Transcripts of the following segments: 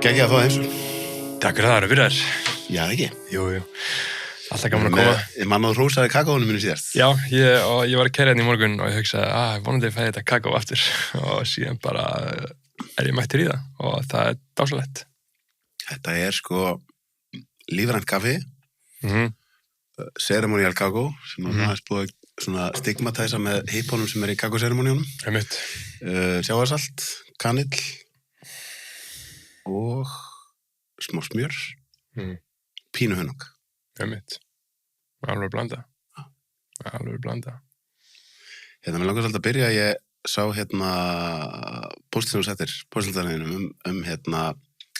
Geggjað að fá þessu. Takk fyrir það, eru fyrir þér. Já, ekki. Jú. Alltaf gaman að koma. Ég man að þú hrósaði kakóinu mínu síðast. Já, ég var að keyra hérna í morgun og ég hugsaði, vonandi ég fæði þetta kakó aftur. Og síðan bara ég mættur í það og það dásalegt. Þetta sko lífrænt kaffi, ceremonial kakó, sem aðeins búið svona stigmatæsa með hippunum sem í kakóseremoníunum. Einmitt. Sjávarsalt, kanill og smá smjör, pínu hunang. Einmitt. Alveg blanda. Mér langar svolítið að byrja, ég sá póstið sem þú settir, póstildarleginum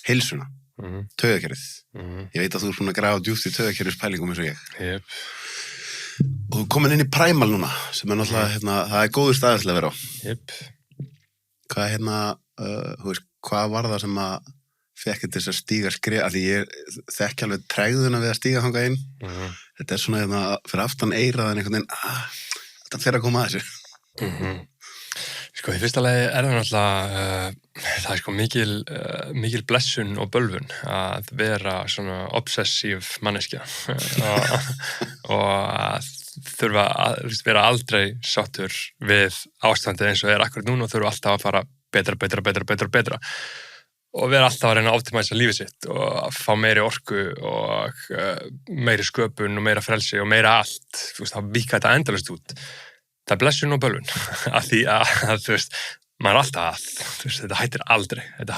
heilsuna, taugakerfið. Ég veit að þú búin að grafa djúpt í taugakerfispælingum eins og ég. Jep. Og þú komin inn í Primal núna, sem náttúrulega, það góður staður til að vera á. Jep. Hvað, hvað var það sem að fekk til þess að stíga skref, af því ég þekki alveg tregðuna við að stíga þangað inn. Þetta svona fyrir aftan eiraðan einhvern veginn, þetta fer að koma að þessu. Sko, í fyrsta lagi það náttúrulega, það mikil blessun og bölvun að vera svona obsessív manneskja og að þurfa að vera aldrei sáttur við ástandið eins og akkurat núna og þurfa alltaf að fara betra og vera alltaf að reyna að optimæsa lífið sitt og fá meiri orku og meiri sköpun og meira frelsi og meira allt, það víka þetta endalaust út. Það blessun og bölvun, af því að þú veist, maður alltaf þetta hættir aldrei. Það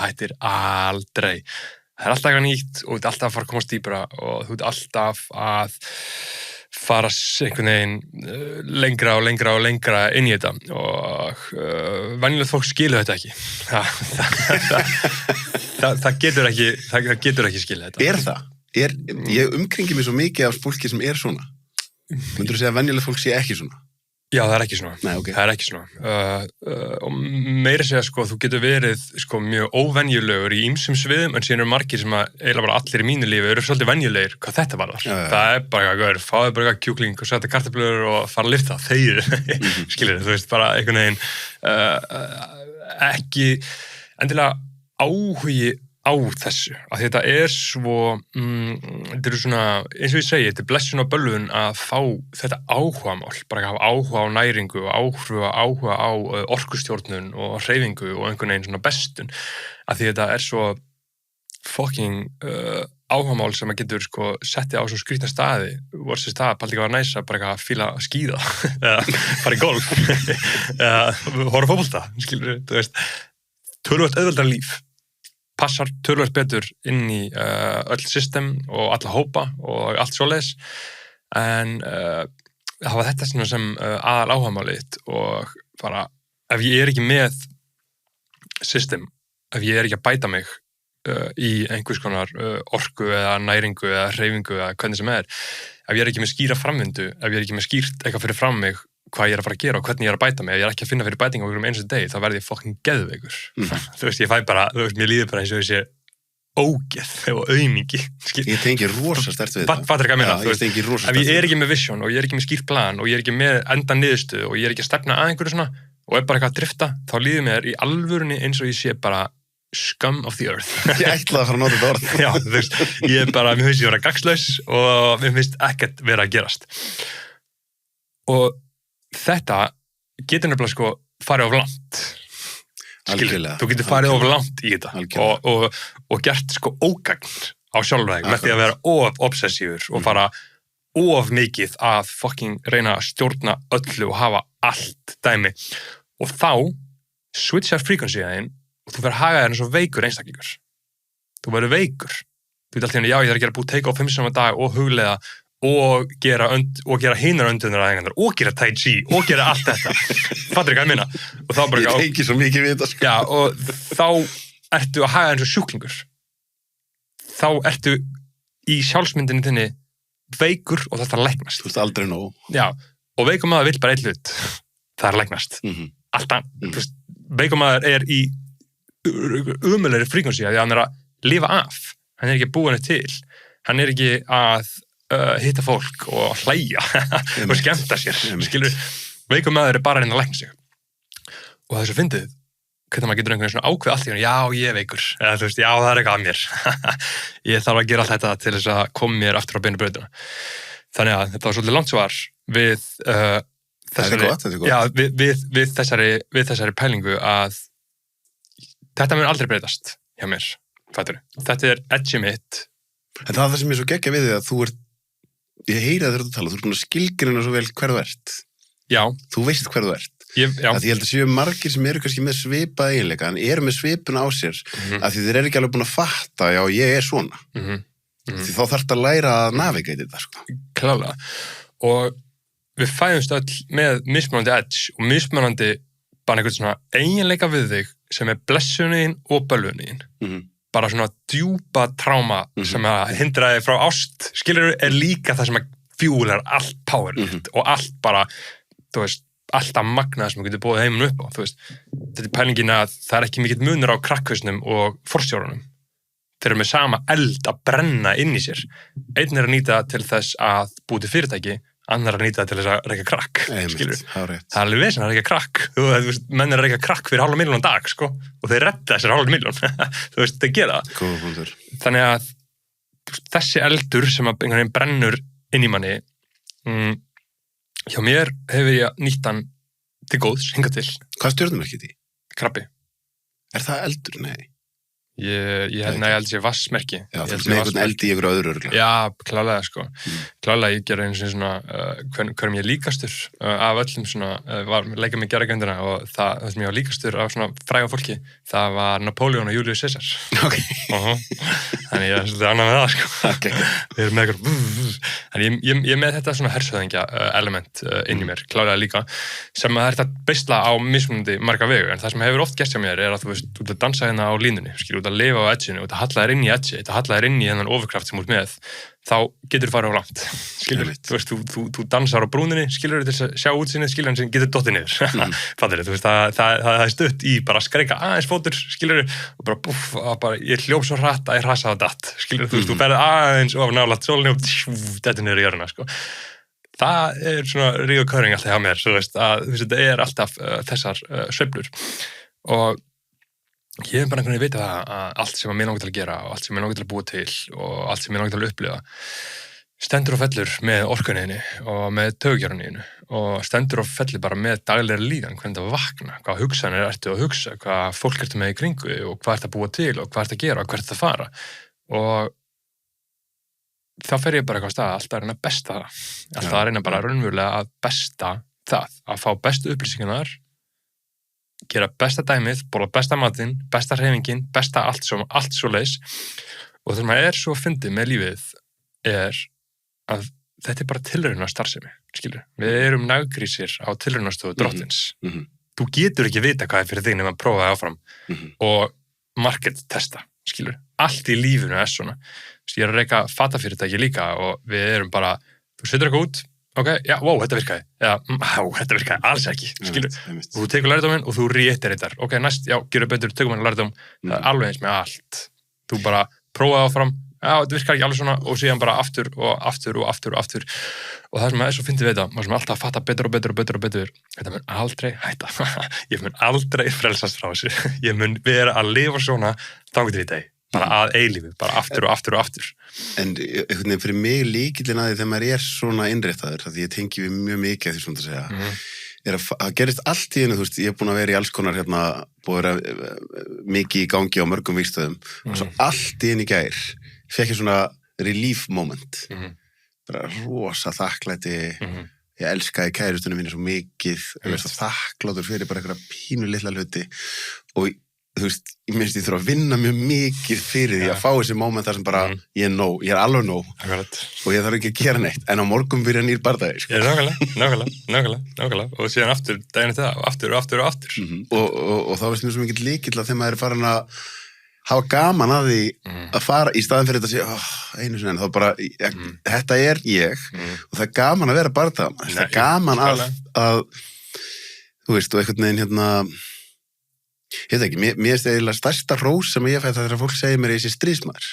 er alltaf eitthvað nýtt og þú ert alltaf að fara að komast dýpra og þú ert alltaf að fara einhvern veginn lengra inn í þetta og venjulegt fólk skilur þetta ekki. Það getur ekki skilja þetta. Er það? Ég umkringi mig svo mikið af fólki sem svona. Myndirðu segja að venjulegt fólk sé ekki svona? Já, það er ekki svona. Nei, okay. Það er ekki svona. Og meira segja, þú getur verið mjög óvenjulegur í ýmsum sviðum, en síðan margir sem eiginlega bara allir í mínu lífi eru svolítið venjulegir hvað þetta varðar. Það bara eitthvað, fáðu bara eitthvað kjúkling og setja kartöflur og fara að lyfta. Þeir, skilur, þú veist, bara einhvern veginn ekki endilega áhugi á þessu, að þetta svo þetta svona, eins og ég segi, þetta blessun og bölvun að fá þetta áhugamál, bara að hafa áhuga á næringu og áhuga á orkustjórnun og hreyfingu og einhvern veginn svona bestun, að því þetta svo fucking áhugamál sem að getur setti á svo skrýtna staði, versus það bara líka var næs að bara að fíla að skíða eða fara í golf eða horfa á fótbolta, skilur þú veist, töluvert auðveldara líf passar töluvert betur inn í öll system og alla hópa og allt svoleiðis, en hafa þetta sem aðal áhugamálið og bara, ef ég ekki með system, ef ég ekki að bæta mig í einhvers konar orku eða næringu eða hreyfingu eða hvernig sem ef ég ekki með skýra framvindu, ef ég ekki með skýrt eitthvað fyrir fram mig hvað ég að fara að gera og hvernig ég að bæta mig, ef ég ekki að finna fyrir bæting á einhverjum einu degi, þá verði ég fucking geðveikur. Þú veist, ég fæ bara, mér líður bara eins og ég sé ógeð og aumingi. Ég tengi rosa sterkt við þetta. Fattar ekki að minna, þú veist, ef ég ekki með vision og ég ekki með skýrt plan og ég ekki með enda niðurstöðu og ég ekki að stefna að einhverju svona og bara eitthvað að drifta, þá líður mér í alvörunni eins og ég sé bara scum of the earth. Ég ætlaði að fara að nota þetta orð. Já, þú veist, mér finnst ég vera gagnslaus og mér finnst ekkert vera að gerast. Og þetta getur nefnilega farið of langt. Algjörlega. Þú getur farið of langt í þetta og gert ógagn á sjálfræðing með því að vera of obsessífur og fara of mikið að fucking reyna að stjórna öllu og hafa allt dæmi. Og þá switchar frequency-æðin og þú fer að haga þér eins og veikur einstaklingur. Þú verður veikur. Þú veit alltaf já, ég þarf að gera búið take-off 5 saman dag og hugleiða og gera hinar öndunaræfingar og gera tai chi og gera allt þetta. Fattar ekki að minna. Og þá bara ég tengi svo mikið við þetta. Já, og þá ertu að haga eins og sjúklingur. Þá ertu í sjálfsmyndinni þinni veikur og þetta læknast. Þú veist aldrei nóg. Já, og veikum maður vill bara einn hlut. Það læknast. Alltaf, veikum maður í umulegri fríkvensi að hann að lifa af. Hann ekki búin til. Hann ekki að hitta fólk og hlæja og skemmta sér, skilur. Veikum maður bara að reyna að lækna sig. Og þessu fyndið, hvernig maður getur einhvern veginn svona ákveð allt í hún, já, ég er veikur, eða þú veist, já, það er eitthvað að mér. Ég þarf að gera allt þetta til þess að koma mér aftur á beinu brautina. Þannig að þetta var svolítið langt svar við þessari, já, við þessari pælingu að þetta mun aldrei breytast hjá mér, fattur. Þetta er edgi mitt. En það sem ég svo geggja við því að þú ert, ég heyri að þú ert að tala, þú ert búin að skilgreina svo vel hver þú ert. Já. Þú veist hver þú ert. Já. Að ég held að séu margir sem eru kannski með svipað eiginleika, en eru með svipuna á sér, að því þeir eru ekki alveg búin að fatta, já, ég er svona. Því þá þarftu að læra að navigate þetta, sko. Klálega. Og við fæðumst öll með mismunandi edge og mismunandi bara einhvern svona eiginleika við þig sem er blessunin og bölvunin. Bara svona djúpa tráma sem að hindra þig frá ást, skilur, er líka það sem að fjúlar allt power og allt bara, þú veist, alltaf magnað sem þú getur búið heiminum upp á, þú veist. Þetta er pælingin að það er ekki mikill munur á krakkhausnum og forstjórunum. Þeir eru með sama eld að brenna inn í sér. Einn er að nýta til þess að búið til fyrirtæki, annar að nýta til þess að reyka krakk, skilur. Það er alveg vesen að reyka krakk. Þú veist, menn er að reyka krakk fyrir 500.000 á dag, sko, og þeir redda þessar 500.000. Þú veist, þeir gera það. Góða punktur. Þannig að þessi eldur sem að einhvern veginn brennur inn í manni, hjá mér hefur ég nýtt hann til góðs, hingað til. Hvað stjörnumerkið því? Krabbi. Er það eldur? Nei. Ég held að ég sé vassmerki. Já, þú veist með einhvern eldi í einhverju öðru örgulega. Já, klálega, sko. Klálega, ég gera einu svona, hverjum ég líkastur af öllum svona, var leika með gerðagöndina og það sem ég var líkastur af svona fræga fólki, það var Napoleon og Julius Caesar. Ok. Þannig ég er svolítið annað með það, sko. Ok. Við erum með eitthvað, þannig ég með þetta svona hersöðingja element inn í mér, klálega líka, sem að þetta beisla á mismunandi marga vegu, en það sem hefur oft gert hjá mér er að þú veist, út að dansa hérna á línunni, skilur, út að lifa á edginu, út að halla þér inn í edgi, út að halla þér inn í þennan overkraft sem út með, þá getur þú farið á langt, skilur, þú veist, þú dansar á brúninni, skilur, til að sjá útsinnið, skilur, sem getur dottið niður, fattir, þú veist, það er stutt í bara að skreika aðeins fótur, skilur, og bara búff, bara, ég hljóp svo hratt að ég hrasa á datt, skilur, þú veist, þú ferð aðeins of nálægt sólni og þetta niður í jörðina, sko. Það er svona reoccurring alltaf hjá mér, svo veist, að þetta er alltaf þessar sveiflur og ég hef bara einhvern veginn vitað að allt sem að mér langar til að gera og allt sem mér langar til að búa til og allt sem mér langar til að upplifa stendur og fellur með orkunniðinni og með taugagjörunniðinu og stendur og fellur bara með daglegri líðan, hvernig það vakna, hvað hugsanir ertu að hugsa, hvað fólk ertu með í kringu og hvað ertu að búa til og hvað ertu að gera og hvert ertu að fara og þá fer ég bara eitthvað á stað, alltaf að reyna að besta það, alltaf að reyna bara raunverulega að besta það, að fá bestu upplýsingarnar, gera besta dæmið, borða besta matinn, besta hreyfingin, besta allt svo leys og það sem er svo fyndið með lífið er að þetta er bara tilraunastarfsemi, skilur. Við erum naggrísir á tilraunastofu drottins. Þú getur ekki vita hvað er fyrir þig nema að prófa það áfram og market testa, skilur. Allt í lífinu er svona. Ég er að reyka fatafyrirtæki líka og við erum bara, þú setur eitthvað út, ok, já, wow, þetta virkaði. Já, þetta virkaði alls ekki, skilur. Og þú tekur lærdóminn og þú réttir ok, næst, já, gerðu betur, tökum hann lærdóm. Það er alveg eins með allt. Þú bara prófaði áfram, já, þetta virkar ekki alveg svona og síðan bara aftur og aftur og aftur og aftur. Og það sem er svo fyndið við þetta, maður sem alltaf að fatta betur og betur og betur og betur, þetta mun aldrei hætta. Ég mun aldrei frelsast frá þessu. Ég mun vera að lifa svona þangað til í dag. Bara að eilífi, bara aftur og aftur og aftur. En einhvern veginn fyrir mig líkillinn að því þegar maður er svona innréttaður, því ég tengi við mjög mikið því svona að segja, er að gerist allt í einu, þú veist, ég er búin að vera í alls konar hérna, búin að vera mikið í gangi á mörgum vígstöðum, og svo allt í einu í gær, fekk ég svona relief moment, bara rosa þakklæti, ég elskaði kærustunum mínu svo mikið, ég veist að þakklátur fyrir bara einhverja pínu litla hluti, og þú veist, ég minnst ég þurfa að vinna mjög mikið fyrir því að fá þessi moment þar sem bara ég er nóg, ég er alveg nóg og ég þarf ekki að gera neitt, en á morgun byrja nýr bardagi, sko. Nákvæmlega og síðan aftur, daginn eftir það, aftur og aftur og aftur. Og þá veist mér svo mikið líkill að þegar maður er farin að hafa gaman að því að fara, í staðin fyrir þetta að segja, einu sinni, þá bara, þetta er ég og það er gaman að vera bardagi, það er gaman að þú veist, og einhvern veginn hérna ég veit ekki, mér finnst eiginlega stærsta hrós sem ég fæ það þegar fólk segir mér að ég sé stríðsmaður.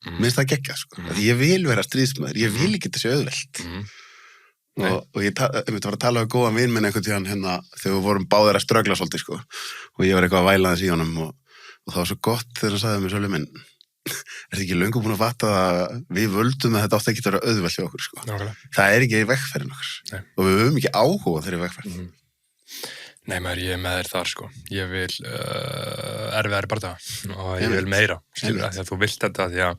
Mér finnst það geggjað, sko. Því ég vil vera stríðsmaður, ég vil ekki þetta sé auðvelt. og ég var að tala um góðan vin minn einhvern tíðan hérna þegar við vorum báðir að ströggla svolítið sko og ég var eitthvað að væla þess í honum og það var svo gott þegar hann sagði mér Sölvi minn þetta ekki löngu búin að fatta að við völdum að þetta átti ekki að vera auðvelt hjá okkur sko. Það ekki vegferðin okkur og við höfum ekki áhuga þeirri vegferð. Nei maður, ég með þér þar sko. Ég vil erfiðari bardaga og ég vil meira, skilur að því að þú vilt þetta því að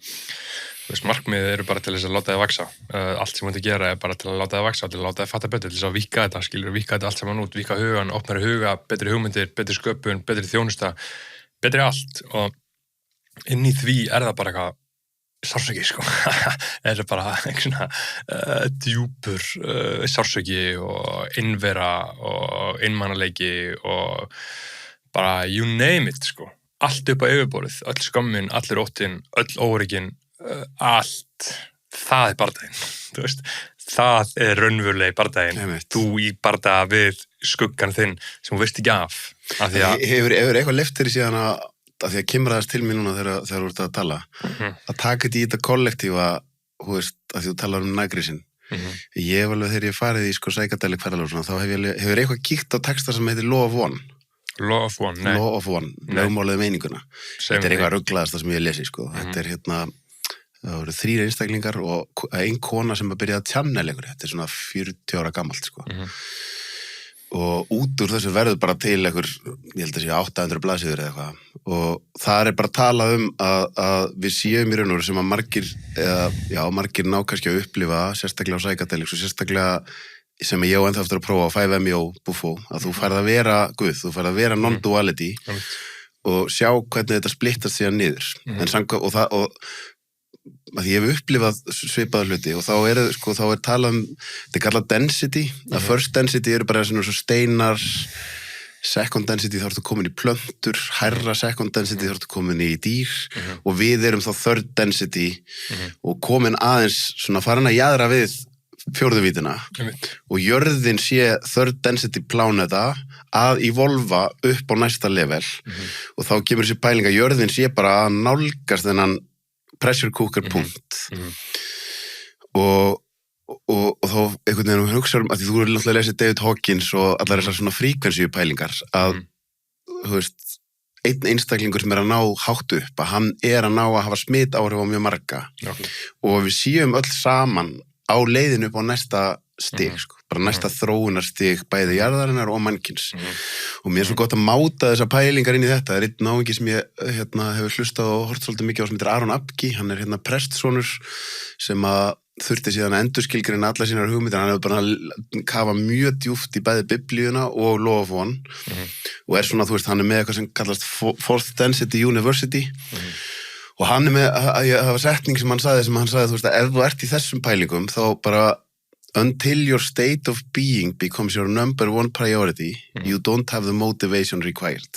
markmiðið eru bara til þess að láta þið vaksa. Allt sem þú ert að gera bara til að láta þið vaksa, til að láta þið fatta betur, til þess að víkka þetta, skilur, víkka þetta allt saman út, víkka hugan, opnari huga, betri hugmyndir, betri sköpun, betri þjónusta, betri allt og inn í því það bara eitthvað sársauki sko. Það bara eitthvað svona djúpur sársauki og innvera og innmannaleiki og bara you name it sko. Allt upp á yfirborðið, öll skömmin, allir óttin, öll óryggin, allt, það bardaginn, þú veist, það raunverulegi bardaginn, þú í bardaga við skuggan þinn sem þú veist ekki af því að Hefur eitthvað leftir síðan að því að kemur aðeins til mér núna þegar þú ert að tala að taka þetta í þetta kollektífa þú veist, að þú talar nægrisinn ég hef alveg þegar ég farið í sko psychedelic ferðalög þá hefur eitthvað kíkt á texta sem heitir Law of One Law of One, nei Law of One, lögmálið meininguna þetta eitthvað rugglaðasta sem ég lesi sko þetta hérna það voru 3 einstaklingar og ein kona sem að byrja að tjanna lengur þetta svona 40 ára gamalt sko og út úr þessu verður bara til einhver, ég held að sé 800 blaðsíður eða eitthvað og það bara talað að við séum í raun og veru sem að margir ná kannski að upplifa sérstaklega á psychedelics og sérstaklega sem ég á ennþá eftir að prófa á 5MEO Buffo að þú færð að vera Guð, þú færð að vera non-duality og sjá hvernig þetta splittast síðan niður og að ég hef upplifað svipaða hluti og þá talað þetta kallað density að first density bara svona svo steinar second density þá ertu komin í plöntur hærra second density þá ertu komin í dýr og við erum þá third density og komin aðeins svona farin að jaðra við fjórðu vítina og jörðin sé third density pláneta að evolva upp á næsta level og þá kemur þessi pæling að jörðin sé bara að nálgast þennan pressure cooker punkt og þá einhvern veginn hugsa að því þú eru náttúrulega að lesa David Hawkins og allar þessar svona fríkvensíu pælingar að þú veist, einn einstaklingur sem að ná hátt upp að hann að ná að hafa smitt áhrif á mjög marga og við séum öll saman á leiðinu upp á næsta stig, sko, bara næsta þróunarstig bæði jarðarinnar og mannkyns og mér svo gott að máta þessar pælingar inn í þetta, einn náungi sem ég hefur hlustað og hort svolítið mikið á sem heitir Aron Abgi, hann prestsonur sem að þurfti síðan að endurskilgreina allar sínar hugmyndir, hann hefur bara kafa mjög djúpt í bæði biblíuna og Law of One og svona, þú veist, hann með eitthvað sem kallast Fourth Density University og hann með, það var setning sem hann sagði, þú veist, að ef þú ert í þessum pælingum þá bara until your state of being becomes your number one priority, you don't have the motivation required.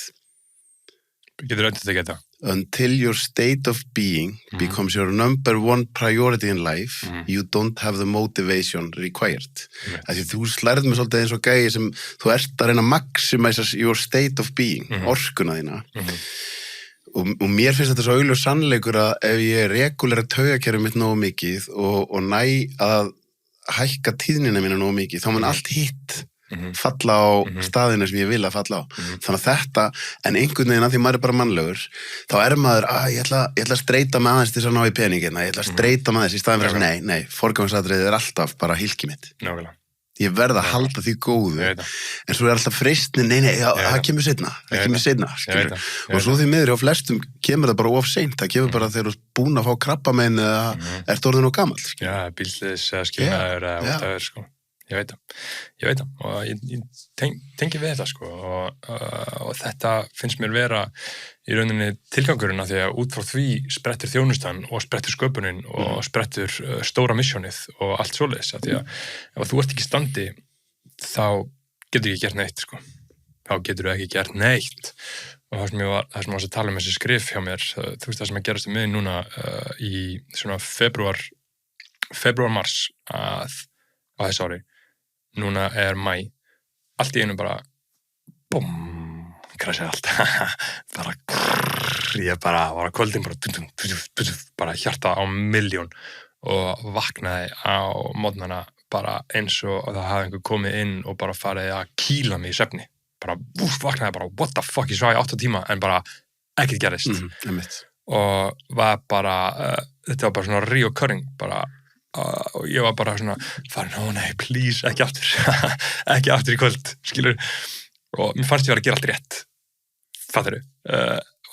Getur öndið að geta? Until your state of being becomes your number one priority in life, you don't have the motivation required. Því þú slærð mig svolítið eins og gæi sem þú ert að reyna að maximize your state of being, orkuna þína. Og mér finnst þetta svo augljós sannleikur að ef ég regulera taugakerfið mitt nógu mikið og næ að hækka tíðnina mína nógu mikið, þá mun allt hitt falla á staðina sem ég vil að falla á. Þannig að þetta, en einhvern veginn að því maður bara mannlegur, þá maður, ég ætla að streita með aðeins til þess að ná í peningina, ég ætla að streita með þess í staðin fyrir að nei, forgangsatriðið alltaf bara hylki mitt. Nákvæmlega. Ég verð að halda því góðu, en svo alltaf freistni, nei, það kemur seinna, skilur. Og svo því miður á flestum kemur það bara of seint, það kemur bara þegar þú ert búin að fá krabbamein eða ert orðin og gamall. Já, bílsliðs eða skilnaður eða whatever, sko. Ég veit það og ég tengi við þetta sko og þetta finnst mér vera í rauninni tilgangurinn af því að út frá því sprettur þjónustan og sprettur sköpunin og sprettur stóra missjónið og allt svoleiðis af því að ef þú ert ekki í standi þá getur ekki gert neitt sko þá getur þú ekki gert neitt og það sem ég var að tala um þessi skrif hjá mér þú veist það sem að gerast um mig núna í svona februar-mars á þessu ári núna mæ, allt í einu bara búm, krasið allt bara ég bara var að kvöldin bara hjarta á milljón og vaknaði á mótnana bara eins og það hafði einhver komið inn og bara farið að kýla mig í svefni. Bara, vaknaði bara, what the fuck, ég svaf í 8 tíma, en bara ekkert gerðist. Og var bara, þetta var bara svona reoccurring, bara, og ég var bara svona, nei, please, ekki aftur, ekki aftur í kvöld, skilur. Og mér fannst ég að gera allt rétt, fattarðu,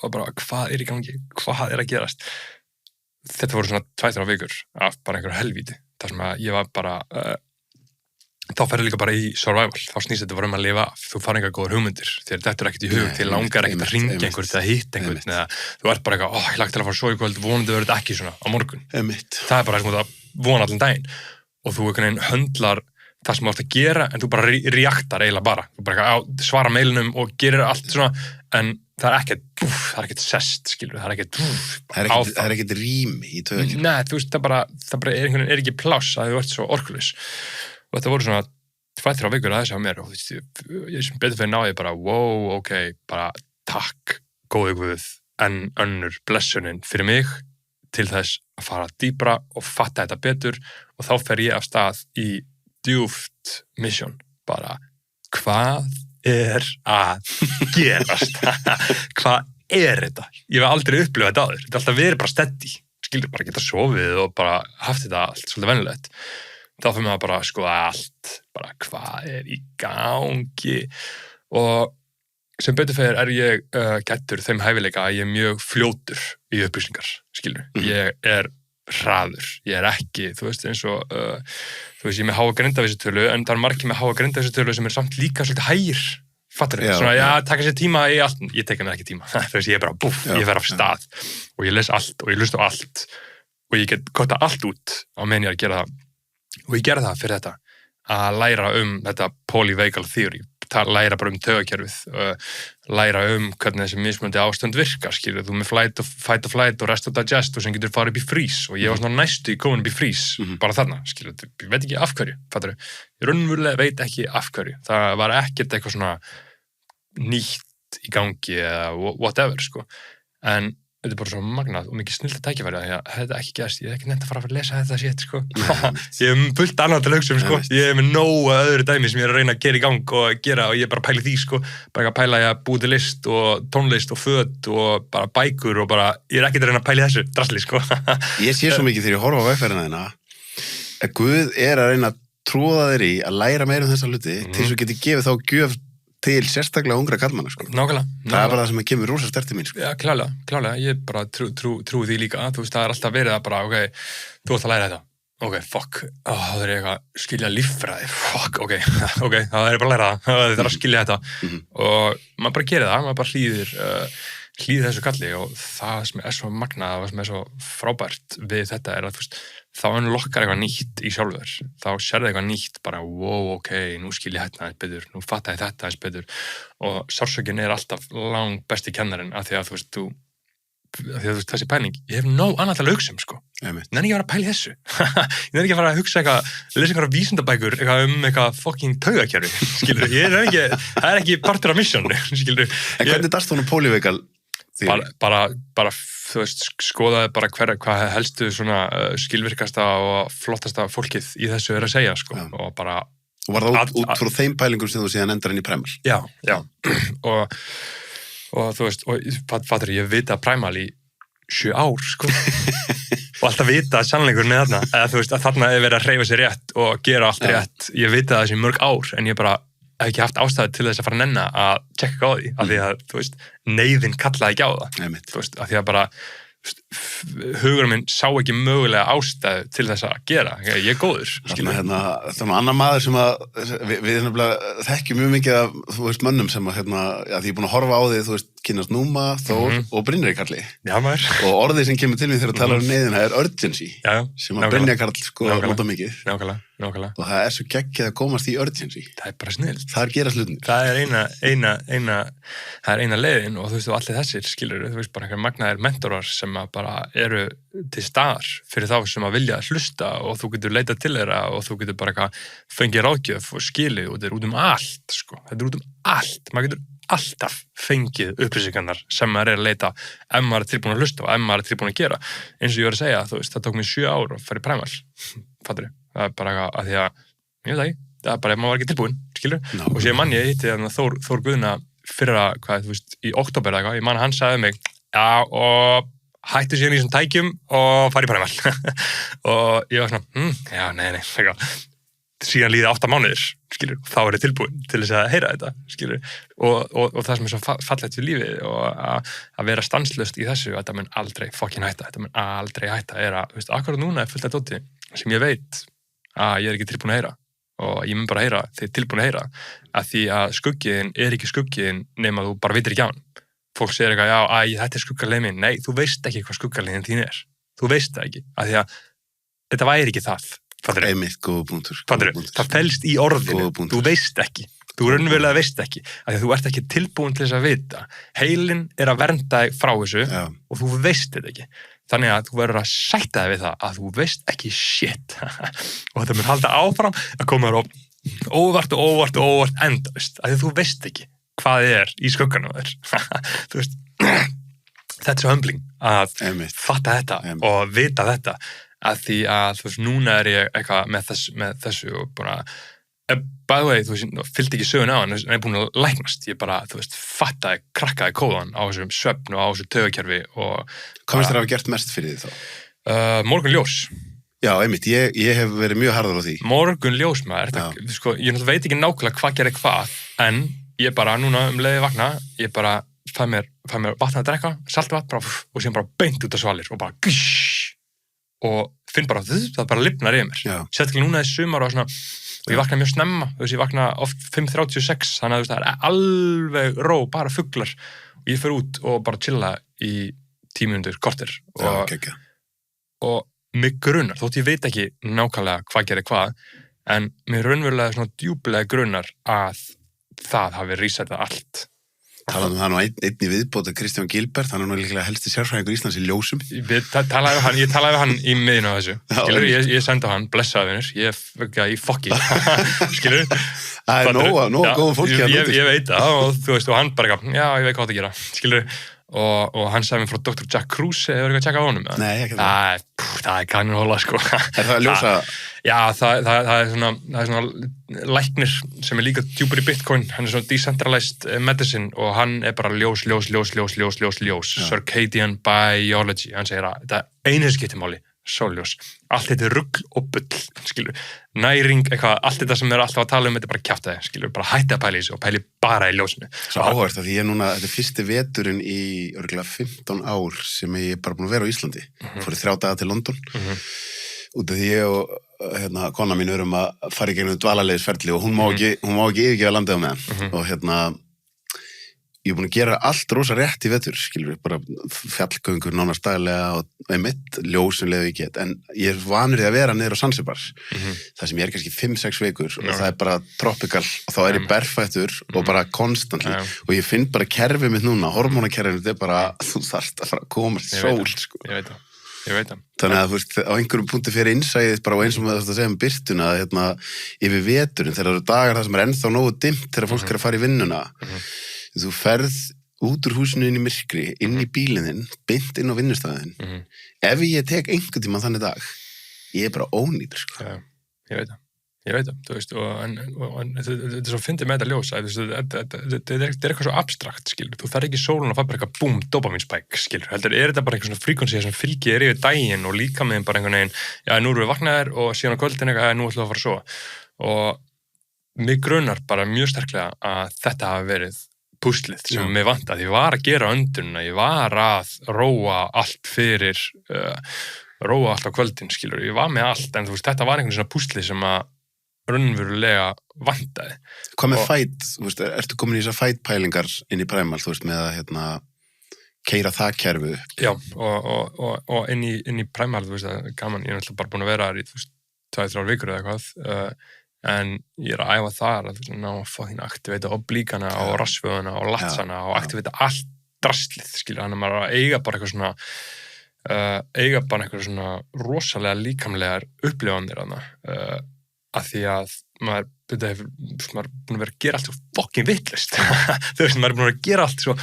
og bara, hvað í gangi, hvað að gerast? Þetta voru svona 2-3 vikur af bara einhverju helvíti, þar sem að ég var bara, þá ferðu líka bara í survival, þá snýst þetta bara að lifa af, þú fara einhver góður hugmyndir, þér dettur ekkert í hug, þér langar ekkert að ringja einhvern eða hitta einhvern, eða þú ert bara eitthvað, ég lagt til að fara svo í kvöld, vonandi verður þetta ekki svona á morgun. Það er bara sem þú vona allan daginn og þú einhvern veginn höndlar það sem þú ert að gera, en þú bara reaktar eiginlega bara, þú bara svara meilinum og gerir allt svona, en það er ekkert sest, skilur, það er ekkert rými í taugakerfinu. Nei, þú veist, það bara er ekki pláss að þú ert svo orkulaus. Og þetta voru svona 2-3 vikur að þessi á mér og ég sem betur fyrir náði bara, wow, ok, bara takk, góði Guð, en önnur blessunin fyrir mig til þess að fara dýpra og fatta þetta betur og þá fer ég af stað í djúpt mission, bara, hvað er að gerast? Hvað er þetta? Ég hef aldrei upplifað þetta áður, þetta er alltaf verið bara steady, skilur bara geta sofið og bara haft þetta allt svolítið venjulegt. Þá fyrir maður bara að skoða allt, bara hvað er í gangi og sem betur fyrir ég gættur þeim hæfileika að ég mjög fljótur í upplýsingar, skilur. Ég er hraður, ég er ekki, þú veist, eins og, þú veist, ég er með háa grindavísitölu en það er margir með háa grindavísitölu sem er samt líka svolítið hægir, fattur þau? Svona, taka sér tíma í allt, ég teka mér ekki tíma, þú veist, ég er bara, ég fer af stað og ég les allt og ég hlust á allt og ég get kotta allt út á meðan ég er að gera það. Og ég gerði það fyrir þetta, að læra þetta polyvagal theory, læra bara taugakerfið, læra hvernig þessi mismunandi ástand virkar, skilur, þú með fight or flight og rest or digest og sem getur farið upp í freeze og ég var svona næstu í komin upp í freeze, bara þarna, skilur, ég veit ekki af hverju, fattur þau, ég raunverulega veit ekki af hverju, það var ekkert eitthvað svona nýtt í gangi eða whatever, sko, en þetta er bara svo magnað og mikið snillt að tækifæri að þetta ekki gerst, ég hef ekki nefnt að fara að lesa þetta shit, sko. Ég hef fullt annað til að hugsa sko. Ég hef með nógu öðru dæmi sem ég er að reyna að gera í gang og gera og ég er bara að pæla því, sko. Bara að pæla ég að búi til list og tónlist og föt og bara bækur og bara, ég er ekkert að reyna að pæla í þessu drasli, sko. Ég sé svo mikið þegar ég horfa á vegferðina þína að Guð er að reyna að tróða þér í að læra meira þessa hluti til þess að geti gefið þá gjöf til sérstaklega ungra karlmanna, sko. Nákvæmlega. Það er bara það sem kemur rosa sterkt í mín, sko. Já, klálega. Ég bara trúi því líka. Þú veist, það er alltaf verið að bara, ok, þú ætti að læra þetta. Ok, fuck. Það er eitthvað, skilja líffræði. Fuck, ok, það er bara að læra það. Það er að skilja þetta. Og maður bara gerir það, maður bara hlýðir þessu kalli og það sem er svo magnað, það sem er svo frábært við þetta er að, þú veist, þá lokkar eitthvað nýtt í sjálfur, þá sérðu eitthvað nýtt bara, wow, ok, nú skil ég þetta aðeins betur, nú fatta ég þetta aðeins betur og sársökin er alltaf lang besti kennarinn af því að þú veist, þessi pæling, ég hef nóg annað til að hugsa sko, nenni ekki að vera að pæla í þessu ég nenni ekki að fara að hugsa eitthvað, lesa einhverja vísindabækur eitthvað eitthvað fucking taugakerfi skilur, það er ekki partur af mission skilur. En hvernig darst þú polyvagal? Bara þú veist, skoðaði bara hvað helstu svona skilvirkasta og flottasta fólkið í þessu er að segja, sko, og bara... Og var það út frá þeim pælingum sem þú síðan endar inn í Primal? Já, og þú veist, fattur, ég vita Primal í 7 ár, sko, og alltaf vita sannleikurinn þarna, eða þú veist, að þarna er verið að hreyfa sér rétt og gera allt rétt, ég vita það þessi mörg ár, en ég bara hef ekki haft ástæðu til þess að fara að nenna að tjekka á því, af því að, þú veist, neyðin kallaði ekki á það, þú veist, af því að bara hugurinn minn sá ekki mögulega ástæðu til þess að gera, ég er góður, skilur. Það er annar maður sem að við þekkjum mjög mikið af, þú veist, mönnum sem að, að því ég er búin að horfa á því, þú veist, kynnast Núma, Þór og Brynjar Karli. Já, maður. Og orðið sem kemur til mig þegar að tala um neyðina er urgency, sem að Brynjar Karl, sko, nota mikið. Nákvæmlega. Og það er svo geggjað að komast í urgency. Það er bara snillt. Það er gerast hlutin. Það er eina leiðin og þú veist, allir þessir, skilur, þú veist, bara einhver magnaðir mentorar sem að bara eru til staðar fyrir þá sem að vilja hlusta og þú getur leitað til þeirra og þú getur bara eitthvað fengið ráðgjöf og skilið og þetta er út um allt, sko. Þetta er út um allt. Maður getur alltaf fengið upplýsingarnar sem maður er að leita ef maður er tilbúin að hlusta og ef maður er tilbúin að gera. Eins og ég var að segja, þú veist, það tók mér 7 ár að fara í Primal. Fattur þið? Það er bara að því að ég veit ekki, það bara, maður var ekki tilbúin, skilur, No. og sér mann ég hitti þannig að Þór Guðna fyrra, hvað, þú veist, í október eða eitthvað, ég man hann sagði mig, já, og hættu síðan í þessum tækjum og fari í Primal. Og ég var svona, já, nei, eitthvað. Síðan líði 8 mánuðir, skilur, og þá er ég tilbúin til þess að heyra þetta, skilur, og það sem er svo fallegt við lífið og að vera stanslaust í þessu, þetta mun aldrei fucking hætta, þetta mun aldrei hætta, er að, þú veist, akkurat núna er fullt af dóti sem ég veit að ég er ekki tilbúin að heyra og ég mun bara heyra þegar tilbúin að heyra, að því að skuggiðin er ekki skuggiðin nema þú bara vitir ekki á hann. Fólk segir eitthvað, já, þetta er skuggalegin minn, nei, þú veist ekki hvað skuggalegin þín er, þú veist það ekki, af því að þetta væri ekki það. Einmitt, góða punktur. Það felst í orðinu, þú veist ekki, þú raunverulega veist ekki, af því að þú ert ekki tilbúin til þess að vita. Heilin er að vernda þig frá þessu og þú veist þetta ekki. Þannig að þú verður að sætta þig við það að þú veist ekki shit. Og þetta mun halda áfram að koma þér óvart endalaust, af því að þú veist ekki hvað er í skugganum þér. Þú veist, þetta er svo humbling að fatta þetta og vita þetta. Að því að, þú veist, núna er ég eitthvað með þessu og bara, by the way, þú veist, fylgdi ekki sögun á hann, en er búin að læknast, ég bara, þú veist, krakkaði kóðan á þessum svefn og á þessu taugakerfi og... Hvað finnst þér að hafa gert mest fyrir því þá? Morgunljós. Já, einmitt, ég hef verið mjög harður á því. Morgunljós, maður, sko, ég veit ekki nákvæmlega hvað gerir hvað, en ég bara, núna leiði vakna, ég bara fæ mér vatn að drekka, saltvatn, bara, og síðan bara beint út af svalir og bara, og finn bara, það bara lifnar yfir mér. Sérstaklega núna í sumar og svona, og ég vakna mjög snemma, þú veist, ég vakna oft 5:36, þannig að þú veist, það er alveg ró, bara fuglar, og ég fer út og bara chilla í 10 mínútur, korter, og mig grunar, þótt ég veit ekki nákvæmlega hvað gerir hvað, en mér raunverulega svona djúpilega grunar að það hafi resetað allt. Talaðum það nú einn í viðbót Kristján Gilbert, hann er nú líklega helsti sérfræðingur Íslands í ljósum. Ég talaði við hann í miðinu á þessu, skilur, ég sendi á hann, blessaði vinnur, ég fokki, skilur. Það er nóg góða fólki að nota. Ég veit það og þú veist, og hann bara, já, ég veit hvað það gera, skilur, og hann sagði mér frá Dr. Jack Kruse, hefur eitthvað að tjekka á honum? Nei, ekki það. Það er kannunhóla, sko. Er það ljósa? Já, það er svona læknir sem er líka djúpur í Bitcoin, hann er svona decentralized medicine og hann er bara ljós, circadian biology, hann segir að þetta einu skiptimáli, sóljós, allt þetta er rugl og bull, skilur, næring, eitthvað, allt þetta sem er alltaf að tala þetta er bara kjaftaði, skilur, bara hætti að pæla í þessu og pæli bara í ljósinu. Svo áhverst að því ég núna, þetta er fyrsti veturinn í örgulega 15 ár sem ég er bara búin að vera á Íslandi, fór 3 daga til London, út af því ég og kona mín erum að fara í gegnum dvalarleiðisferli og hún má ekki yfirgefa landið á meðan og ég er búin að gera allt rosa rétt í vetur, skilur, bara fjallgöngur nánast daglega og einmitt ljósunlega ég get, en ég er vanur í að vera niður á Zanzibar, það sem ég er kannski 5-6 vikur og það er bara tropical og þá er ég berfættur og bara konstantli og ég finn bara kerfið mitt núna, hormónakerfið, þetta er bara, þú þarft að fara að koma sól, sko. Ég veit það. Þannig að, þú veist, á einhverjum punkti fyrir innsæðið bara og eins og með þetta að segja birtuna að yfir veturinn, þegar það eru dagar það sem er ennþá nógu dimmt þegar fólk er að fara í vinnuna þú ferð út úr húsinu inn í myrkri, inn í bílinn þinn, beint inn á vinnustæðin. Ef ég tek einhvern tímann þannig dag, ég er bara ónýtur, sko. Já, ég veit það, þú veist, og þetta er svo fyndið með þetta ljós, þetta er eitthvað svo abstrakt, skilur, þú þarf ekki sólun og fær bara eitthvað búm, dopamínspæk, skilur, heldur, er þetta bara eitthvað svona fríkonsið sem fylgir yfir daginn og líka með bara einhvern veginn, já, nú erum við vaknaðir og síðan á kvöldin eitthvað, nú ætlum við að fara svo, og mig grunar bara mjög sterklega að þetta hafi verið púslið sem mig vant að ég var að gera öndunna, ég var að róa allt fyrir, róa allt á kvöldin, skilur, ég var með allt, en þú veist, þetta var einhvern svona púslið sem að raunverulega vantaði. Hvað með fæt, þú veist, ertu komin í þessar fætpælingar inn í Primal, þú veist, með að keyra það kerfi upp? Já, og inn í Primal, þú veist, það er gaman, ég er náttúrulega bara búin að vera þar í, þú veist, 2-3 vikur eða eitthvað, en ég er að æfa þar að ná að fucking aktivita oblíkana og rassvöðuna og latsana og aktivita allt drastlið, skilja, þannig að maður að eiga bara eitthvað svona rosalega líkamlegar upplifanir að því að maður er búin að vera að gera allt svo fucking vitlaust þú veist, maður er búin að vera að gera allt svo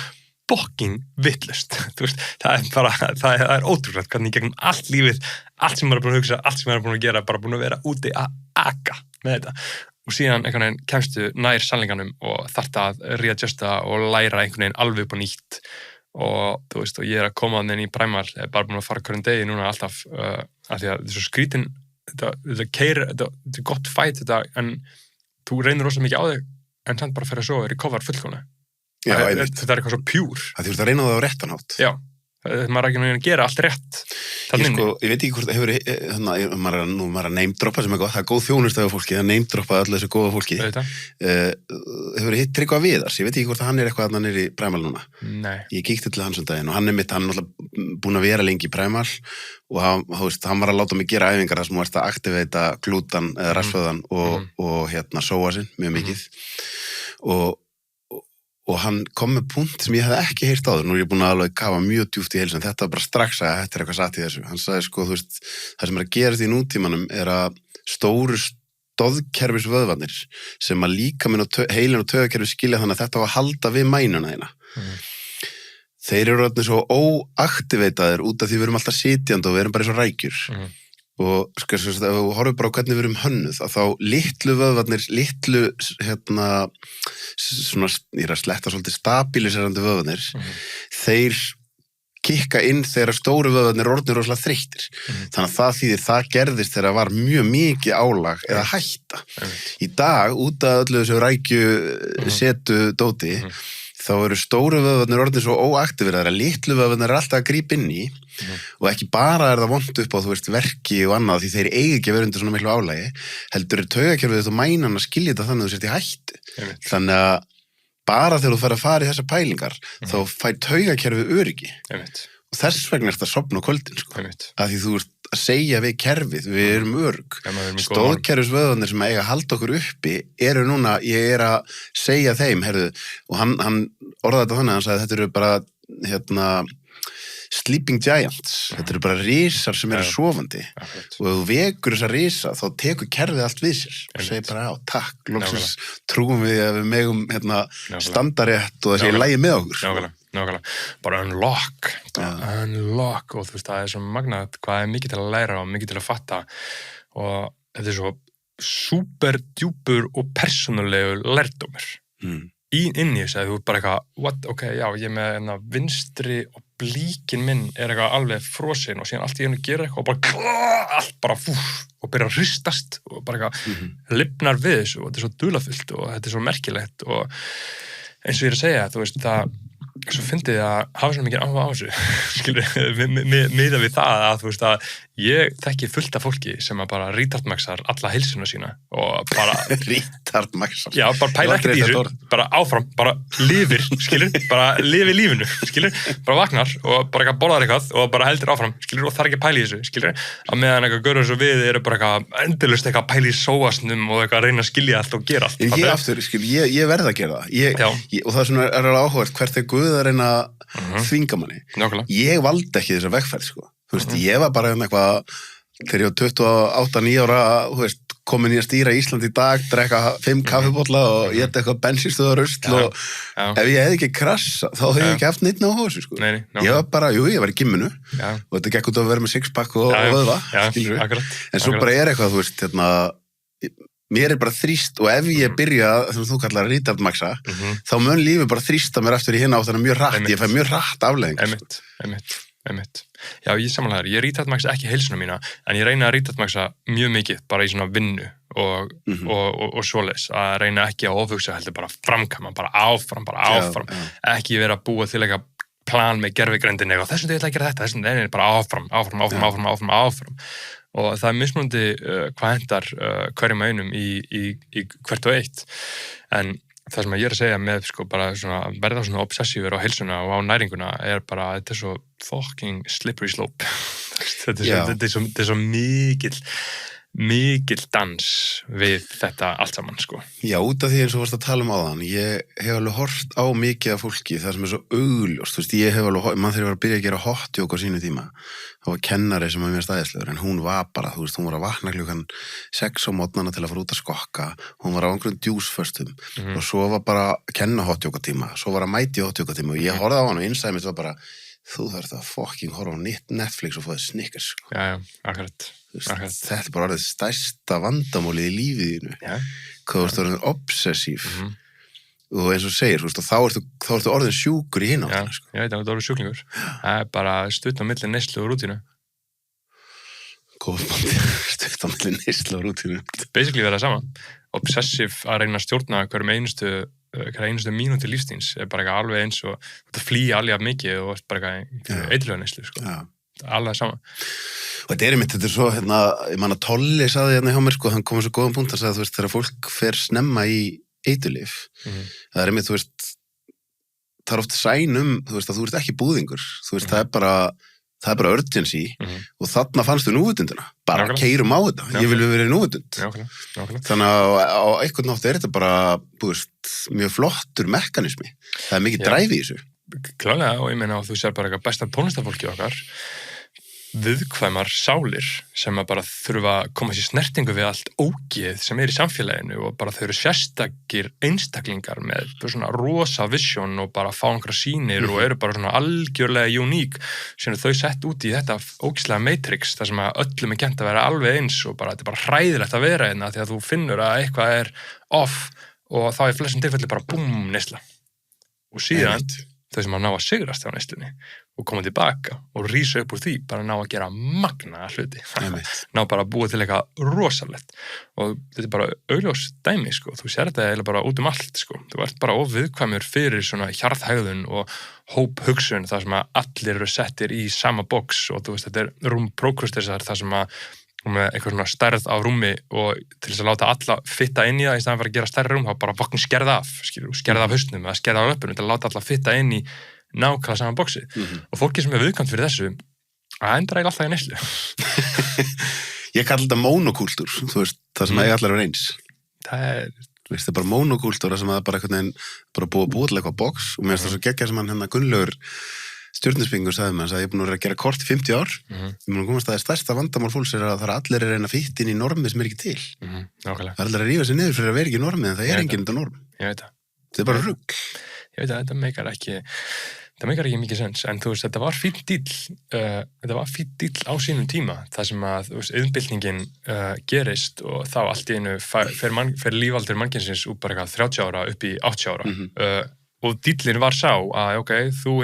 fucking vitlaust. Þú veist, það er ótrúlegt hvernig gegnum allt lífið, allt sem maður er búin að hugsa, allt sem maður er búin að gera, bara búin að vera úti að aka með þetta. Og síðan einhvern veginn kemstu nær sannleikanum og þarft að readjusta og læra einhvern veginn alveg upp á nýtt. Og þú veist, og ég er að koma inn í Primal, ég er bara búin að fara hverjum degi núna alltaf, af því að þetta er svo skrítin, þetta er gott fæt þetta, en þú reynir rosa mikið á þig, en þannig bara fyrir að svo recover fullkomlega. Þetta er eitthvað svo pjúr. Það þurft að reyna það á réttan hátt. Já, maður er ekki að gera allt rétt. Ég veit ekki hvort það hefur, maður er að neymdroppa sem er gott, það er góð þjónustu af fólki, það neymdroppa öllu þessu góða fólki. Hefur hitt Tryggva Viðars, ég veit ekki hvort hann er eitthvað að hann er í Primal núna. Nei. Ég kíkti til hans um daginn og hann er náttúrulega búin að vera lengi í Primal og hann var að láta mig gera æfingar þar sem þú ert að aktiveita glútan eða rassvöðan og sóa sinn mjög mikið og hann kom með punkt sem ég hefði ekki heyrt áður, nú er ég búin að alveg kafa mjög djúpt í heilsu, en þetta var bara strax að þetta er eitthvað satt í þessu. Hann sagði sko, þú veist, það sem er að gerast í nútímanum er að stóru stoðkerfisvöðvarnir sem að líkaminn og heilin og taugakerfi skilja þannig að þetta á að halda við mænuna þína. Þeir eru orðnir svo óaktiveitaðir út af því við erum alltaf sitjandi og við erum bara eins og rækjur. Og sko, ef við horfum bara á hvernig við erum hönnuð, að þá litlu vöðvarnir, svona, ég er að sletta svolítið stabiliserandi vöðvarnir, þeir kikka inn þegar stóru vöðvarnir orðnir rosalega þreyttir. Þannig að það þýðir, það gerðist þegar það var mjög mikið álag eða hætta. Í dag, út af öllu þessu rækju setu dóti, þá eru stóru vöðvarnir orðnir svo óaktiveraðir að litlu vöðvarnir er alltaf að grípa inn í og ekki bara er það vont upp á, þú veist, verki og annað því þeir eigi ekki að vera undir svona miklu álagi, heldur er taugakerfið þú mænan að skilja þetta þannig að þú sért í hættu. Þannig að bara þegar þú fer að fara í þessar pælingar, þá fær taugakerfið öryggi. Og þess vegna er þetta að sofna á kvöldin, sko. Að því þú ert að segja við kerfið, við erum örg. Stoðkerfisvöðvarnir sem eiga að halda okkur uppi eru núna, ég er að segja þeim, herðu, og hann orðaði þetta þannig, hann sagði þetta eru bara, sleeping giants, þetta eru bara risar sem eru sofandi og ef þú vekur þessa risa þá tekur kerfið allt við sér og segir bara já, takk, loksins trúum við að við megum standa rétt og það sé í lagi með okkur. Nákvæmlega, bara unlock og þú veist, það er svo magnað hvað er mikið til að læra og mikið til að fatta og þetta er svo súper djúpur og persónulegur lærdómur inn í þess að þú er bara eitthvað, ok, já, ég er með vinstri og blíkin minn er eitthvað alveg frosinn og síðan allt í einu gera eitthvað og bara allt bara og byrja að hristast og bara eitthvað lifnar við þessu og þetta er svo dularfullt og þetta er svo merkilegt og eins og ég er að segja, þú veist, það svo fyndið að hafa svona mikið áhuga á þessu skilur, miðað við það að þú veist að ég þekki fullt af fólki sem að bara retardmaxar alla heilsuna sína og bara retardmaxar? Já, bara pæla ekkert í þessu, bara áfram, bara lifir, skilur, bara lifi lífinu, skilur, bara vaknar og bara eitthvað borðar eitthvað og bara heldur áfram, skilur, og þarf ekki að pæla í þessu, skilur, að meðan eitthvað görur svo við eru bara eitthvað endalaust eitthvað að pæla í sóasnum og eitthvað að reyna að skilja allt og gera allt. Ég aftur, skilur, ég verð að gera það, og það er svona alveg áhugavert hvert er Guð að reyna að þvinga manni. Ég valdi ekki þessa vegferð, sko. Þú veist, ég var bara eitthvað, þegar ég var 28-9 ára, þú veist, komin í að stýra Ísland í dag, drekka 5 kaffibolla og ég ætti eitthvað bensínstöðarusl og ef ég hefði ekki krassa, þá hefði ég ekki haft neitt á þessu, sko. Ég var bara, ég var í gimminu og þetta gekk út að vera með sixpack og vöðva, skilur við. En svo bara er eitthvað, þú veist, mér er bara þrýst og ef ég byrja, sem þú kallar að retardmaxa, þá mun lífið bara þrýsta mér aftur í hinna á þannig mjög hratt, ég fæ mjög hratt afleiðing. Einmitt. Já, ég samanlega ég retardmaxa ekki heilsuna mína, en ég reyna að retardmaxa mjög mikið, bara í svona vinnu og svoleiðis, að reyna ekki að ofhugsa heldur bara framkama, bara áfram, ekki vera að búa til eitthvað plan með gervigreindinni og þessum ég ætla að gera þetta, þessum er bara áfram. Og það er mismunandi hvað hendar hverjum einum í hvert og eitt. En það sem ég er að segja með sko bara svona verða svona obsessífur á heilsuna og á næringuna er bara, þetta er svo fucking slippery slope. Þetta er svo mikill mikill dans við þetta allt saman, sko. Já, út af því eins og varst að tala áðan, ég hef alveg hort á mikið af fólki, það sem svo augljóst, þú veist, ég hef alveg, mann þegar ég var að byrja að gera hot yoga á sínu tíma, það var kennari sem var mér stæðislegur, en hún var bara, þú veist, hún var að vakna klukkan 6 á mótnana til að fara út að skokka, hún var á einhverjum djúsföstum, og svo var bara að kenna hot yoga tíma, svo var að mæti hot yoga tíma, og ég horfði á hann og innsæði mitt var bara, þú þarft að fucking horfa á Netflix og fóðið Snickers, sko. Já, akkurat. Þetta er bara orðið stærsta vandamálið í lífiðinu, hvað þú ert orðin obsessív og eins og segir, þú veist, og þá ertu orðin sjúkur í hináttina, sko. Já, ég veit að þú orðin sjúklingur. Það er bara stutt á milli neyslu og rútínu. Góð bandi, stutt á milli neyslu og rútínu. Basically verða sama. Obsessiv að reyna að stjórna hverjum einustu mínúti lífstíns er bara eitthvað alveg eins og þetta flýja alveg mikið og bara eitthvað eitthvað neyslu, sko. Alveg sama. Og þetta er svo, ég man að Tolli saði hérna hjá mér, sko, hann kom svo góðan punkt að sagði, þú veist, þegar fólk fer snemma í eiturlyf, það er einmitt, þú veist, það er oft sænum, þú veist, að þú ert ekki búðingur, þú veist, það er bara urgency og þarna fannstu núvitundina, bara keyrum á þetta, ég vil vera núvitund. Þannig að á einhvern nátt þetta bara, þú veist, mjög flottur mekanismi, það er mikið dræfi í þessu. Klálega, og ég meina að þú sér bara eitthvað besta tónlistafólki okkar, viðkvæmar sálir sem að bara þurfa að koma sér snertingu við allt ógeð sem í samfélaginu og bara þau eru sérstakir einstaklingar með svona rosa vision og bara fá einhverja sýnir og eru bara svona algjörlega uník sem þau sett út í þetta ógeðslega matrix þar sem að öllum er kennt að vera alveg eins og bara þetta er bara hræðilegt að vera hérna því að þú finnur að eitthvað er off og þá í flestum tilfelli bara búm neysla og síðan þau sem að ná að sigrast á neyslunni og koma tilbaka og rísa upp úr því bara ná að gera magna hluti ná bara að búa til eitthvað rosalegt og þetta er bara augljós dæmi sko, þú sér þetta eiginlega bara út allt sko, þú ert bara viðkvæmur fyrir svona hjarðhegðun og hóphugsun þar sem að allir eru settir í sama box og þú veist þetta er rúmprókrustisar þar sem að með eitthvað svona stærð á rúmi og til þess að láta alla fitta inn í það í staðan fyrir að gera stærri rúm, þá bara vakna skerða af skerða af hausnum eða skerða af löpunum til að láta alla fitta inn í nákvæmlega saman boxi og fólki sem er viðkvæmt fyrir þessu að endra alltaf í neyslu Ég kalli þetta monokúltúr þú veist, það sem allir er eins það er bara monokúltúr það sem er bara einhvern veginn bara búið til eitthvað box og mér finnst það svo geggjað sem hann Gunnlaugur stjórnispingur sagði mér að ég er búin að vera að gera kort í 50 ár ég mun að komast að það stærsta vandamál fólks er að það er allir að reyna að fitta inn í normið sem er ekki til það er allir að rífa sig niður fyrir að vera ekki normið en það er enginn þetta norm þetta er bara rugl ég veit að þetta meikar ekki mikið sens en þú veist þetta var fínn díll á sínum tíma það sem að þú veist iðnbyltingin gerist og þá allt í einu fer lífaldur mannkynsins úr bara eitthvað 30 ára upp í 80 ára og díllinn var sá að ok, þú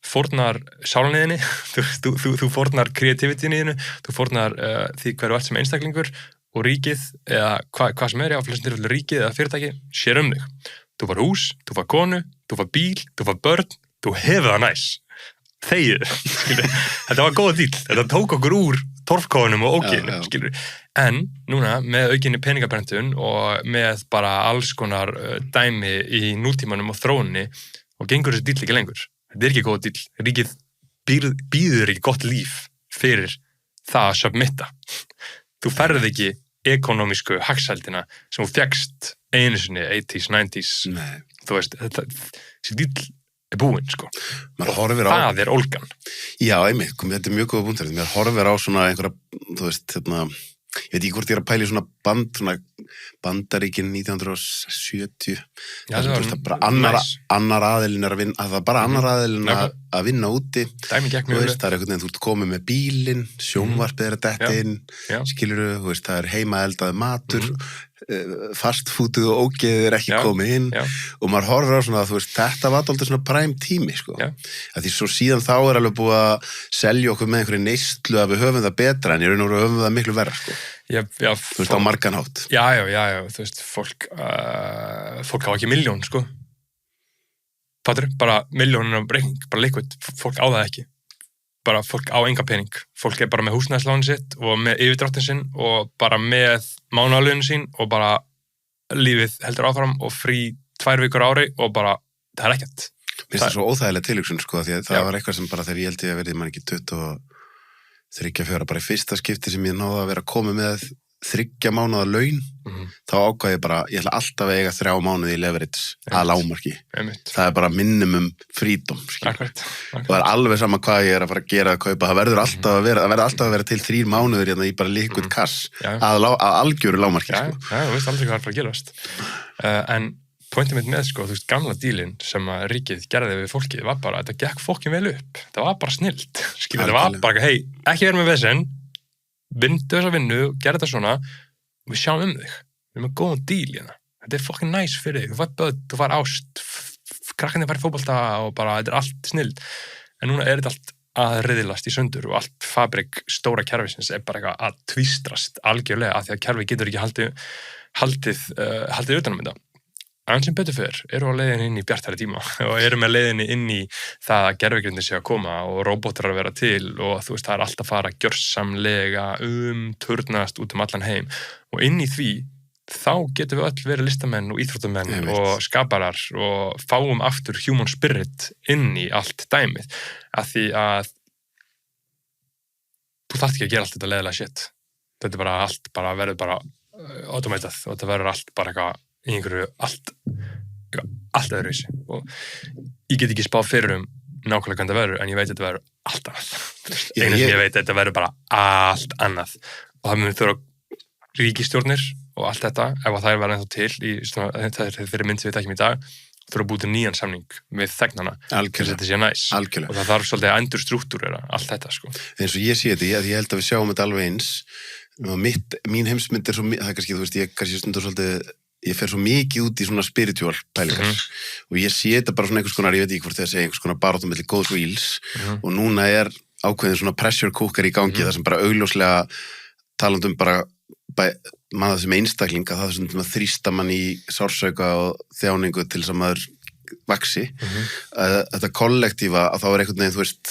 fórnar sálarniðinni, þú fórnar kreativitíniðinu, þú fórnar því hverju allt sem einstaklingur og ríkið, eða hvað sem er á flestum tilfellu ríkið eða fyrirtæki, sér þig. Þú fær hús, þú fær konu, þú fær bíl, þú fær börn, þú hefur það næs. Þegið, skilur. Þetta var góða díll, þetta tók okkur úr torfkóðunum og ógeðinu, skilur. En núna með aukinni peningabrentun og með bara alls konar dæmi í nútímanum og þróunni og gengur þessi díll ekki lengur. Þetta er ekki góð díll. Ríkið býður ekki gott líf fyrir það að submitta. Þú ferð ekki ekonomísku hagsældina sem þú fékkst einu sinni 80s, 90s. Nei. Þú veist, þessi díll er búinn, sko. Það er ólgan. Já, einmitt, þetta er mjög góða búntur. Mér horfir á svona einhverja, þú veist, ég veit ekki hvort ég er að pæla í svona Bandaríkin 1970 það er bara annar aðilinn er að vinna það er bara annar aðilinn að vinna úti það er einhvern veginn þú ert komið með bílinn sjónvarpið er að detta inn skilurðu, það er heimaeldaði matur fastfútuð og ógeðið er ekki komið inn og maður horfir á svona að þetta var alltaf svona prime tími sko. Því svo síðan þá er alveg búið að selja okkur með einhverju neyslu að við höfum það betra en ég raun og höfum það miklu verra sko. Þú veist á margan hátt Já, þú veist, fólk á ekki milljón sko fattur, bara milljónin af reikning, bara liquid, fólk á það ekki bara fólk á enga pening fólk er bara með húsnæðislánin sitt og með yfirdráttin sinn og bara með mánaðarlaunin sín og bara lífið heldur áfram og frí 2 vikur á ári og bara, það er ekkert Mér finnst það svo óþægilega tilhugsun sko því að það var eitthvað sem bara þegar ég held ég að verði mann ekki 23-24 bara í fyrsta skipti sem ég náði að vera komið með 3 mánaða laun, þá ákvað ég bara, ég ætla alltaf að eiga 3 mánuði í leverage að lágmarki. Það bara minimum freedom, Akkurat. Og það alveg sama hvað ég að fara að gera að kaupa, það verður alltaf að vera til 3 mánuður hérna í bara liquid cash að algjöru lágmarki, Já, þú veist aldrei hvað er bara að gerast. En pointið mitt með, þú veist, gamla dílinn sem að ríkið gerði við fólkið var bara, þetta gekk fokkin vel upp. Það var bara snillt. Það var bara, hei, ekki vera með vesen, vindu þessa vinnu, gera þetta svona, og við sjáum þig. Við erum með góðan díl hérna. Þetta fokkin næs fyrir þig. Þú fær börn, þú fær ást, krakkarnir fær fótbolta og bara, þetta allt snillt. En núna þetta allt að riðlast í sundur og allt fabrik stóra kerfisins bara eitthvað að tvístrast algjörlega af því að kerfi getur ekki haldið utanum þetta. En sem betur fyrr eru á leiðinni inn í bjartari tíma og eru með leiðinni inn í það að gervigrindir sé að koma og róbótar að vera til og þú veist, það alltaf að fara gjörsamlega turnast út allan heim og inn í því þá getum við öll verið listamenn og íþróttamenn og skaparar og fáum aftur human spirit inn í allt dæmið af því að þú þarft ekki að gera allt þetta leiðilega shit. Þetta bara allt verður bara automatað og þetta verður allt bara eitthvað í einhverju allt öðruvísi og ég get ekki spáð fyrir nákvæmlega hvernig það verður en ég veit að þetta verður allt annað einu sem ég veit að þetta verður bara allt annað og það mun þurfa ríkisstjórnir og allt þetta ef það verður ennþá til í það fyrir mynd sem við tekjum í dag þurfa að búið til nýjan samning við þegnana til þetta sé næs og það þarf svolítið að endur struktúrera allt þetta sko. Eins og ég sé þetta, ég held að við sjáum þetta alveg eins mín heimsmynd svo það er kannski, þú veist, ég kannski stundur svolítið ég fer svo mikið út í svona spiritual pælingar og ég sé þetta bara svona einhvers konar, ég veit ekki hvort það segja einhvers konar barátum milli góðs og íls og núna ákveðin svona pressure cooker í gangi þar sem bara augljóslega talandum bara maður sem einstakling að það er svona þrýsta mann í sársauka og þjáningu til þess að maður vaxi þetta kollektífa að þá einhvern veginn, þú veist,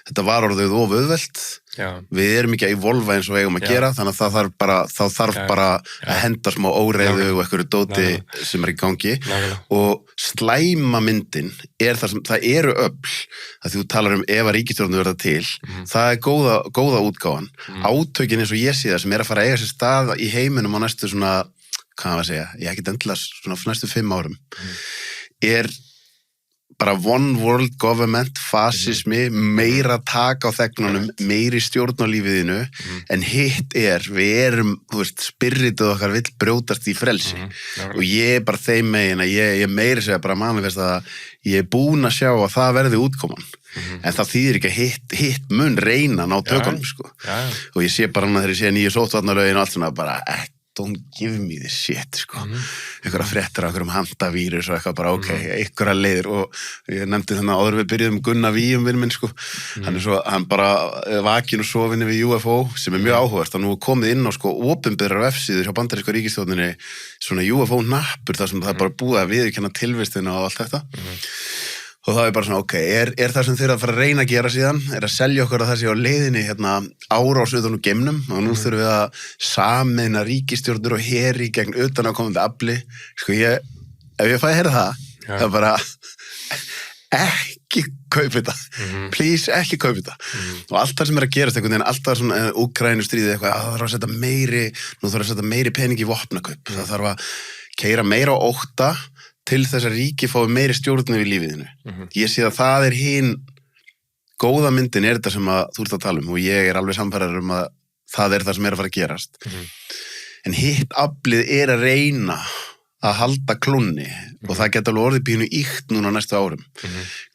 þetta var orðið of auðvelt við erum ekki að evolva eins og eigum að gera þannig að það þarf bara að henda smá óreiðu og einhverju dóti sem í gangi og slæma myndin það eru öfl að þú talar ef að ríkisstjórnir verða til það er góða útgáfan átökin eins og ég sé það sem að fara að eiga sér stað í heiminum á næstu svona, hvað maður að segja, ég ekki endilega svona næstu 5 árum bara one world government, fasismi, meira taka á þegnunum, meiri stjórn á lífiðinu, en hitt við erum, þú veist, spirituð okkar vill brjótast í frelsi og ég bara þeim megin að ég meiri segja bara manifest að ég búin að sjá að það verði útkoman en það þýðir ekki að hitt mun reyna ná tökunum, sko og ég sé bara þegar ég sé nýju sóttvarnalögin og allt svona bara don't give me this shit, sko einhverja fréttir af einhverjum handavírus og eitthvað bara, einhverja leiðir og ég nefndi þannig að áður við byrjuðum Gunnar Víum vinn minn, sko, hann bara vakin og sofinni við UFO sem mjög áhugavert, hann nú komið inn á, sko, opinberar vefsíður hjá bandarísku ríkisstjórninni svona UFO nappur þar sem það bara búið að viðurkenna tilvistina og allt þetta og það bara svona, er það sem þeir að fara að reyna að gera síðan, að selja okkur að það sé á leiðinni árás utan úr geimnum og nú þurfum við að sameina ríkisstjórnir og heri gegn utanaðkomandi afli, sko ef ég fæ að heyra það er bara ekki kaup þetta, please ekki kaup þetta og allt það sem að gerast einhvern veginn, allt það svona Úkraínustríðið eitthvað, það þarf að setja meiri pening í vopnakaup, það þarf að keyra meira á ótta til þess að ríki fái meiri stjórn yfir lífiðinu. Ég sé að það er hinn góða myndin þetta sem að þú ert að tala og ég er alveg samfæraður að það það sem að fara að gerast. En hitt aflið að reyna að halda klunni og það geta alveg orðið pínu íkt núna næstu árum.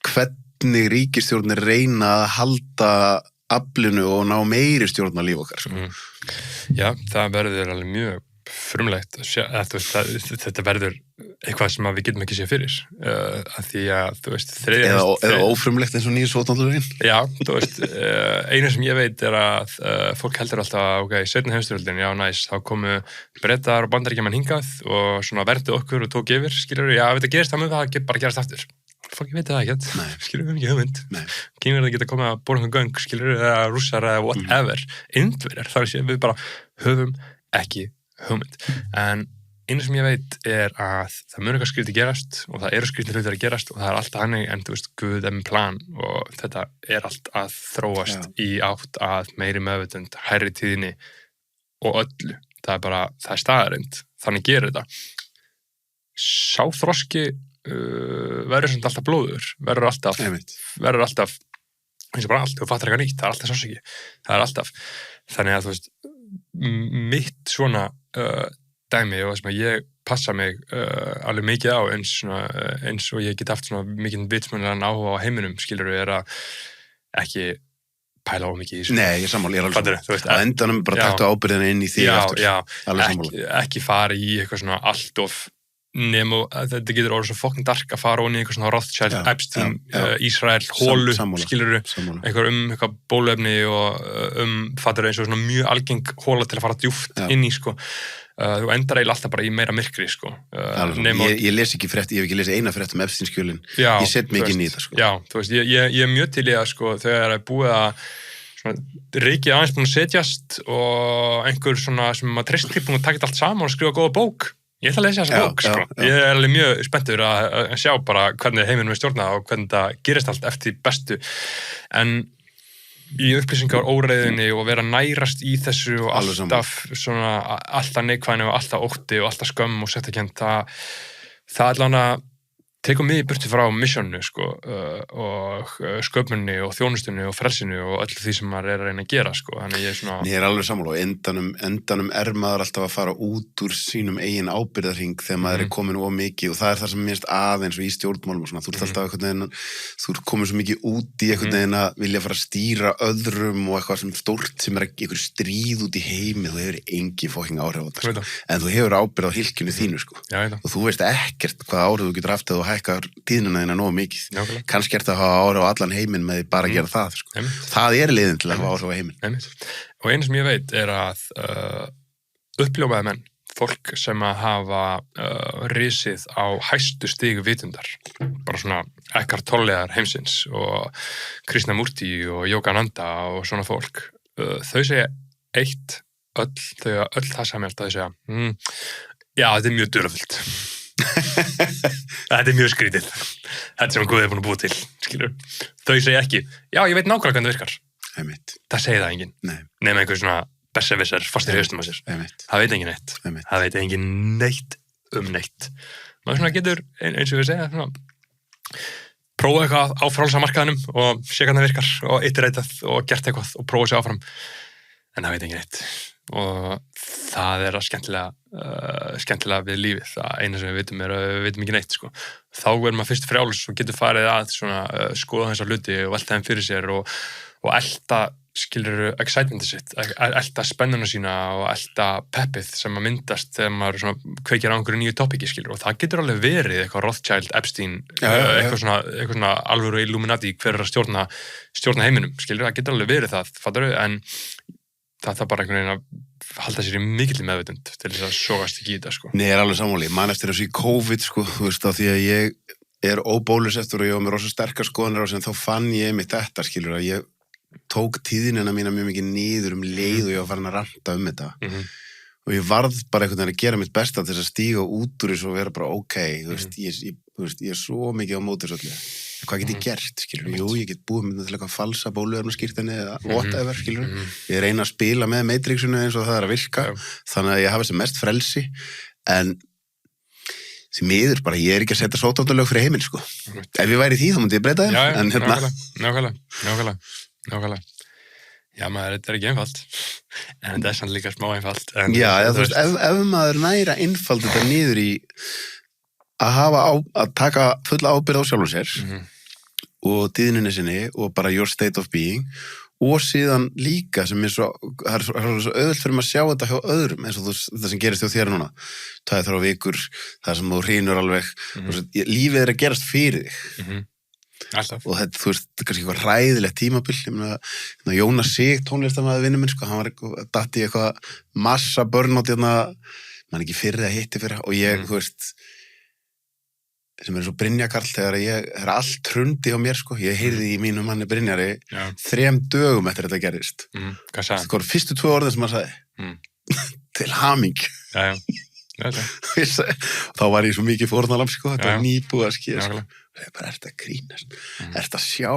Hvernig ríkisstjórnir reyna að halda aflinu og ná meiri stjórn á líf okkar. Já, það verður alveg mjög frumlegt þetta verður eitthvað sem við getum ekki séð fyrir að því að, þú veist, eða ófrumlegt eins og nýju sótnaldurinn já, þú veist, einu sem ég veit að fólk heldur alltaf seinni heimsstyrjöldin, já, næs, þá komu Bretar og Bandaríkjamenn hingað og svona verndi okkur og tók yfir, skilur ef þetta gerist, þá mun það bara gerast aftur fólk veit það ekkert, skilur ekki hugmynd Kínverðar geta komið að bora einhvern göng, skilur eða rússar eða whatever Indverjar, þar sé við bara höfum ekki hugmynd, en einu sem ég veit að það mun eitthvað skrítið gerast og það eru skrítið hlutir að gerast og það er alltaf hannig en þú veist, Guð með plan og þetta er allt að þróast í átt að meiri meðvitund, hærri tíðni og öllu, það er staðarind, þannig gerir þetta. Sá þroski verður sem alltaf blóður, verður alltaf, eins og bara allt, þú fattar eitthvað nýtt, það er alltaf sársauki, það er alltaf. Þannig að þú veist, mitt svona dæmi og sem að ég passa mig alveg mikið á eins og ég get haft svona mikið vitsmunnilegan áhuga á heiminum, skilurðu, að ekki pæla of mikið í þessu. Nei, ég sammála, ég alveg svona. Á endanum bara taktu ábyrðina inn í því aftur. Já, ekki fara í eitthvað svona allt of nemo, þetta getur orðið svo fucking dark að fara onni í eitthvað svona Rothschild, Epstein, Ísrael, hólu, skilurðu, eitthvað bóluefni og fattur eins og svona mjög algeng hóla til að fara djúpt inn í, sko. Þú endar eiginlega alltaf bara í meira myrkri, sko. Ég les ekki frétt, ég hef ekki lesið eina frétt Epstein-skjölin. Ég set mig inn í það, sko. Já, þú veist, ég er mjög til í að, sko, þegar það er búið að reikið aðeins búin að setjast og einhver svona sem maður treystir búin að taka þetta allt saman og skrifa góða bók. Ég ætla að lesa þessa bók, sko. Ég er alveg mjög spenntur að sjá bara hvernig heiminum er stjórnað og hvernig það gerist allt eftir bestu. En í upplýsingar óreiðinni og vera nærast í þessu og alltaf neikvæðni og alltaf ótti og alltaf skömm og sektarkennd, það allan að tekur mig burti frá missioninu, sko, og sköpuninni og þjónustunni og frelsinu og öllu því sem maður er að reyna að gera, sko. Þannig ég er svona... Ég er alveg sammála og endanum er maður alltaf að fara út úr sínum eigin ábyrgðarhring þegar maður er komin of mikið og það er það sem mér finnst aðeins og í stjórnmálum og svona. Þú ert alltaf einhvern veginn, þú ert komin svo mikið út í einhvern veginn að vilja fara að stýra öðrum og eitthvað sem stórt sem er einhver stríð út í heimi, þú hefur engin fucking áhrif á þetta, sko. En þú hefur ábyrgð á hylkinu þínu, sko. Og þú veist ekkert hvaða áhrif þú getur haft ef þú hækkar tíðnina þína nógu mikið. Kannski ert að hafa áhrif á allan heiminn með því bara að gera það, sko. Það er leiðin til að hafa áhrif á heiminn. Og einu sem ég veit er að uppljómaði menn, fólk sem að hafa risið á hæstu stig vitundar, bara svona Eckhart Tollear heimsins og Krishnamurti og Yogananda og svona fólk, þau segja eitt, þau öll það samhjálpt að þau segja, já, þetta er mjög dulafullt. Þetta er mjög skrítið, þetta sem Guð er búin að búa til, skilur. Þau segja ekki, já, ég veit nákvæmlega hvernig það virkar. Það segir það enginn. Nema einhver svona besserwisser fastir í hausnum á sér. Það veit enginn neitt. Það veit enginn neitt neitt. Maður svona getur, eins og við segja, svona prófa eitthvað á frálsamarkaðinum og sé hvernig það virkar og iteratað og gert eitthvað og prófa sér áfram. En það veit enginn neitt. Og það er að skemmtilega við lífið. Það eina sem við vitum er að við vitum ekki neitt, sko. Þá er maður fyrst frjáls og getur farið að svona, skoða þessa hluti og velta þeim fyrir sér og elta, skilur, excitementið sitt, elta spennuna sína og elta peppið sem að myndast þegar maður svona kveikir á einhverju nýju topiki, skilur, og það getur alveg verið eitthvað Rothschild, Epstein, eitthvað svona alvöru Illuminati, hver er að stjórna heiminum, skilur, það getur alveg verið það, fattar þau, en það er bara einhvern veginn að halda sér í mikilli meðvitund til þess að sogast ekki í þetta, sko. Nei, er alveg sammáli. Man eftir þessu í COVID, sko, þú veist, af því að ég er óbólusettur og ég var með rosa sterkar skoðanir á sem þá fann ég mitt þetta, skilur, að ég tók tíðinina mína mjög mikið niður leið og ég var farin að ranta þetta. Og ég varð bara einhvern veginn að gera mitt besta til þess að stíga út úr þessu og vera bara ok, þú veist, ég er svo mikið á móti svolítið. Hvað get ég gert, skilur? Jú, ég get búið með til eitthvað falsa bóluefnaskírteini eða whatever, skilur. Ég reyna að spila með Matrixinu eins og það er að virka, þannig að ég hafa sem mest frelsi, en því miður bara, ég er ekki að setja sóttvarnalög fyrir heiminn, sko. Ef ég væri í því, þá myndi ég breyta þeim, en nákvæmlega. Já, þetta er ekki einfalt, en þetta er samt líka smá einfalt. Já, þú veist, ef maður næra einfald þetta niður í að taka fulla ábyrgð á sjálfum sér og tíðninni sinni og bara your state of being og síðan líka sem er svo, það er svo auðvelt fyrir maður að sjá þetta hjá öðrum eins og það sem gerist hjá þér núna. Það er þrjá vikur, það sem þú hrýnur alveg, lífið er að gerast fyrir þig. Alltaf. Og þetta, þú veist, kannski eitthvað hræðilegt tímabil, ég meina, Jónas Sig, tónlistarmaður vinur minn, sko, hann var datt í eitthvað massa burnout, mann ekki fyrir að hitti fyrir, og ég, þú veist, sem er svo Brynja Karl, þegar allt hrundi hjá mér, sko, ég heyrði í mínu manni Brynjari 3 dögum eftir þetta gerist. Hvað sagði hann? Það voru fyrstu 2 orðin sem hann sagði, til haming. Þá var ég svo mikið fórnalamb, sko, þetta var nýbúið að skýja, sko. Það er bara, ert að grínast, ert að sjá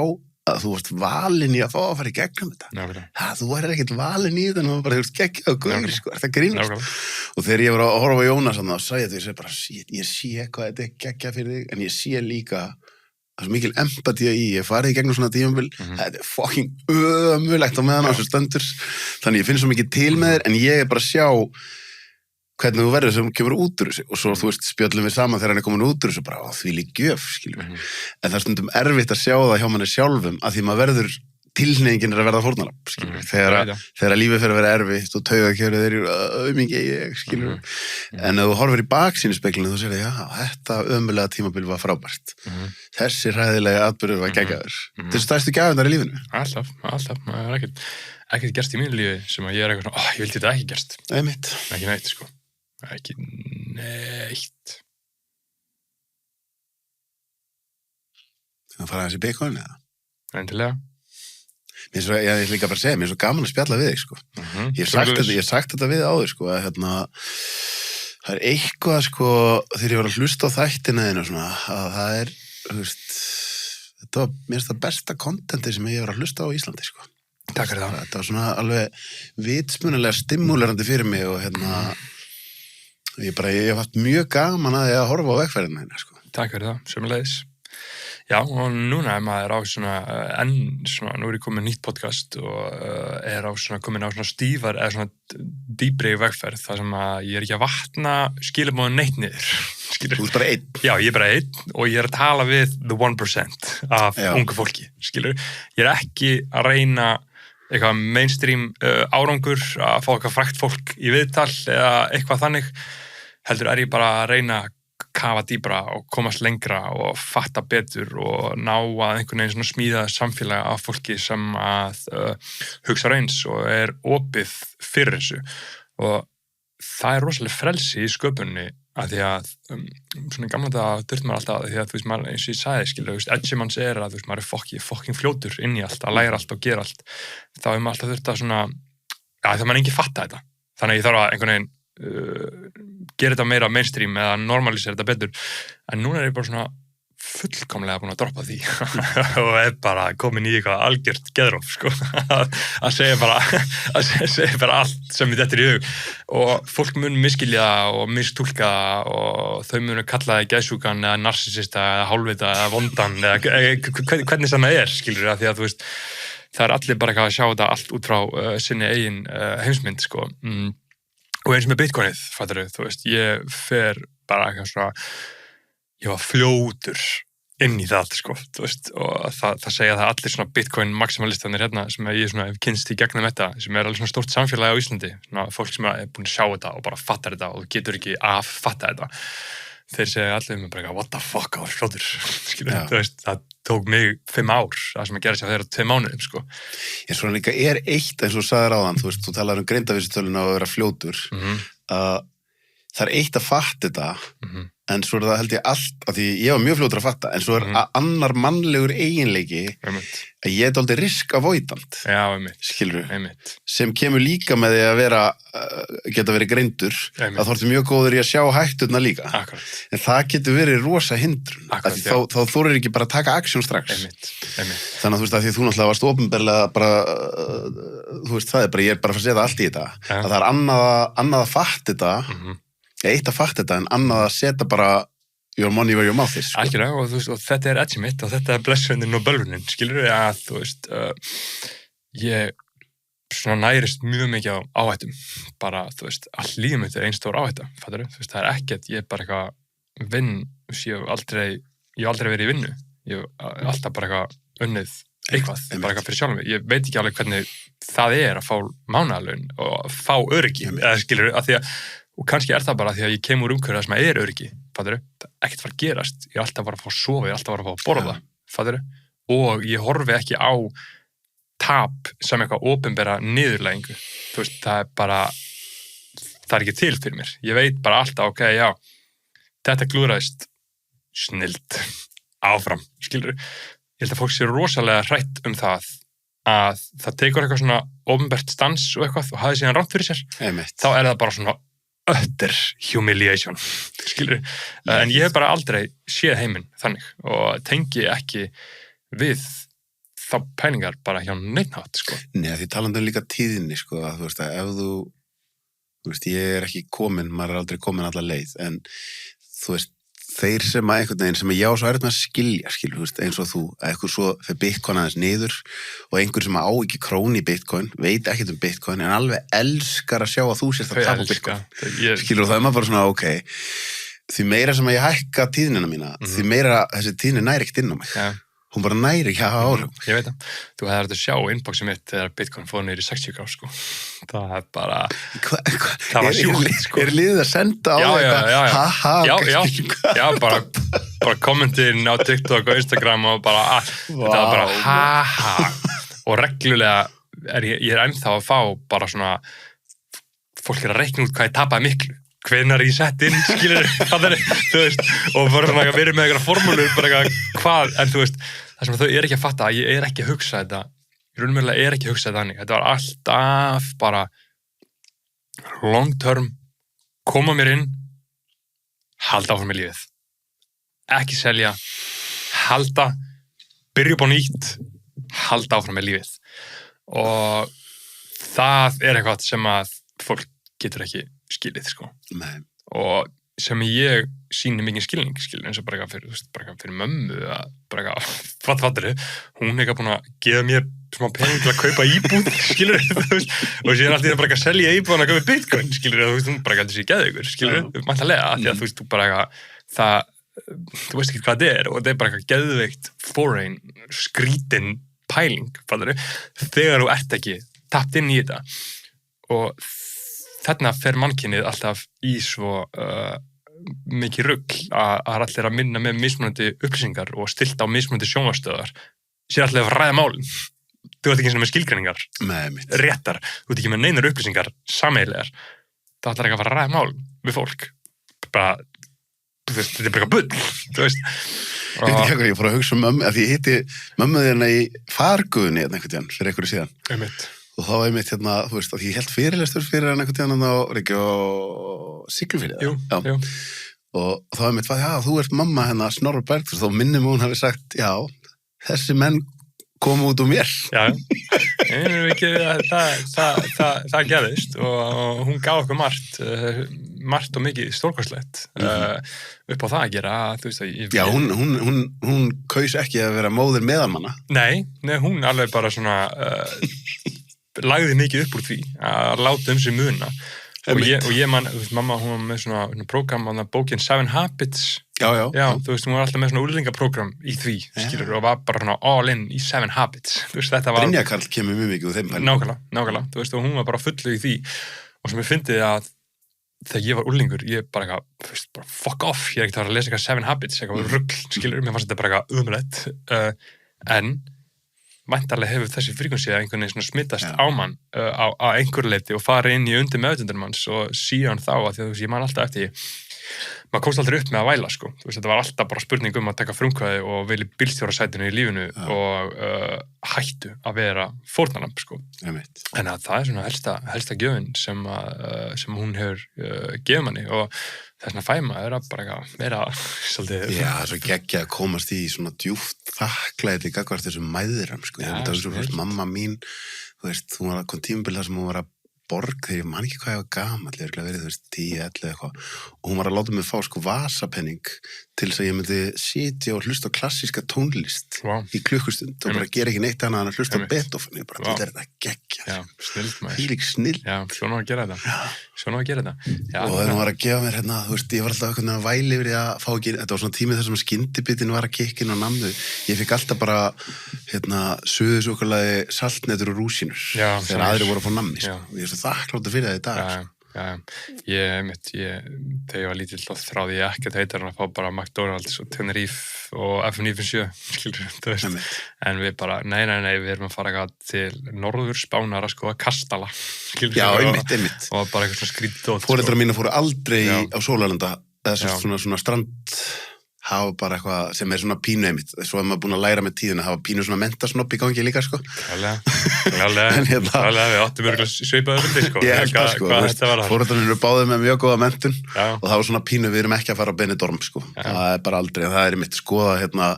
að þú varst valinn í að fá að fara í gegnum þetta. Nákvæmlega. Þú væri ekkert valinn í þetta en þú bara, þú veist, geggjað og gaur, sko, er það grínast? Nákvæmlega. Og þegar ég var að horfa á Jónas þá sagði ég því, bara, ég sé hvað þetta er geggjað fyrir þig, en ég sé líka það er svo mikil empatíu í, ég farið í gegnum svona tímabil, þetta er fucking ömurlegt á meðan á þessu stöndur, þannig ég finn svo mikið til með þér, en ég er bara að sjá hvernig þú verður sem kemur út úr þessu, og svo, þú veist, spjöllum við saman þegar hann er komin út úr þessu, bara, því lík gjöf, skiljum við. En það er stundum erfitt að sjá það hjá manni sjálfum, að því maður verður tilhneigingin er að verða fórnarlamb, skilur við, þegar lífið fyrir að vera erfitt og taugakerfið er aumingi ég, skilur við, en ef þú horfir í baksýnispeglinu, þú sér að já, þetta ömurlega tímabil var frábært, þessi hræðilega atburður var geggjaður, þessi stærstu gjafirnar í lífinu. Alltaf, það er ekkert gerst í mínu lífi sem að ég er eitthvað svona, ég vildi þetta ekki gerst. Einmitt. Ekki neitt, sko. Ekki neitt. Það fara þessi bacon, eða? Endilega. Ég er líka bara að segja, mér er svo gaman að spjalla við þig, sko. Ég hef sagt þetta við áður, sko, að það er eitthvað, sko, þegar ég var að hlusta á þættina þínu, svona, að það er, þú veist, mér finnst það besta kontenti sem ég var að hlusta á Íslandi, sko. Takk fyrir það. Þetta var svona alveg vitsmunalega stimulerandi fyrir mig og ég hef haft mjög gaman að ég að horfa á vegferðina hérna, sko. Takk fyrir það, sömuleiðis. Já, og núna er maður á svona, nú er ég komin nýtt podcast og er komin á svona stífar eða svona dýpri vegferð þar sem að ég er ekki að vatna skilabóðin neitt niður. Skilur. Þú ert bara einn. Já, ég er bara einn og ég er að tala við the 1% af ungu fólki, skilur. Ég er ekki að reyna eitthvað mainstream árangur að fá eitthvað frægt fólk í viðtal eða eitthvað þannig, heldur er ég bara að reyna að kafa dýbra og komast lengra og fatta betur og ná að einhvern veginn svona smíða samfélag af fólki sem að hugsa eins og er opið fyrir þessu og það er rosalega frelsi í sköpunni að því að svona gamla þetta þurfti maður alltaf því að þú veist maður eins og ég sagði skilur, þú veist, edgi manns er að þú veist maður er fokking fljótur inn í allt, að læra allt og gera allt þá er maður alltaf þurft að svona það maður engin fatta þetta, þannig að ég þarf að einhvern veginn gera þetta meira mainstream eða normalísera þetta betur en núna er ég bara svona fullkomlega búin að droppa því og er bara komin í eitthvað algjört geðróf sko að segja bara allt sem við dettur í hug og fólk mun miskilja og mistúlka og þau munu kalla það geðsjúkan eða narsissista eða hálfvita eða vondan eða hvernig sem það er skilur það því að þú veist það er allir bara eitthvað að sjá þetta allt út frá sinni eigin heimsmynd sko og eins með bitcoinið, fattur þú veist, ég fer bara eitthvað svona, ég var fljótur inn í það, sko, þú veist, og það segja það allir svona bitcoin maximalistanir hérna sem ég svona hef kynst í gegnum þetta, sem er alveg svona stórt samfélagi á Íslandi, svona fólk sem er búin að sjá þetta og bara fattar þetta og getur ekki að fatta þetta. Þeir segja allir með bara, what the fuck, það var fljótur, skilur, þú veist, það tók mig 5 ár, það sem að gera sér þeirra 2 mánuðum, sko. Ég svona líka er eitt, eins og þú sagðir áðan, þú veist, þú talar greindarvísitöluna og að vera fljótur, það er eitt að fatta þetta, en svo er það held ég allt, af því ég var mjög fljótur að fatta, en svo er annar mannlegur eiginleiki, að ég er dálítið risk-avoidant, skilurðu, sem kemur líka með því að vera, geta verið greindur, að þá ertu mjög góður í að sjá hætturna líka, en það getur verið rosa hindrun, þá þorir ekki bara að taka aksjón strax, þannig að þú veist að því þú náttúrulega varst opinberlega bara, þú veist það er bara, ég er bara að setja allt í þetta, að það er annað að fatta þetta, eitt að fatta þetta en annað að setja bara your money where your mouth is. Sko. Algjörlega og, veist, og þetta er edgi mitt og þetta er blessunin og bölvunin, skilur við að þú veist, ég svona nærist mjög mikið á áhættum, bara þú veist, all lífið mitt er einn stór áhætta, fattar þú veist, það er ekkert, ég er bara eitthvað vinn, ég hef aldrei verið í vinnu, ég hef alltaf bara eitthvað unnið eitthvað, bara eitthvað fyrir sjálfum mig, ég veit ekki alveg hvernig það er að fá mánaðarlaun og fá öryggi, eða skilur við, að því að og kannski er það bara því að ég kem úr umhverfið sem er öryggi, fattur þú? Ekkert var að gerast, ég er alltaf bara að fá að sofa, ég er alltaf bara að fá að borða, fattur þú? Og ég horfi ekki á tap sem eitthvað opinbera niðurlægingu, þú veist, það er bara, það er ekki til fyrir mér, ég veit bara alltaf, ok, já, þetta klúðraðist, snillt, áfram, skilur þú? Ég held að fólk sé rosalega hrætt það að það tekur eitthvað svona opinbert stans og eitthvað og hafi síðan rangt fyrir sér, þá er það bara svona utter humiliation, skilur en ég hef bara aldrei séð heiminn þannig og tengi ekki við þá pælingar bara hjá neittnátt, sko. Nei, því talandi líka tíðinni, sko, að þú veist að ef þú veist, ég ekki komin, maður aldrei komin alla leið, en þú veist, þeir sem að einhvern veginn sem ég á svo erfitt með að skilja, þú veist, eins og þú, að eitthvað svo fyrir Bitcoin aðeins niður og einhver sem á ekki krónu í Bitcoin, veit ekkert um Bitcoin, en alveg elskar að sjá að þú sést að tapa Bitcoin. Skilur, og það er maður bara svona, ok, því meira sem að ég hækka tíðnina mína, því meira þessi tíðni næri ekkert inn á mig. Ja. Hún bara næri ekki að hafa áhrif. Ég veit það. Þú hefði hægt að sjá inboxið mitt þegar Bitcoin fór niður í 60 grá, sko. Það er bara... Það var sjúkt, sko. Er liðið að senda á eitthvað? Já, bara kommentin á TikTok og Instagram og bara allt. Þetta var bara ha. Og reglulega ég ennþá að fá bara svona... Fólk að reikna út hvað ég tapaði miklu. Hvenær ég sett inn, skilur, þú veist, og bara svona verið með einhverja formúlur, bara hvað, en þú veist, það sem þau ekki að fatta, ég ekki að hugsa þetta, ég raunverulega ekki að hugsa þetta þannig, þetta var alltaf bara long term, koma mér inn, halda áfram með lífið, ekki selja, halda, byrja upp á nýtt, halda áfram með lífið, og það eitthvað sem að fólk getur ekki skilið, sko. Nei. Og sem ég sýni mikið skilning, eins og bara fyrir mömmu, að bara fattur, hún ekki búin að gefa mér smá pening til að kaupa íbúð, skilur, þú veist, og síðan alltaf bara að selja íbúðan að kaupa Bitcoin, skilur, þú veist, hún bara gæti sér geða ykkur, skilur, mæntalega, því að þú veist, þú bara þú veist ekki hvað þetta og þetta bara eitthvað geðveikt foreign, skrítin pæling, fattur, þegar þú ert ekki tapt inn í þetta, og þarna fer mannkynið alltaf í svo mikið rugl að allir að minna með mismunandi upplýsingar og stilta á mismunandi sjónvarpsstöðvar sér allir að ræða málin. Þú ert ekki eins og með skilgreiningar réttar, þú ert ekki með neinar upplýsingar sameiginlegar. Það ætlar ekki að fara að ræða málin við fólk. Bara, þetta er bara bull, þú veist. Ég fór að hugsa mömmu, að ég hitti mömmu þérna í farguðunni einhvern tíðan fyrir einhverju síðan. Og þá var ég mitt hérna, þú veist, að ég held fyrirlestur fyrir hann einhvern tíðan á Reykjavík og Siglufirði. Jú. Og þá var ég mitt, já, þú ert mamma hennar Snorra Bergþórs, þá minnum hún hafi sagt, já, þessi menn komu út úr mér. Já, það gerðist og hún gaf okkur margt og mikið stórkostlegt upp á það að gera, þú veist að Já, hún kaus ekki að vera móðir meðalmanna. Nei, hún alveg bara svona lagði mikið upp úr því að láta sig muna og ég man, þú veist, mamma hún var með svona prógram, bókin 7 Habits já, þú veist, hún var alltaf með svona úrlingaprógram í því, skilur, og var bara svona all in í 7 Habits, þú veist, þetta var Brynja Karl kemur mjög mikið úr þeim nákvæmlega, þú veist, og hún var bara fullu í því og sem ég fyndið að þegar ég var úrlingur, ég bara fuck off, ég ekki að vera að lesa eitthvað 7 Habits, eitthvað rugl, skilur, mér fannst þetta bara eitthvað umrætt, en væntanlega hefur þessi fríkvensið einhvern veginn smittast á mann á einhverju leyti og fara inn í undir meðvitundar manns og síðan þá að því að þú veist, ég man alltaf eftir maður komst aldrei upp með að væla, sko, þú veist, þetta var alltaf bara spurning að taka frumkvæði og vilja bílstjórasætinu í lífinu og hættu að vera fórnarlamb, sko, en að það er svona helsta gjöfin sem hún hefur gefið manni og þessna fæma er að bara vera svolítið... Já, svo geggja að komast í svona djúpt þakklæti gagnvart þessum mæðuram, sko, ég veit að þú veist, mamma mín, þú veist, hún var kom tímabil þar sem hún var að borg þegar ég man ekki hvað ég var gamall, ég verið, þú veist, 10, 11 eitthvað og hún var að láta mig fá sko vasapenning til þess að ég myndi sitja og hlusta á klassíska tónlist í klukkustund og bara gera ekki neitt annað en að hlusta á Beethoven, ég bara, þetta er þetta geggja. Já, snill maður. Hvílík snill. Já, svona að gera þetta. Já, og þegar hún var að gefa mér hérna, þú veist, ég var alltaf eitthvað að væli yfir því að fá ekki, þetta var svona tímið þar sem skyndibitin var að kikkin og namnu, ég fikk alltaf bara, hérna, suðusúkkulaði saltnetur og rúsínur þegar aðrir voru að fá nammi, sko. Ég er svo þakkláttur fyrir það í dag. Þegar ég var lítill þá þráði ég ekki að heita hann að fá bara McDonald's og Tenerife og F957, skilur, þú veist, en við bara, nei, við erum að fara til norður Spánar að skoða kastala, skilur, einmitt. Og bara eitthvað svona skrítið. Foreldrar mína fóru aldrei á Sólalanda, eða svona strand hafa bara eitthvað sem svona pínu einmitt, svo maður búin að læra með tíðina, hafa pínu svona mentasnopp í gangi líka, sko. Klálega, við áttum örgulega svipaðu fyrir því, sko. Ég held það, sko, fóreldrarnir eru báðir með mjög góða menntun og það var svona pínu, við erum ekki að fara á Benidorm, sko. Það bara aldrei, það einmitt skoða,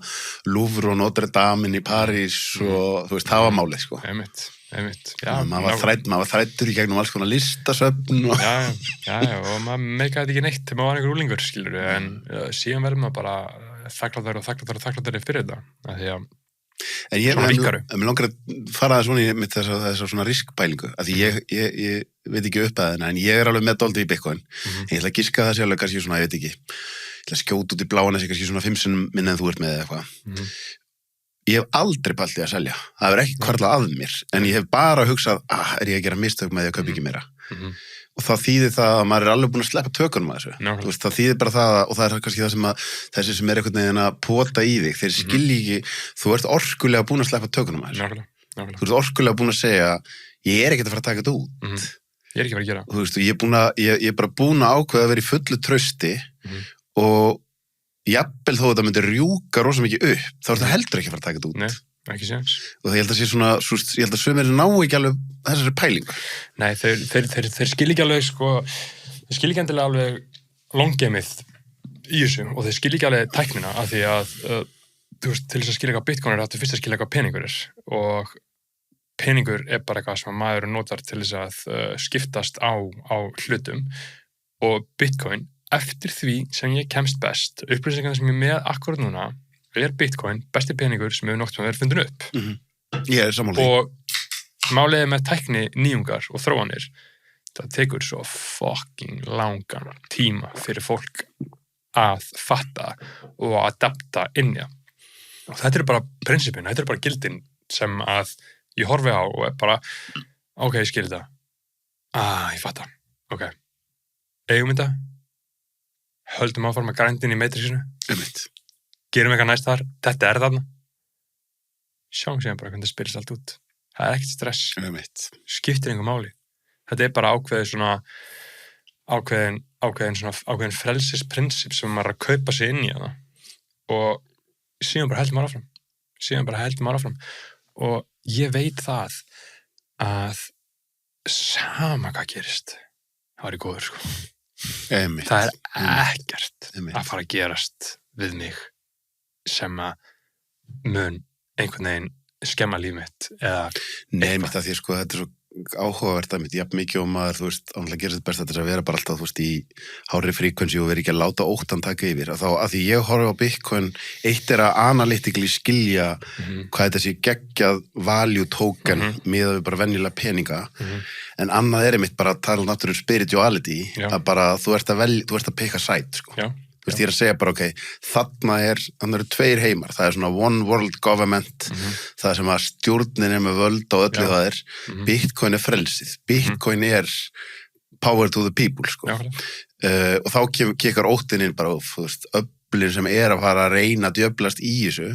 Louvre og Notre Dame í París og, þú veist, það var málið, sko. Einmitt, já. Maður var þræddur í gegnum alls konar listasöfn og... Já, og maður meikaði þetta ekki neitt þegar maður var einhver úlingur, skilur við, en síðan verður maður bara þakklátari fyrir þetta, af því að svona ríkaru. En mér langar að fara það svona í mitt þessa svona riskpælingu, af því ég veit ekki upp að þennan, en ég alveg með dálítið í Bitcoin. Ég ætla að giska það sjálf, kannski svona, ég veit ekki, ég ætla að skjóta út í bláan kannski svona 5 sinnum minna en þú ert með eða eitthvað. Ég hef aldrei pælt í að selja. Það hefur ekki hvarflað að mér, en ég hef bara hugsað, er ég að gera mistök með því að kaupa ekki meira? Og það þýðir það að maður alveg búin að sleppa tökunum að þessu. Þú veist, það þýðir bara það, og það kannski það sem að þessi sem einhvern veginn að pota í þig, þeir skilji ekki, þú ert orkulega búin að sleppa tökunum að þessu. Þú ert orkulega búin að segja, ég er ekkert að fara að taka þetta út. Ég er ekki að fara að gera. Þú veist, ég er bara búin að ákveða að vera í fullu trausti og jafnvel þó að þetta myndi rjúka rosa mikið upp, þá er það heldur ekki að fara að taka þetta út. Nei, ekki séns. Og það ég held að sé svona, ég held að sumir ná ekki alveg þessari pælingu. Nei, þeir skil ekki alveg, sko, þeir skil ekki endilega alveg long-gameið í þessu og þeir skil ekki alveg tæknina af því að, þú veist, til þess að skilja eitthvað Bitcoin er þetta fyrst að skilja eitthvað peningur er og peningur er bara eitthvað sem að maður notar til þess að skiptast á hlutum og Bitcoin eftir því sem ég kemst best, upplýsingarna sem ég með akkurat núna, er Bitcoin besti peningur sem hefur nokt sem verið fundin upp. Ég er sammála því. Og máliðið með tækni nýjungar og þróanir, það tekur svo fucking langan tíma fyrir fólk að fatta og adapta inn í það. Og þetta er bara prinsipin, þetta er bara gildin sem að ég horfi á og er bara, ok, ég skil þetta. Ég fatta, ok. Eigum þetta? Höldum áfram að grændin í Matrixinu. Gerum eitthvað næst þar. Þetta er þarna. Sjáum síðan bara hvernig það spyrist allt út. Það er ekkert stress. Skiptir einhver máli. Þetta er bara ákveðin frelsisprinsip sem maður er að kaupa sig inn í það. Og síðan bara heldur maður áfram. Og ég veit það að sama hvað gerist, það var í góður, sko. Það er ekkert að fara að gerast við mig sem að mun einhvern veginn skemma líf mitt eða Nei, mitt að því, sko, þetta er svo áhugavert að mitt, jafn mikið og maður, þú veist, ánlega gerir þetta best að þess að vera bara alltaf, þú veist, í hárri fríkvensi og vera ekki að láta óttan taka yfir. Þá að því ég horfi á Bitcoin, eitt er að analytikli skilja hvað þetta sé geggjað value token miðað við bara venjulega peninga, en annað er einmitt bara að tala náttúrulega spirituality, að bara þú ert að peka sæt, sko. Þú veist, ég er að segja bara, ok, þannig eru 2 heimar, það er svona one world government, það sem að stjórnin er með völd og öllu það er, Bitcoin er frelsið, Bitcoin er power to the people, sko. Og þá kekar óttinn inn bara, þú veist, öflin sem er að fara að reyna að djöflast í þessu,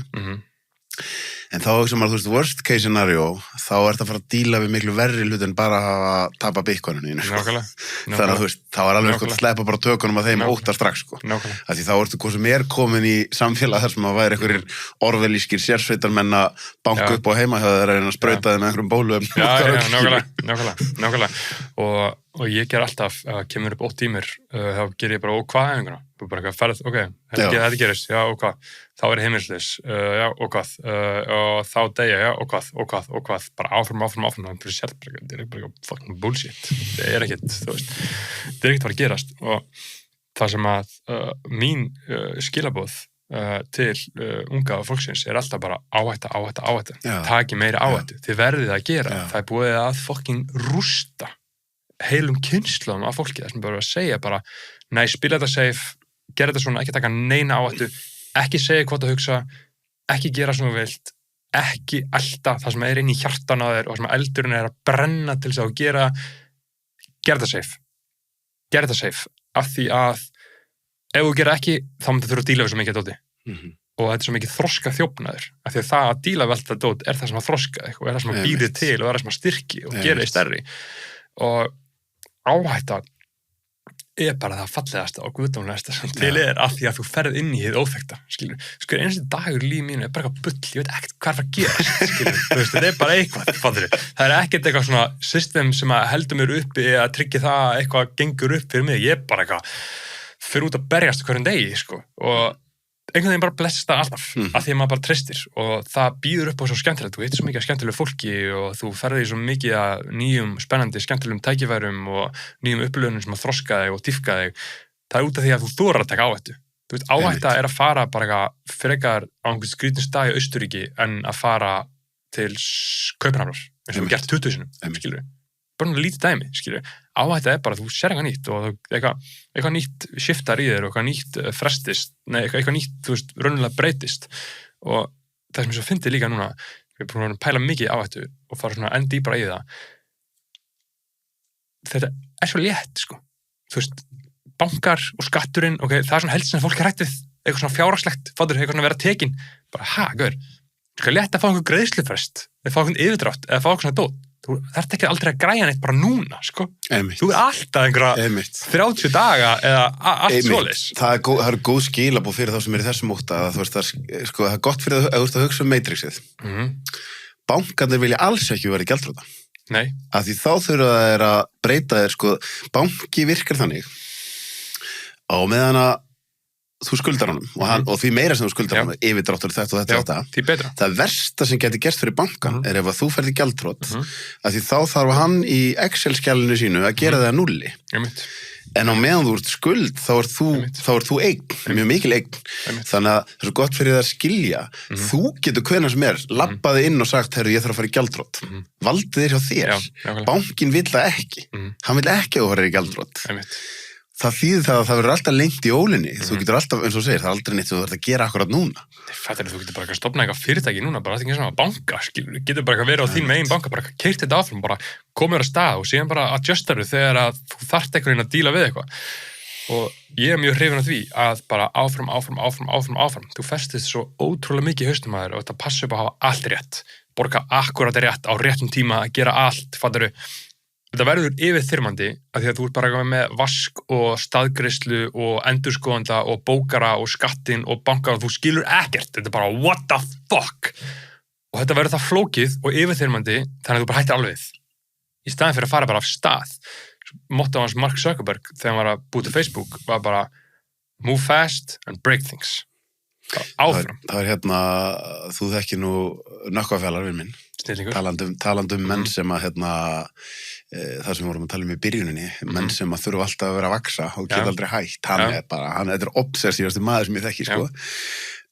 en þá sem að, þú veist, worst case scenario, þá ert að fara að díla við miklu verri hlut en bara að tapa Bitcoininu, sko. Þannig að, þú veist, þá er alveg sko að sleppa bara tökunum að þeim óttar strax, sko. Því þá ertu hvað sem er komin í samfélag þar sem að væri einhverjir orwellískir sérsveitarmenn að banka upp á heimahöðar en að sprauta þeim með einhverjum bólum. Nákvæmlega. Og ég ger alltaf, kemur upp 8 tímur, þá ger ég bara, og hvað er einhverja? Þú bara eitthvað ferð, ok, þetta gerist, já, og hvað? Þá er heimilisleis, já, og hvað? Og þá deyja, já, og hvað? Bara áfram, það er bara sjálf, þetta er bara fucking bullshit. Það er ekkert, þú veist, þetta er ekkert að fara að gerast. Og það sem að mín skilaboð til unga fólksins er alltaf bara áhætta. Taki meiri áhættu. Þið verðið að gera. Það er búið að fucking rústa heilum kynslum af fólki. Það sem bara að segja bara, nei, spila þetta safe, gera þetta svona, ekki taka neina áhættu, ekki segja hvað að hugsa, ekki gera svona vilt, ekki elda það sem er inn í hjartan á þér og sem eldurinn er að brenna til þess að gera þetta safe, af því að ef þú gera ekki, þá myndir þú þurfa að díla við svo mikið dóti. Og þetta er svo mikið þroska þjófnaður, af því að það að díla við þetta dót er það sem að þroska þig og er það sem að býði til og er það sem að styrki og gera þig stærri. Og áhætta bara það fallegasta og guðdómlegasta sem til af því að þú ferð inn í hið óþekkta, skilur. Sko, einasti dagur í lífi mínu bara eitthvað bull, ég veit ekkert hvað að gerast, skilur. Þú veist, þetta bara eitthvað, fattur. Það ekkert eitthvað svona system sem að heldur mér uppi að tryggja það að eitthvað gengur upp fyrir mig. Ég bara eitthvað fyrir út að berjast hverjum degi, sko. Og einhvern veginn bara blessast það alltaf af því að maður bara treystir og það býður upp á svo skemmtilegt, þú hittir svo mikið af skemmtilegu fólki og þú ferði í svo mikið af nýjum, spennandi, skemmtilegum tækifærum og nýjum upplöfunum sem að þroska þig og dýpka þig. Það út af því að þú þorir að taka áhættu. Þú veit, áhætta að fara bara frekar á einhvern skrýtinn stað í Austurríki en að fara til Kaupmannahafnar, eins og við gert 20 sinnum, skilur við. Bara lítið dæmi, skilur. Áhætta bara að þú sér eitthvað nýtt og eitthvað nýtt skiptar í þér og eitthvað nýtt frestist, eitthvað nýtt, þú veist, raunverulega breytist og það sem ég svo fyndi líka núna, við erum búin að pæla mikið áhættu og fara svona enn dýpra í það. Þetta svo létt, sko. Þú veist, bankar og skatturinn, ok, það svona helst sem fólk hrætt við, eitthvað svona fjárhagslegt, fattur, eitthvað svona vera tekin, bara, gaur, létt að fá einhver greiðslufrest, eða fá einhvern yfirdrátt, eða fá einhver svona dót. Þú þarft ekki aldrei að græja neitt bara núna, sko. Einmitt. Þú alltaf einhverja 30 daga eða allt svoleiðis. Það er góð skilabóð fyrir þá sem í þessum ótta að þú veist, það er gott fyrir að hugsa Matrixið. Bankarnir vilja alls ekki vera gjaldþrota. Nei. Af því þá þurfa þeir að breyta þeir, sko, banki virkar þannig á meðan að þú skuldar honum og því meira sem þú skuldar honum yfirdráttur þetta og þetta því betra. Það versta sem geti gerst fyrir bankan er ef að þú ferði gjaldþrot af því þá þarf hann í Excel-skjalinu sínu að gera það að nulli en á meðan þú ert skuld þá ert þú eign, mjög mikil eign þannig að það er svo gott fyrir það að skilja þú getur hvenær sem labbaði inn og sagt, herru, ég þarf að fara í gjaldþrot valdið þér hjá þér bankinn vill það ekki hann vill ekki að þú farir í gjaldþrot það þýðir það að það verður alltaf lengt í ólinni þú getur alltaf, eins og segir, það er aldrei neitt sem þú þarf að gera akkurat núna þú getur bara ekki að stofna eitthvað fyrirtæki núna bara ekki svona banka, skilur, getur bara ekki að vera á þín megin banka, bara keyrt þetta áfram, bara komur að stað og síðan bara adjustaru þegar að þú þarft einhvern veginn að díla við eitthvað og ég er mjög hrifinn af því að bara áfram þú festist svo ótrúlega mikið í haustum að þér og þetta passa upp að hafa allt rétt borga akkurat rétt á réttum tíma að gera allt, fattaru. Þetta verður yfirþyrmandi af því að þú ert bara með vask og staðgreiðslu og endurskoðanda og bókara og skattinn og bankara og þú skilur ekkert. Þetta er bara what the fuck? Og þetta verður það flókið og yfirþyrmandi þannig að þú bara hættir alveg. Í staðin fyrir að fara bara af stað. Motto hans Mark Zuckerberg þegar hann var að búa til Facebook var bara move fast and break things. Áfram. Það hérna, þú þekkir nú nökkvafjallar við minn. Talandum menn sem að það sem við vorum að tala í byrjuninni menn sem að þurfa alltaf að vera að vaksa og geta aldrei hætt, hann er obsessívasti maður sem ég þekki, sko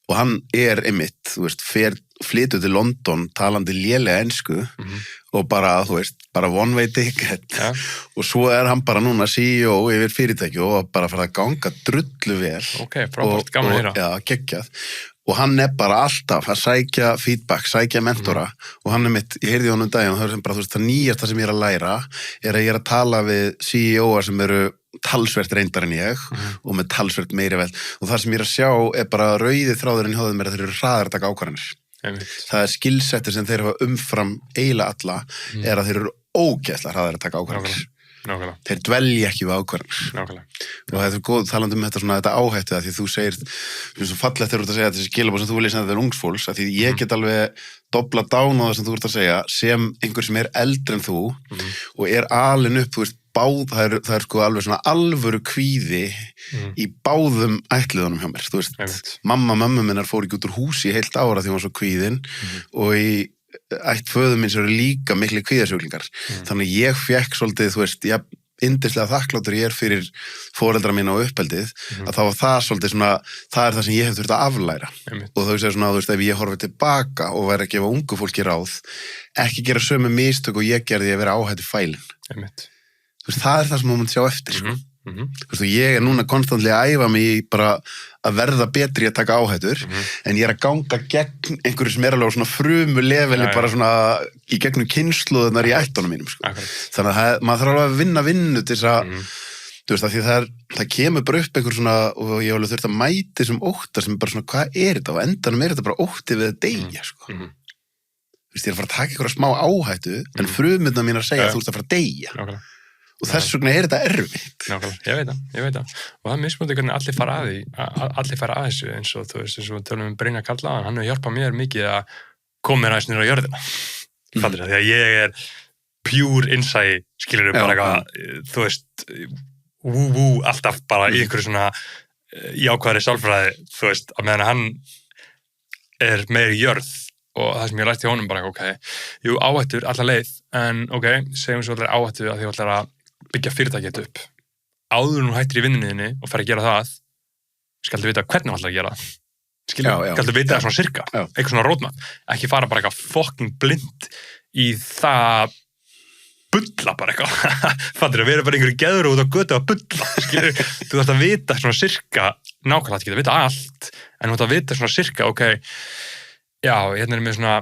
og hann er einmitt, þú veist, flytur til London talandi lélega ensku og bara, þú veist, bara one way ticket og svo er hann bara núna CEO yfir fyrirtæki og bara fyrir að ganga drullu vel frábært, gaman að heyra. Já, geggjað og hann er bara alltaf að sækja feedback, sækja mentora og hann er mitt, ég heyrði honum daginn og það er sem bara, þú veist, það nýjasta sem ég er að læra er að ég er að tala við CEO-ar sem eru talsvert reyndar en ég og með talsvert meiri vel og það sem ég er að sjá er bara rauði þráðurinn hjá þeim er að þeir eru hraðar að taka ákvarðanir. Það er skillsettir sem þeir hafa umfram eiginlega alla er að þeir eru ógeðslega hraðar að taka ákvarðanir. Nákvæmlega. Þeir dvelja ekki við ákvarðanir. Nákvæmlega. Og það er góð talandi um þetta áhættu að því þú segir, svo fallegt þegar þú ert að segja þessi skilabóð sem þú viljið senda þér ungsfólks, að því ég get alveg dobla dán á það sem þú ert að segja sem einhver sem er eldri en þú og er alin upp, þú veist, það er sko alveg svona alvöru kvíði í báðum ættliðunum hjá mér, þú veist, mömmu minnar fór ekki út úr húsi í heilt ára því hún var svo kvíðin og í ættföðu minns eru líka mikli kvíðasjúklingar þannig ég fekk svolítið, þú veist, yndislega þakkláttur ég er fyrir foreldra mína og uppeldið að þá var það svolítið svona, það er það sem ég hef þurft að aflæra og þú veist svona, þú veist, ef ég horfið tilbaka og væri að gefa ungu fólki ráð ekki gera sömu mistök og ég gerði að vera áhættu fælin þú veist, það er það sem þú munt sjá eftir sko. Þú veist, ég er núna konstantlega að æfa mig í bara að verða betri að taka áhættur en ég er að ganga gegn einhverju sem er alveg á svona frumu leveli bara svona í gegnum kynslóðunar í ættunum mínum sko. Þannig að maður þarf alveg að vinna vinnu til þess að þú veist, að því það kemur bara upp einhver svona og ég alveg þurft að mæti sem óttar sem bara svona, hvað er þetta? Og endanum er þetta bara ótti við að deyja sko. Þú veist, ég er að fara að taka einhverja smá áhættu en frumurnar mín að segja að þú ert að fara að deyja og þess vegna þetta erfitt. Nákvæmlega, ég veit það. Og það er mismunandi hvernig allir fara að því, allir fara að þessu, eins og þú veist, eins og við tölum Brynjar Karl áðan, hann hefur hjálpað mér mikið að koma mér aðeins niður á jörðina. Fattir það, því að ég pure insight, skilur við bara eitthvað, þú veist, alltaf bara í einhverju svona jákvæðri sálfræði, þú veist, að meðan hann meiri jörð og það sem ég rætti hjá honum bara, jú, áhættur, alla leið, en segjum svo allir áhættu að því allir að byggja fyrirtækið upp. Áður nú hættir í vinninniðinni og fer að gera það, skaldu vita hvernig allir að gera það. Skaldu vita það svona sirka, eitthvað svona roadmap, ekki fara bara eitthvað fucking blind í það bulla bara eitthvað. Fattir að vera bara einhverju geður út á götu að bulla, skilur. Þú þarft að vita svona sirka, nákvæmlega ekki að vita allt, en þú þarft að vita svona sirka, já, hérna með svona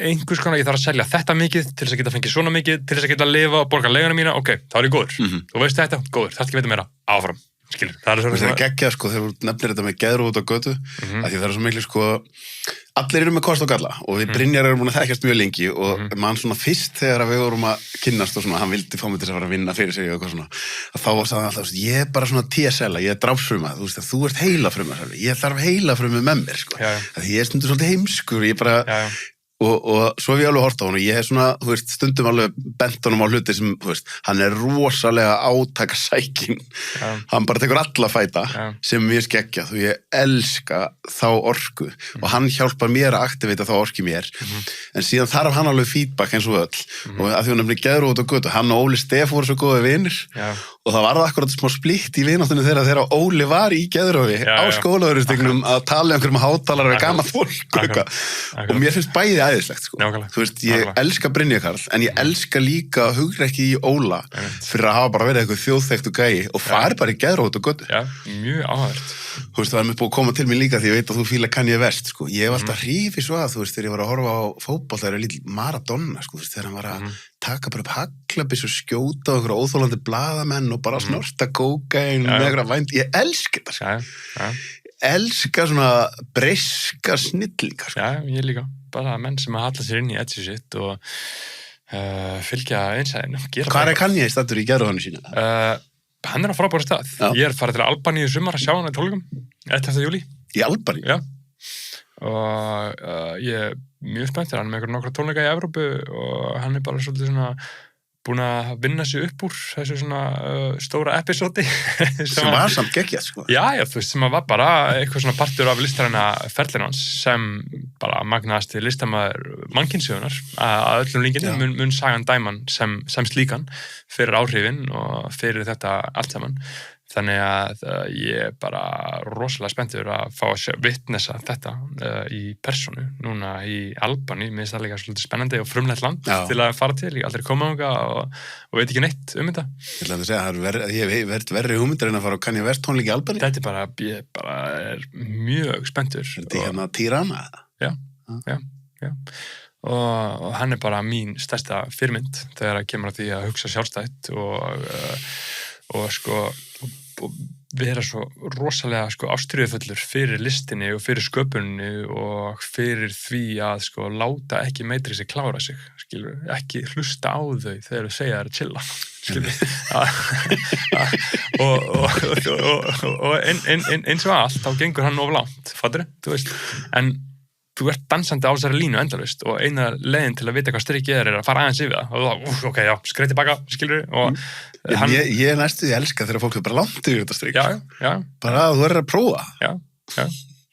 einhvers konar, ég þarf að selja þetta mikið til þess að geta fengið svona mikið, til þess að geta að lifa og borga leiguna mína, þá er ég góður. Þú veist þetta, góður, þarft ekki að vita meira, áfram, skilur. Það er geggjað, sko, þegar þú nefnir þetta með geður út á götu, af því það er svo miklu, sko, allir eru með kost og galla og við Brynjar erum búin að þekkjast mjög lengi og mann svona fyrst þegar við vorum að kynnast og svona, hann vildi fá mig til að fara að vinna fyrir sig og eitthvað svona, að þá sagði hann alltaf, ég er bara svona TSL, ég er drápsfruma, þú veist að þú ert heilafruma, ég þarf heilafrumu með mér, sko, því ég er stundur svolítið heimskur, ég bara, og svo hef ég alveg hort á hann og ég hef svona, þú veist, stundum alveg bent honum á hluti sem, þú veist, hann er rosalega átakasækin, hann bara tekur alla fæta sem ég skeggja, þú ég elska þá orku og hann hjálpar mér að aktivita þá orki mér, en síðan þarf hann alveg feedback eins og öll og að því hún nefnilega geður út á götu, hann og Óli Steff voru svo góði vinir og það var akkurat smá splitt í vináttunni þegar Óli var í Geðrofi á skólaverðustignum að tala um hátalara við gamalt fólk og mér finnst bæði æðislegt, sko. Þú veist, ég elska Brynjar Karl, en ég elska líka hugrekki í Óla fyrir að hafa bara verið eitthvað þjóðþekktu gæi og fari bara í Geðrofi út á götu. Já, mjög áhært. Þú veist, það er mér búið að koma til mér líka því ég veit að þú fílar Kanye West, sko. Ég hef alltaf hrifið svo að, þú veist, þegar ég var að horfa á fótbolta, það er lítil Maradona, sko, þú veist, þegar hann var að taka bara upp haglabis og skjóta á einhverja óþolandi blaðamenn og bara snorta kókain með einhverja vænd. Ég elska þetta, sko. Elska svona breiska snillingar, sko. Já, ég líka. Bara menn sem að halla sér inn í edgi sitt og fylgja einsæðinu. Hvað er Kanye staddur í Geðrofannu sína? Hann er á frábæra stað. Ég er farið til Albaníu í sumar að sjá hann í tónleikum 11. júlí. Í Albaníu? Já. Og ég er mjög spenntur, hann er með einhverja nokkra tónleika í Evrópu og hann er bara svolítið svona búin að vinna sig upp úr þessu svona stóra episódi sem var samt geggjað, sko. Já, þú veist, sem var bara eitthvað svona partur af listaræna ferlinn hans sem bara magnaðasti listamaður mannkynssögunar að öllum líkinni, mun sagan dæman sem slíkan fyrir áhrifin og fyrir þetta allt saman. Þannig að ég er bara rosalega spenntur að fá að vitnessa þetta í persónu núna í Albaníu. Mér finnst það líka svolítið spennandi og frumlegt land til að fara til. Ég aldrei koma þangað og veit ekki neitt um þetta. Ég ætla að segja að ég hef verið verri hugmyndir en að fara á Kanye West tónleik í Albaníu. Þetta er bara, ég bara er mjög spenntur. Þetta er hérna Tirana? Já. Og hann er bara mín stærsta fyrirmynd þegar það kemur að því að hugsa sjálfstætt og sko og vera svo rosalega sko ástríðufullur fyrir listinni og fyrir sköpunni og fyrir því að sko láta ekki Matrixi klára sig, skilur, ekki hlusta á þau þegar þau segja það að chilla, skilur. og eins og allt, þá gengur hann of langt, fattur, þú veist, en þú ert dansandi á þessari línu endalaust og eina leiðin til að vita hvað strikið er að fara aðeins yfir það og þá, skreið tilbaka, skilur og ég er næstu því að elska þegar fólk er bara langt yfir þetta strik. Já. Bara að þú verður að prófa. Já.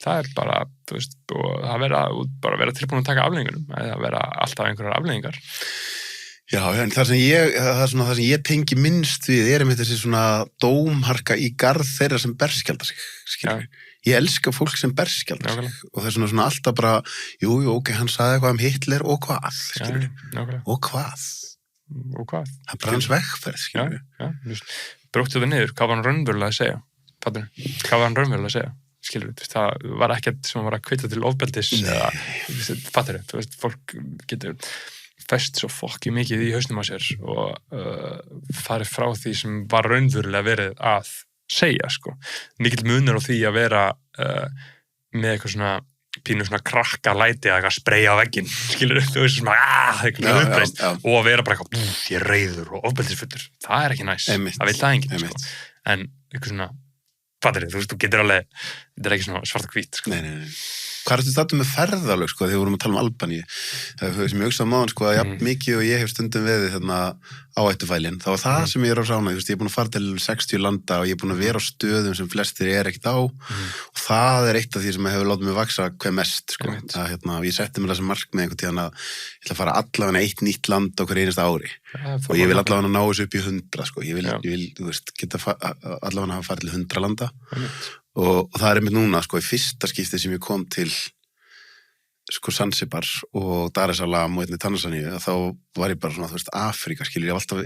Það er bara, þú veist, og það vera tilbúin að taka afleiðingunum, að vera alltaf einhverjar afleiðingar. Já, en það sem ég tengi minnst við er einmitt þessi svona dómharka í garð þeirra sem berskjaldar sig, skilur við. Ég elska fólk sem berskjaldar sig og það er svona alltaf bara, jú, hann sagði eitthvað um Hitler og hvað, skilur við. Og hvað? Það er bara hans vegferð, skilur við. Já, bróktu það niður, hvað var hann raunverulega að segja? Hvað var hann raunverulega að segja? Skilur við, það var ekkert sem var að kvita til ofbeldis eða, fattur þú veist, fólk getur fest svo fokki mikið í hausnum á sér og farið frá því sem var raunverulega verið að segja, sko. Mikill munur á því að vera með eitthvað svona pínu svona krakka læti að eitthvað spreyja á vegginn, skilur, þú veist svona, eitthvað uppreist, og að vera bara eitthvað, ég er reiður og ofbeldisfullur, það er ekki næs, það vil það enginn, sko, en eitthvað svona, fattir þið, þú getur alveg, þetta er ekki svona svart og hvít, sko. Nei. Hvað ertu þetta með ferðalög, sko, þegar við vorum að tala um Albaníu? Það er sem ég hugsa á máðan, sko, að jafn mikið og ég hef stundum veðið þarna áhættufælinn, þá var það sem ég er á rána, ég er búin að fara til 60 landa og ég er búin að vera á stöðum sem flestir ekkert á og það er eitt af því sem hefur látið mig vaksa hve mest, sko. Ég setti mér þessi markmið einhvern tíðan að ég ætla að fara allavega eitt nýtt land á hverju einasta ári og ég vil allavega ná þessu upp í 100, sko. Ég vil, þú veist, geta allavega hafa farið til 100 landa. Og það er einmitt núna, sko, í fyrsta skipti sem ég kom til sko Zanzibar og Dar es Salaam og einnig Tansaníu, þá var ég bara svona, þú veist, Afríka, skilur, ég var alltaf,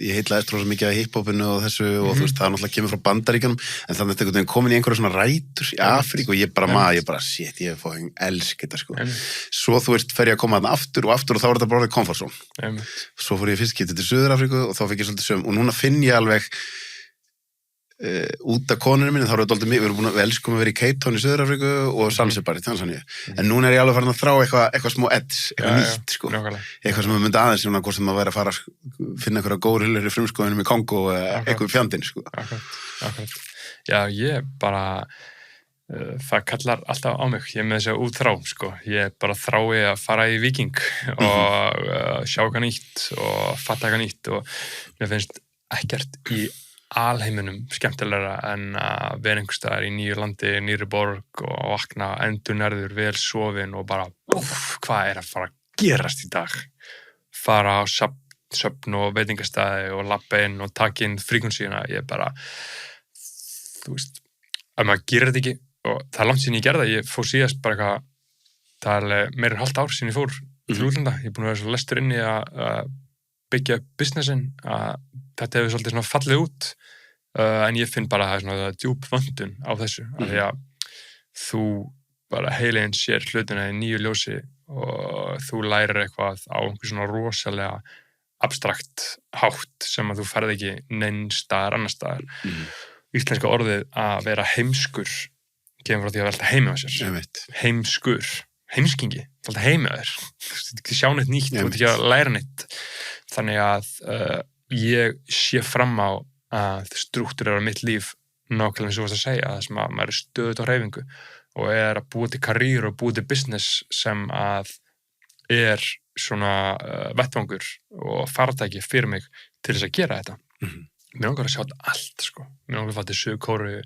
ég heitlaðist rosa mikið af hiphopinu og þessu og þú veist, það náttúrulega kemur frá Bandaríkjunum, en þannig að þetta komin í einhverja svona rætur í Afríku og ég bara, shit, ég fucking elsk þetta, sko. Svo, þú veist, fer ég að koma þarna aftur og þá er þetta bara orðið comfort zone. Svo fór ég fyrst getið til Suður-Afríku og þá fekk ég svolítið söm, og núna finn ég alveg út af konunum minni, þá erum við elskum að vera í Cape Town í Suður-Afríku og Zanzibar í Tansaníu, en núna er ég alveg farin að þrá eitthvað smá eitthvað nýtt, sko, eitthvað sem við myndum aðeins svona, hvort sem að vera að fara að finna einhverja górillur í frumskóðunum í Kongo eða eitthvað fjandinn, sko. Akkurat. Já, ég bara það kallar alltaf á mig, ég er með þessi útþrá, sko, ég bara þrái að fara í Víking og sjá eitthvað nýtt og fatta eitthvað nýtt og mér finnst ekkert í alheiminum skemmtilegra en að vera einhvers staðar í nýju landi, nýri borg og vakna endurnærður, vel sofin og bara, hvað er að fara að gerast í dag? Fara á söfn og veitingastæði og labba inn og taka inn fríkonsíuna, ég bara, þú veist, ef maður gerir þetta ekki, og það er langt síðan ég gerði það, ég fór síðast bara eitthvað, það er alveg meira en hálft ár síðan ég fór til útlanda, ég er búin að vera svo lestur inni að byggja businessin, að þetta hefur svolítið svona fallið út en ég finn bara að það er svona djúp vöndun á þessu, af því að þú bara heilin sér hlutina í nýju ljósi og þú lærir eitthvað á einhver svona rosalega abstrakt hátt sem að þú ferð ekki neins staðar, annars staðar. Íslenska orðið að vera heimskur kemur frá því að velta heimi á sér. Heimskur, heimskingi, velta heimi á þér. Þú ekki sjá neitt nýtt, þú ekki að læra neitt. Þannig að ég sé fram á að strúktúrera mitt líf nákvæmlega eins og varst að segja, að sem að maður er stöðugt á hreyfingu og er að búa til karríru og búa til business sem að er svona vettvangur og fartæki fyrir mig til þess að gera þetta. Mér langar að sjá þetta allt, sko. Mér langar að fara til Suður-Kóreu,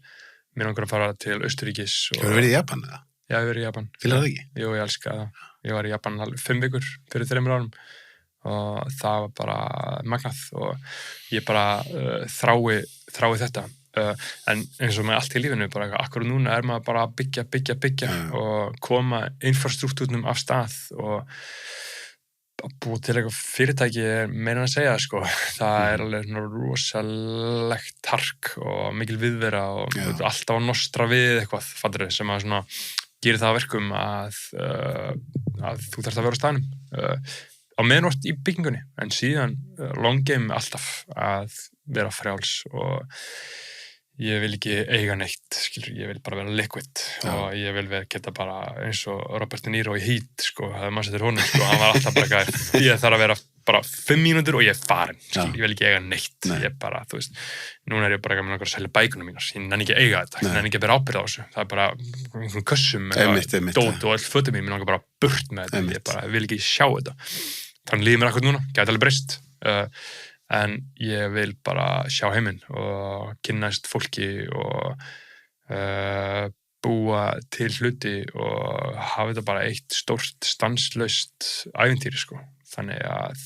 mér langar að fara til Austurríkis. Hefur verið í Japan, eða? Já, ég hef verið í Japan. Fílar það ekki? Jú, ég elska það. Ég var í Japan 5 vikur fyrir 3 árum og það var bara magnað og ég bara þrái þetta. En eins og með allt í lífinu, bara akkur núna er maður bara að byggja og koma infrastruktúrnum af stað og búið til eitthvað fyrirtæki er meira að segja, sko. Það er alveg svona rosalegt tark og mikil viðvera og alltaf að nostra við eitthvað, fattirðu, sem að svona gerir það að verkum að þú þarft að vera á staðnum á meðnort í byggingunni, en síðan long game alltaf að vera frjáls og ég vil ekki eiga neitt, skilur, ég vil bara vera liquid og ég vil geta bara eins og Robert De Niro í Heat, sko, það maður setur honum, sko, hann var alltaf bara eitthvað, ég þarf að vera bara 5 mínútur og ég er farin, skilur, ég vil ekki eiga neitt, ég bara, þú veist, núna er ég bara með einhverja að selja bækunum mínar, ég nenni ekki að eiga þetta, ég nenni ekki að bera ábyrgð á þessu, það er bara einhvern kössum með dót og öll fötum mín langar bara burt með þetta, ég bara vil ekki sjá þetta, þannig líður mér akkur núna, gæti alveg breyst, en ég vil bara sjá heiminn og kynnast fólki og búa til hluti og hafa þetta bara eitt stórt stanslaust ævintýri, sko. Þannig að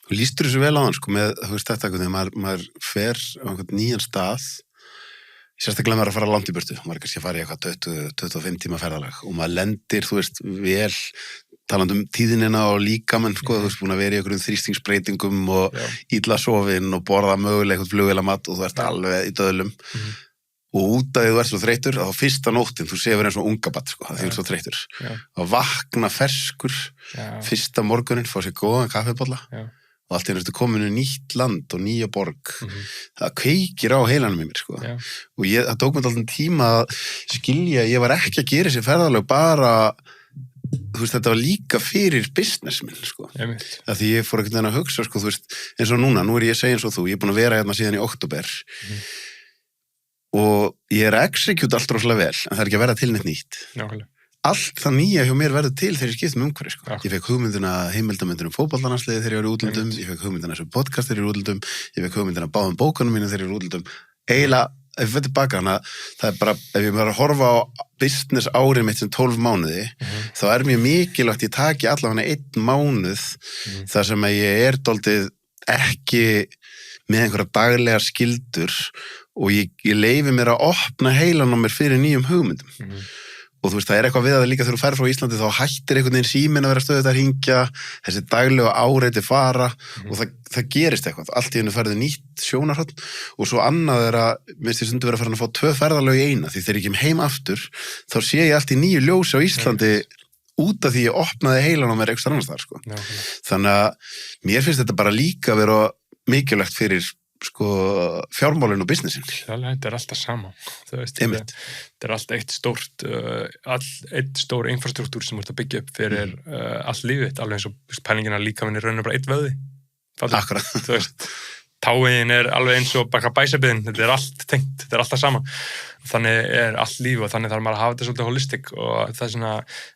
Þú lýstur þessu vel á hann, sko, með, þú veist þetta, þegar maður fer á einhvern nýjan stað, sérstaklega maður að fara langt í burtu, maður er kannski að fara í eitthvað 25 tíma ferðalag og maður lendir, þú veist, vel talandi tíðinina og líkamann, sko, þú veist, búin að vera í einhverjum þrýstingsbreytingum og illa sofin og borða mögulega eitthvað flugvélamat og þú ert alveg í döðlum og út af því þú ert svo þreytur, þá fyrsta nóttin, þú sefur eins og ungabatt, sko, það er svo þreytur. Að vakna ferskur, fyrsta morgunin, fá sér góðan kaffibolla og allt í einu komin í nýtt land og nýja borg, það kveikir á heilanum í mér, sko. Já. Og það tók mér alltaf tíma að skilja, ég var ekki að gera þessi ferðalög bara, þú veist, þetta var líka fyrir business minn, sko. Það því ég fór ekkert að hugsa, sko, þú veist, eins og núna, nú ég að segja eins og þú, ég er búin að vera hérna síðan í október og ég er að execute allt rosalega vel, en það er ekki að vera til neitt nýtt. Nákvæmlega. Allt það nýja hjá mér verður til þegar ég skiptum umhverfi, sko. Ég fekk hugmyndina heimildamyndin fótboltalandsliðið þegar ég var í útlöndum, ég fekk hugmyndina sem podcast þegar ég var í útlöndum, ég fekk hugmyndina báðum bókunum mínu þegar ég var í útlöndum. Eiginlega, ef við fyrir tilbaka hana, það er bara, ef ég bara horfa á business árið mitt sem 12 mánuði, þá er mér mikilvægt ég taki allavega 1 mánuð þar sem að ég er dálítið ekki með einhverja daglegar skyldur og ég leyfi mér að opna heilan á mér fyrir nýjum hugmyndum. Og þú veist, það er eitthvað við að líka þegar þú ferð frá Íslandi þá hættir einhvern veginn síminn að vera stöðugt að hringja, þessi daglegu áreiti fara og það gerist eitthvað. Allt í einu ferði nýtt sjónarhorn og svo annað er að, minnst ég stundu vera að fara að fá 2 ferðalög í eina, því þegar ég kem heim aftur, þá sé ég allt í nýju ljósi á Íslandi út af því ég opnaði heilan á mér eitthvað annars þar, sko. Þannig að mér finnst þetta bara líka vera mikilvægt fyrir sko fjármálin og businessin. Þetta er alltaf sama. Þú veist, þetta er alltaf eitt stór infrastruktúr sem þú ert að byggja upp fyrir allt lífið, alveg eins og pælingina líka minn er rauninu bara 1 vöði. Akkurat. Þú veist, táin er alveg eins og baka bæsabiðin, þetta er allt tengt, þetta er alltaf sama. Þannig er allt líf og þannig þarf maður að hafa þetta svolítið holistik og það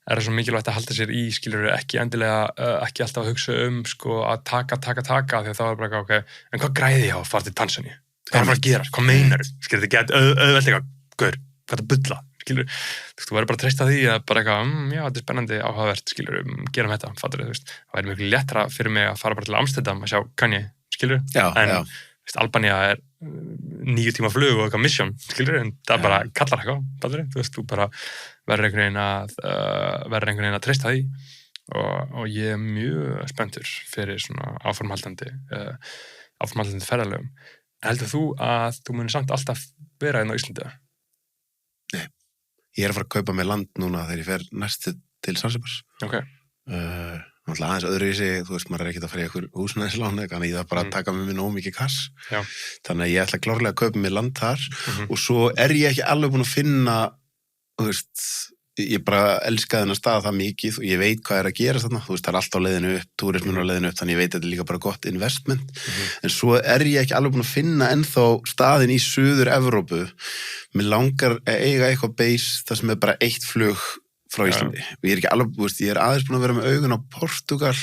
er svo mikilvægt að halda sér í, skilur, ekki endilega, ekki alltaf að hugsa sko að taka, því að þá er bara ok, en hvað græði ég á að fara til Tansaníu? Hvað er að fara að gera? Hvað meinar þú? Skilur, þetta get auðvelt eitthvað, gaur, hvað er að bulla? Skilur, þú verður bara að treysta því að bara eitthvað, já, þetta er spennandi, áhugavert, skilur, gerum þetta, fattur þú veist, það væri mjög léttra fyrir mig að fara bara til Amsterdam að sjá Kanye, skilur, Albanía er 9 tíma flug og eitthvað mission, skilur, en það bara kallar eitthvað, fattur þú veist, þú bara verður einhvern veginn að treysta því og ég er mjög spenntur fyrir svona áformhaldandi ferðalögum. Heldur þú að þú munir samt alltaf vera inn á Íslandi? Nei. Ég er að fara að kaupa mér land núna þegar ég fer næstu til Zanzibars. Ok. Náttúrulega aðeins öðruvísi, þú veist, maður er ekkert að fara í einhver húsnæðislán, þannig ég þarf bara að taka með mér nóg mikið kass. Já. Þannig að ég ætla klárlega að kaupa mér land þar og svo er ég ekki alveg búin að finna, þú veist, ég bara elska þennan stað það mikið og ég veit hvað er að gera þarna, þú veist, það er allt á leiðinu upp, túrismin á leiðinu upp, þannig ég veit að þetta er líka bara gott investment, en svo er ég ekki alveg búin að finna ennþá staðinn í Suður-Evrópu, mér langar að eiga eitthvað base þar sem er bara 1 flug frá Íslandi, og ég er ekki alveg, þú veist, ég er aðeins búin að vera með augun á Portugal,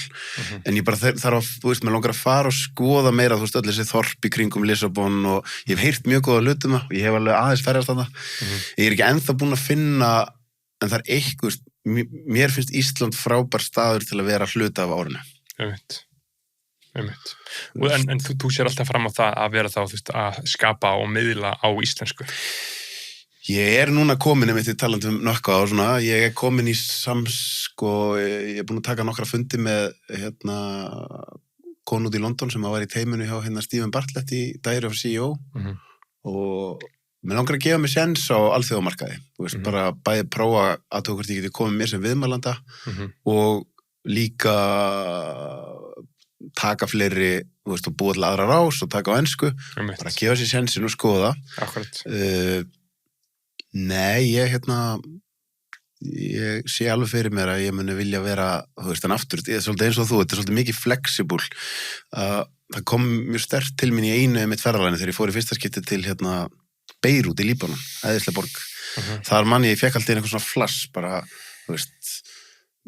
en ég bara þarf að, þú veist, mér langar að fara og skoða meira, þú veist, öll þessi þorp í kringum Lissabon og ég hef heyrt mjög góða hlutum og ég hef alveg aðeins ferðast þarna, ég er ekki ennþá búin að finna, en það er eitthvað, mér finnst Ísland frábær staður til að vera hluta af árinu. Einmitt. En þú sér alltaf fram á það að vera þá, þú veist, að skapa og miðla á íslensku. Ég er núna komin einmitt í talandi nokkuð á svona, ég er komin í ég er búin að taka nokkra fundi með konu út í London sem var í teiminu hjá Stephen Bartlett í Diary of a CEO og mér langar að gefa mig séns á alþjóðamarkaði, þú veist, bara bæði prófa að hvort ég geti komið mér sem viðmælanda og líka taka fleiri, þú veist, og búa til aðra rás og taka á ensku, bara gefa sér sénsin og skoða. Akkurat. Nei, ég sé alveg fyrir mér að ég muni vilja vera, þú veist, en aftur, ég er svolítið eins og þú, þetta er svolítið mikið flexible. Það kom mjög sterkt til mín í einu mitt ferðalagi þegar ég fór í fyrsta skipti til Beirút í Líbanon, æðisleg borg. Þar manni ég fekk alltaf einhvern svona flass, bara, þú veist,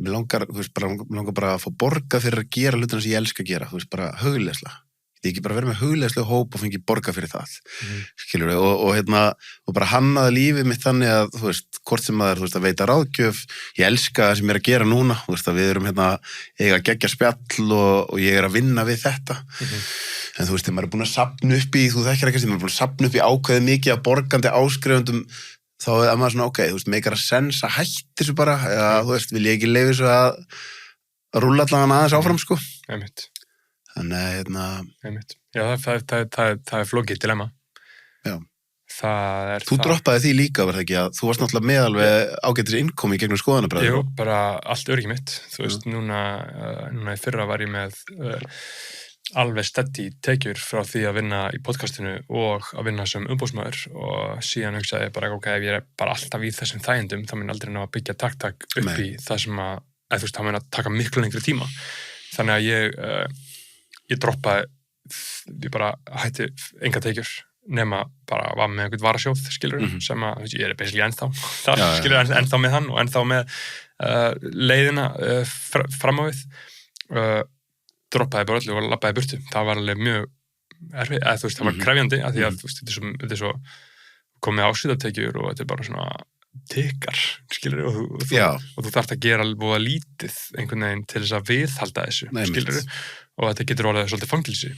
mér langar bara að fá borga fyrir að gera hlutina sem ég elska að gera, þú veist, bara hugleiðsla. Ég ekki bara verið með hugleiðslu hóp og fengi borga fyrir það, skilur við, og bara hannaði lífið mitt þannig að, þú veist, hvort sem maður, þú veist, að veita ráðgjöf, ég elska það sem ég er að gera núna, þú veist, að við erum eiga geggja spjall og ég er að vinna við þetta, en þú veist, þegar maður er búin að safna upp í, þú þekkir ekki, maður er búin að safna upp í ákveðið mikið af borgandi áskrifundum, þá er maður svona, ok, þú veist, meikar að sens að hætti þessu bara, eða, þú veist, vil ég ekki leyfa þessu að rúlla allan aðeins áfram, sko. Einmitt. Já, það er flókið dilemma. Já. Þú droppaði því líka, var það ekki, að þú varst náttúrulega með alveg ágætis innkomi í gegnum skoðanabræður. Jú, bara allt öryggi mitt. Þú veist, núna í fyrra var ég með alveg steady tekjur frá því að vinna í podcastinu og að vinna sem umbóðsmaður og síðan hugsaði ég bara ok, ef ég er bara alltaf í þessum þægindum þá mun aldrei ná að byggja takk upp í það sem að, þú veist, það mun að taka miklu lengri tíma. Þannig að ég droppaði, ég bara hætti enga tekjur nema bara var með einhvern varasjóð, skilur, sem að ég er basically ennþá þar, skilur, ennþá með hann og ennþá með leiðina fram á við. Droppaði bara öllu og labbaði burtu. Það var alveg mjög erfið, eða þú veist, það var krefjandi af því að þú veist, þetta er svo komið ásvitatekjur og þetta er bara svona tikkar, skilur, og þú þarft að gera alveg lítið einhvern veginn til þess að viðhalda þessu, skilur, og þetta getur orðið svolítið fangilsi.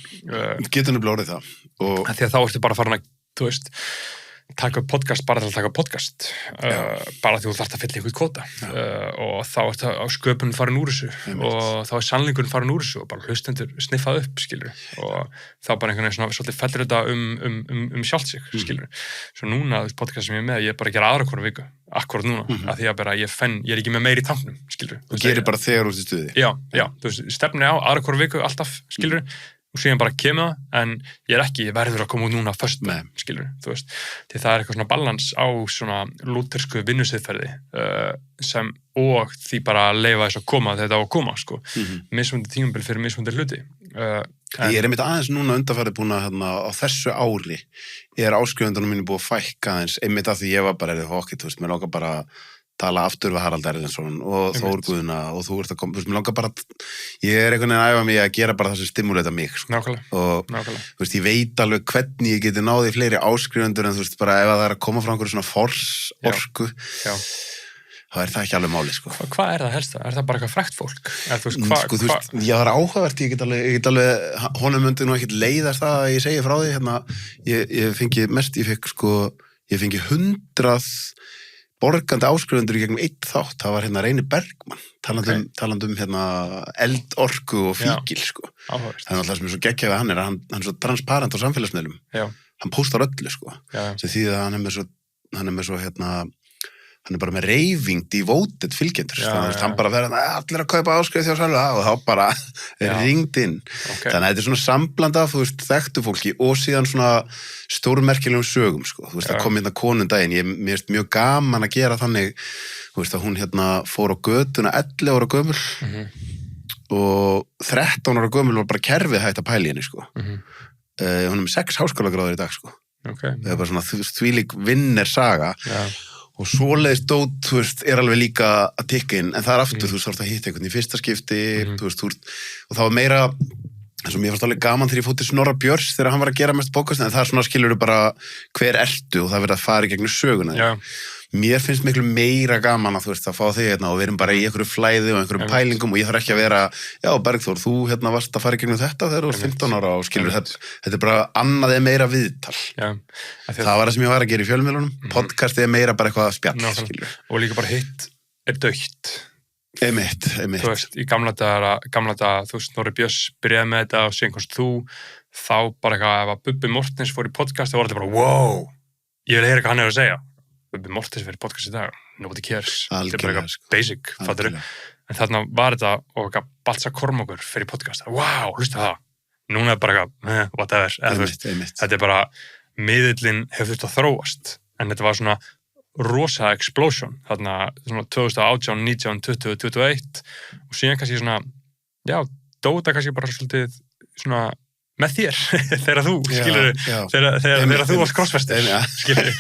Getur nefnilega orðið það. Og því að þá ertu bara farin að, þú veist, taka upp podcast bara til að taka upp podcast bara því þú þarft að fylla einhvern kvóta og þá er það sköpunin farin úr þessu og þá er sannleikurinn farin úr þessu og bara hlustendur sniffað upp, skilur, og þá bara einhvern veginn svona svolítið fellur þetta sjálft sig, skilur. Svo núna, podcast sem ég er með, ég er bara að gera aðra hvora viku, akkurat núna, að því að bara ég er ekki með meiri í tanknum, skilur. Þú gerir bara þegar út í stuði. Já, þú veist, stefni á aðra hvora viku alltaf, skilur, og síðan bara kemur það, en ég verður að koma út núna först með, skilur, þú veist, því það er eitthvað svona balans á svona lúthersku vinnusiðferði sem, og því bara að leyfa þess að koma þegar þetta á að koma, sko, mismundi tímabil fyrir mismundi hluti. Ég er einmitt aðeins núna undanfarið búin að á þessu ári áskrifendunum mínu búið að fækka aðeins, einmitt af því ég var bara þú veist, mér langar bara tala aftur við Harald Erlendsson og Þór Guðna og þú ert að koma, þú veist, mér langar bara ég er einhvern veginn að æfa mig að gera bara það sem stimuleita mig, sko. Nákvæmlega. Þú veist, ég veit alveg hvernig ég geti náði fleiri áskrifendur en þú veist, bara ef það er að koma frá einhverju svona orku þá er það ekki alveg máli, sko. Hvað er það helst? Er það bara eitthvað frækt fólk? Þú veist, já, það er áhugavert, ég get alveg honum myndi nú ekkert leiðast það að ég segi frá því, ég fengi 100 borgandi áskrifendur í gegnum einn þátt, það var Reynir Bergmann, talandum eldorku og fíkil, sko. Áhugavert. Það er alltaf sem er svo geggjað við hann hann er svo transparent á samfélagsmiðlum. Hann póstar öllu, sko. Sem þýðir að hann er með svo hann er bara með reyfing devoted fylgjendur, hann bara verður allir að kaupa áskrif þjá sjálfa og þá bara ringd inn. Þannig að þetta er svona samblanda, þú veist, þekktu fólki og síðan svona stórmerkilegum sögum, sko. Þú veist, það kom konun daginn, mér finnst mjög gaman að gera þannig, þú veist, að hún fór á götuna 11 ára gömul og 13 ára gömul var bara kerfið hægt að pæla í henni, sko. Hún er með 6 háskólagráður í dag, sko. Það er bara svona þvílík vinner saga. Og svoleiðis dót, þú veist, er alveg líka að tikka inn, en það er aftur, þú veist, þarft að hitta einhvern í fyrsta skipti, þú veist, og það var meira, eins og mér fannst alveg gaman þegar ég fór til Snorra Björns þegar hann var að gera mest podcast, en það er svona skilur bara hver ertu og það verður að fara í gegnum söguna. Mér finnst miklu meira gaman að þú veist að fá þig og við erum bara í einhverju flæði og einhverjum pælingum og ég þarf ekki að vera, já Bergþór, þú varst að fara í gegnum þetta þegar þú varst 15 ára og skilur þetta er bara annað er meira viðtal. Það var það sem ég var að gera í fjölmiðlunum, podcastið er meira bara eitthvað spjall, skilur. Og líka bara hitt er dautt. Einmitt. Þú veist, í gamla daga, þú veist, Snorri Björns byrjaði með þetta og síðan komst þú, þá bara eitthvað, ef að Bubbi Mortens fór í podcast, þá var þetta bara, wow, ég vil heyra hvað hann hefur að segja. Bubbi Mortens fyrir podcast í dag, nobody cares. Þetta er bara eitthvað basic, fattur þú? En þarna var þetta og eitthvað Balsa Kormákur fyrir podcast, wow, hlusta það. Núna er bara eitthvað, whatever. Þetta er bara, miðillinn hefur þurft að þróast, en þetta var svona rosa explosion, þarna svona 2018, 19, 20, 21 og síðan kannski svona, já, dóta kannski bara svolítið svona með þér, þegar þú, skilur, þegar þú varst crossfestir, skilur,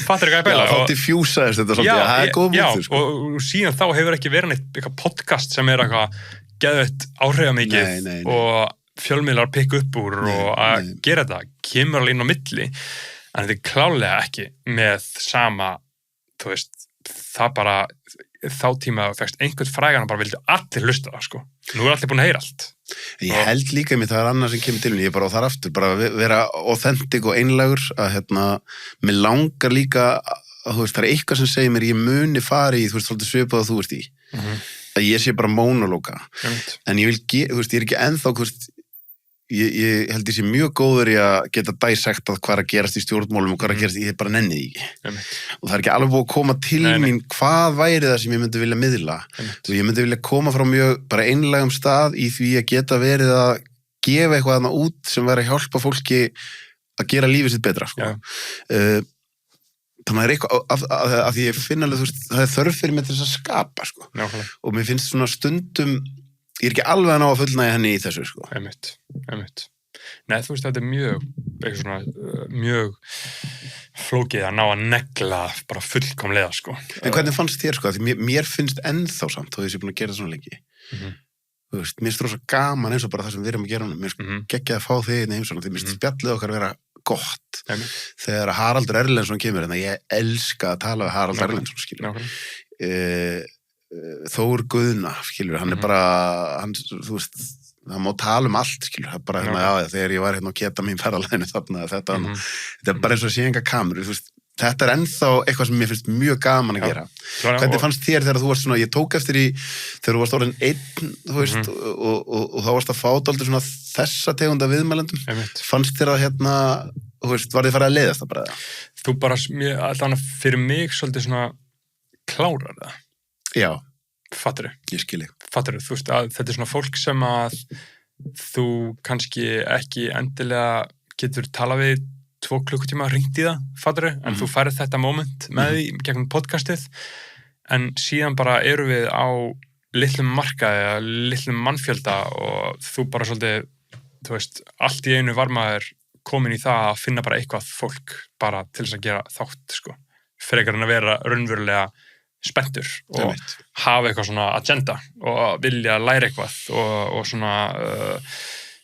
fattur ekki að bæla. Já, þá diffjúsaðist þetta svolítið, það er góð mútur, sko. Og síðan þá hefur ekki verið eitthvað podcast sem er eitthvað geðveitt áhrifamikið og fjölmiðlar pikka upp úr og að gera þetta, kemur alveg inn á milli, en þetta er klálega ekki með sama, þú veist, það bara, þá tíma fækst einhvern frægan og bara vildi allir hlusta það, sko. Nú er allir búin að heyra allt. Ég held líka mér, það er annað sem kemur til mér, ég er bara á þar aftur, bara að vera authentic og einlægur, að mér langar líka, að þú veist, það er eitthvað sem segir mér, ég muni fari í, þú veist, svolítið svipað að þú ert í, að ég sé bara mónologa, en ég vil, þú veist, ég er ekki ennþá, þú veist, ég held ég sé mjög góður í að geta dæsektað hvað er að gerast í stjórnmálum og hvað er að gerast, ég bara nenni því ekki. Og það er ekki alveg búið að koma til mín hvað væri það sem ég myndi vilja miðla. Svo ég myndi vilja koma frá mjög bara einlægum stað í því að geta verið að gefa eitthvað þarna út sem væri að hjálpa fólki að gera lífið sitt betra, sko. Þannig að eitthvað, að því ég finn alveg, þú veist, það er þörf fyrir mig til þess að skapa, sko. Og mér finnst svona stundum, ég er ekki alveg að ná að fullnægja henni í þessu, sko. Einmitt. Nei, þú veist, þetta er mjög flókið að ná að negla bara fullkomlega, sko. En hvernig fannst þér, sko? Því mér finnst ennþá samt, þó ég sé búin að gera það svona lengi. Þú veist, mér finnst rosa gaman eins og bara það sem við erum að gera núna. Mér finnst geggjað að fá þig inn í heimsókn, því mér finnst spjallið okkar vera gott. Þegar Haraldur Erlendsson kemur, en ég elska að tala við Haraldur Erlendsson, skilur. Þór Guðna, skilur, hann er bara, þú veist, það má tala allt, skilur, það er bara hérna, þegar ég var hérna á ketamin ferðalæðinu þarna, þetta er bara eins og sé enga kamerur, þú veist, þetta er ennþá eitthvað sem mér finnst mjög gaman að gera. Hvernig fannst þér þegar þú varst svona, ég tók eftir í, þegar þú varst orðin einn, þú veist, og þá varst að fá dálítið svona þessa tegunda viðmælendum, fannst þér að hérna, þú veist, var þið farið að leiðast það bara? Þú bara, allavega fyrir mig svolítið svona klárar það. Já. Fattarðu? Ég skilji. Fattarðu, þú veist að þetta er svona fólk sem að þú kannski ekki endilega getur tala við 2 klukkutíma hringt í það, fattarðu, en þú færið þetta moment með því gegnum podcastið, en síðan bara eru við á litlum markaði, litlum mannfjölda og þú bara svolítið, þú veist, allt í einu var maður komin í það að finna bara eitthvað fólk bara til þess að gera þátt, sko, frekar en að vera raunverulega spenntur og hafa eitthvað svona agenda og vilja læra eitthvað og svona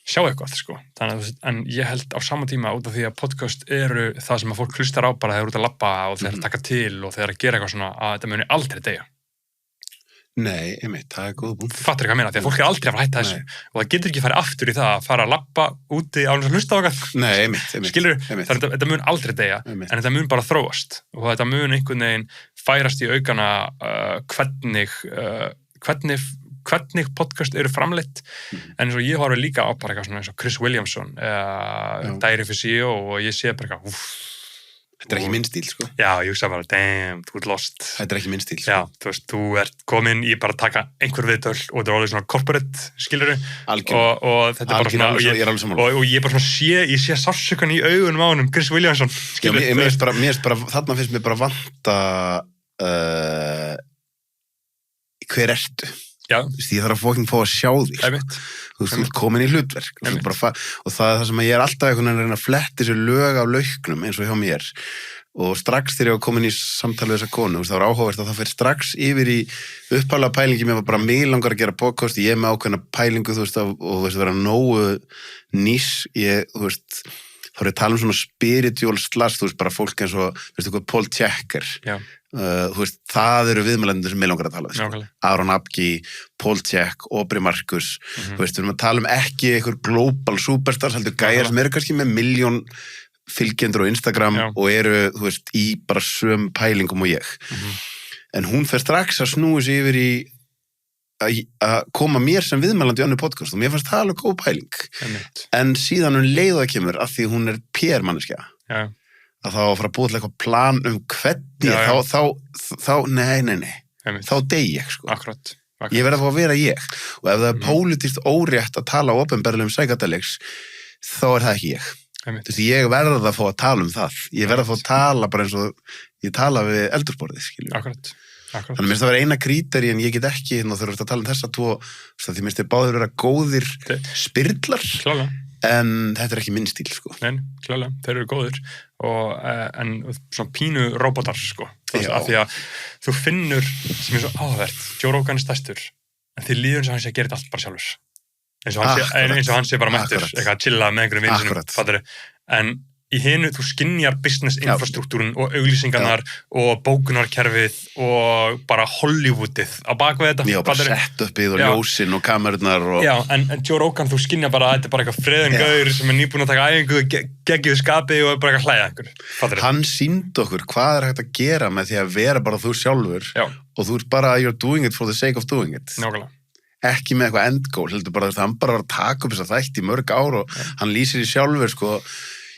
sjá eitthvað, sko. Þannig að, en ég held á sama tíma út af því að podcast eru það sem að fólk hlustar á bara þegar út að labba og þegar að taka til og þegar að gera eitthvað svona að þetta muni aldrei deyja. Nei, einmitt, það er góð búnt. Fattar ekki hvað meina, því að fólk er aldrei að fara að hætta þessu og það getur ekki farið aftur í það að fara að labba úti á þess að hlusta á okkar. Nei, einmitt. Skilur, þetta mun aldrei deyja, en þetta mun bara þróast og þetta mun einhvern veginn færast í aukana hvernig podcast eru framleitt, en eins og ég horfi líka á bara eitthvað svona eins og Chris Williamson Diary of a CEO og ég sé bara eitthvað Þetta er ekki minn stíl, sko. Já, ég hugsa bara, damn, þú ert lost. Þetta er ekki minn stíl, sko. Já, þú veist, þú ert komin í bara að taka einhver viðtöl og þetta er alveg svona corporate, skilurðu. Og þetta er bara svona, og ég bara svona ég sé sársökan í augunum á honum, Chris Williamson, skilurðu. Já, þarna finnst mér bara vanta hver ertu? Já. Þú veist, ég þarf að fá að sjá þig. Þú veist, þú ert komin í hlutverk. Og það er það sem ég er alltaf einhvern veginn að reyna að fletti sér lög af lauknum eins og hjá mér. Og strax þegar ég var komin í samtali við þessa konu, það var áhugavert að það fer strax yfir í upphaflega pælingi, mér var bara mig langar að gera podcast, ég er með ákveðna pælingu, þú veist, og þú veist, það vera nógu nýs, þú veist, þá er ég að tala um svona spiritual slash, þú veist, bara fólk eins og, veistu hvað, Paul Checker. Já. Þú veist, það eru viðmælendur sem mig langar að tala við, Aron Abgi, Paul Check, Aubrey Marcus, þú veist, við erum að tala um ekki einhver global superstars, heldur gæjar sem eru kannski með 1 milljón fylgjendur á Instagram og eru, þú veist, í bara sömu pælingum og ég. En hún fer strax að snúi sig yfir í að koma mér sem viðmælandi í önnur podcast og mér fannst það alveg góð pæling. En síðan hún leið að kemur af því hún er PR-manneskja. Já. Að þá að fara að búið til eitthvað plan hvernig, þá, nei, þá dey ég, sko. Akkurat. Ég verð að fá að vera ég. Og ef það er pólitískt órétt að tala opinberlega um psychedelics, þá er það ekki ég. Þú veist, ég verð að fá að tala um það. Ég verð að fá að tala bara eins og ég tala við eldursporðið, skiljum. Akkurat. Þannig að mér finnst það að vera eina kríteri en ég get ekki, þegar þú ert að tala um þessa 2, því mér finnst þið báðir vera góðir spyrlar. Klálega. En þetta er ekki minn stíl, sko. Nei, klálega, þeir eru góðir en svona pínu robotar, sko. Af því að þú finnur sem er svo áhugavert, Joe Rogan er stærstur en þið líður eins og hann sé að gera þetta allt bara sjálfur. Eins og hann sé bara mættur, eitthvað að chilla með einhverjum vinn sinum, fattarðu. En í hinu, þú skynjar business infrastruktúrun og auglýsingarnar og bókunarkerfið og bara Hollywoodið á bakvið þetta. Já, bara set-upið og ljósin og kamerurnar og... Já, en Joe Rogan, þú skynjar bara að þetta er bara eitthvað freðin gaur sem er nýbúinn að taka æfingu, geggjuðu skapi og er bara eitthvað hlæða einhver. Fattarðu? Hann sýndi okkur hvað er hægt að gera með því að vera bara þú sjálfur og þú ert bara, you're doing it for the sake of doing it. Nákvæmlega. ekki með eitthvað endgól, heldur bara, hann bara var að taka upp þess að þætti í mörg ár og hann lýsir í sjálfur, sko,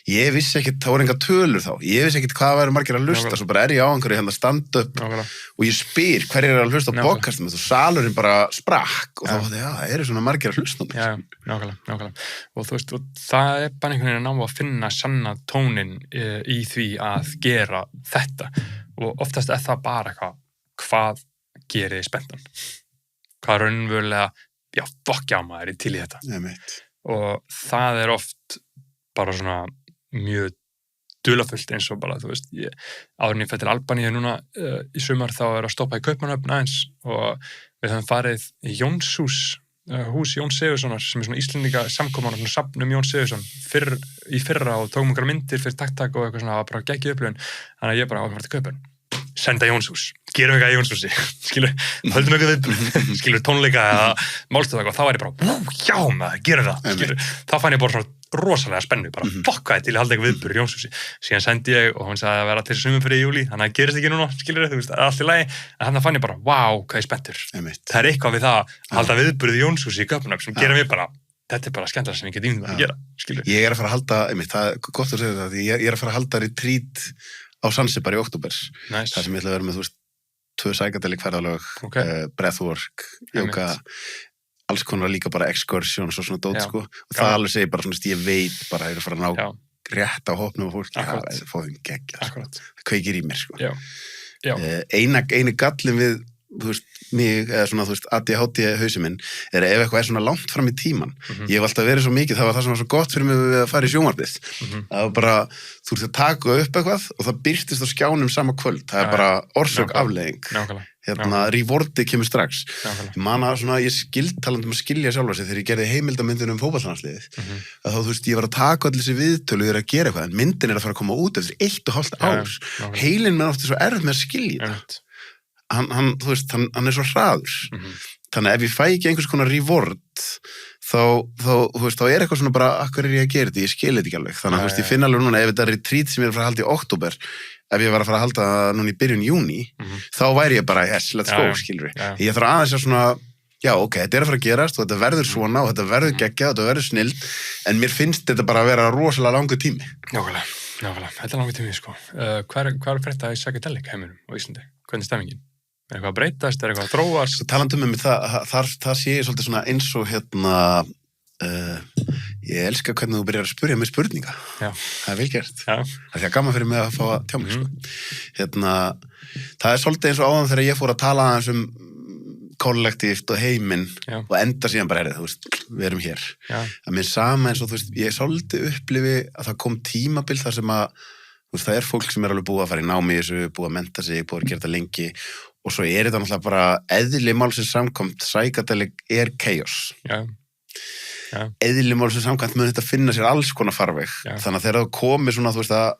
ég vissi ekkit, það voru enga tölur þá, ég vissi ekkit hvað væri margir að hlusta, svo bara ég á einhverju hérna stand up og ég spyr hverjir að hlusta á podcastum og salurinn bara sprakk og þá var það, eru svona margir að hlusta. Já, nákvæmlega. Og þú veist, og það bara einhvern veginn að ná að finna sanna tónin í því að gera þetta og oftast það bara hvað gerir þið spenntan. Hvað raunverulega, fokkja á maður til í þetta. Og það oft bara svona mjög dularfullt eins og bara, þú veist, áður en ég fer til Albaníu núna í sumar þá að stoppa í Kaupmannahöfn aðeins og við höfum farið í Jónshús, hús Jóns Sigurðssonar sem svona Íslendinga samkoman og safn Jón Sigurðsson í fyrra og tókum okkar myndir fyrir takk og eitthvað svona, bara geggið upplifun, þannig að ég bara áður að fara til Kaupmannahöfn. Senda Jónshús, gerum eitthvað í Jónshúsi skilur, höldum eitthvað viðbúr skilur tónleika eða málstöð og þá var ég bara, já maður, gerum það skilur, þá fann ég bara svona rosalega spennu bara, fokkaði til að halda eitthvað viðbúr í Jónshúsi síðan sendi ég og hún sagði að vera til sumum í júlí, þannig að það gerist ekki núna skilur, þú veist, það allt í lagi, en þannig fann ég bara hvað ég spenntur, það eitthvað við það að halda viðbúrið í Jónshúsi í Kaupmannahöfn sem gerum við bara, þetta bara skemmtilega sem ég get ímyndað að gera, skilur. Ég að fara að halda, það er gott að segja það, því ég að fara að halda retreat á Zanzibar í október, það sem ég ætla að vera með, þú veist, 2 psychedelic ferðalög, breathwork, yoga, alls konar líka bara excursions og svona dót, sko, og það alveg segir bara svona, ég veit bara að ég að fara að ná rétt á hópnum og fólki, það fóðum geggja, sko, það kveikir í mér, sko. Einu gallin við, þú veist, mig, eða svona, þú veist, ADHD hausinn minn, ef eitthvað svona langt fram í tíman. Ég hef alltaf verið svo mikið, það var það sem var svo gott fyrir mig við að fara í sjónvarpið. Það var bara, þú veist, að taka upp eitthvað og það birtist á skjánum sama kvöld. Það bara orsök afleiðing. Rewardið kemur strax. Ég man að svona, ég talandi að skilja sjálfa sig þegar ég gerði heimildamyndin fótboltalandsliðið. Að þá, þú veist, ég var að taka allir þessi viðtölu og að gera eitthvað, en myndin að fara að koma út eftir 1,5 ár. Heilinn minn oft svo erfitt með að skilja þetta. Hann, þú veist, hann svo hraður. Þannig að ef ég fæ ekki einhvers konar reward, þá, þú veist, þá eitthvað svona bara, hvað ég að gera þetta? Ég skil þetta ekki alveg. Þannig að, þú veist, ég finna alveg núna, ef þetta retreat sem ég að fara að halda í október, ef ég var að fara að halda núna í byrjun júní, þá væri ég bara, yes, let's go, skilur við. Ég þarf aðeins að svona, já, ok, þetta að fara að gerast og þetta verður svona og þetta verður geggjað og þetta verður snill, en mér finnst þetta bara að vera rosalega langur tími. Nákvæmlega, þetta langur tími, sko. Hvað frétta í psychedelic heiminum á Íslandi? Hvernig stemmingin? Eitthvað að breytast, eitthvað að þróast? Svo talandum með það sé ég svolítið svona eins og ég elska hvernig þú byrjar að spyrja mig spurninga. Það vel gert. Það er gaman fyrir mig að fá að tjá mig, sko. Það svolítið eins og áðan þegar ég fór að tala aðeins kollektíft og heiminn og enda síðan bara þú veist, við erum hér. Að mér sama eins og, þú veist, ég svolítið upplifi að það kom tímabil þar sem að, þú veist, það fólk sem alveg búið að fara í námi í þessu, búið að mennta sig, búið að gera þetta lengi og svo þetta náttúrulega bara eðli málsins samkvæmt, psychedelic chaos. Eðli málsins samkvæmt mun þetta finna sér alls konar farveg. Þannig að þegar það komi svona, þú veist, að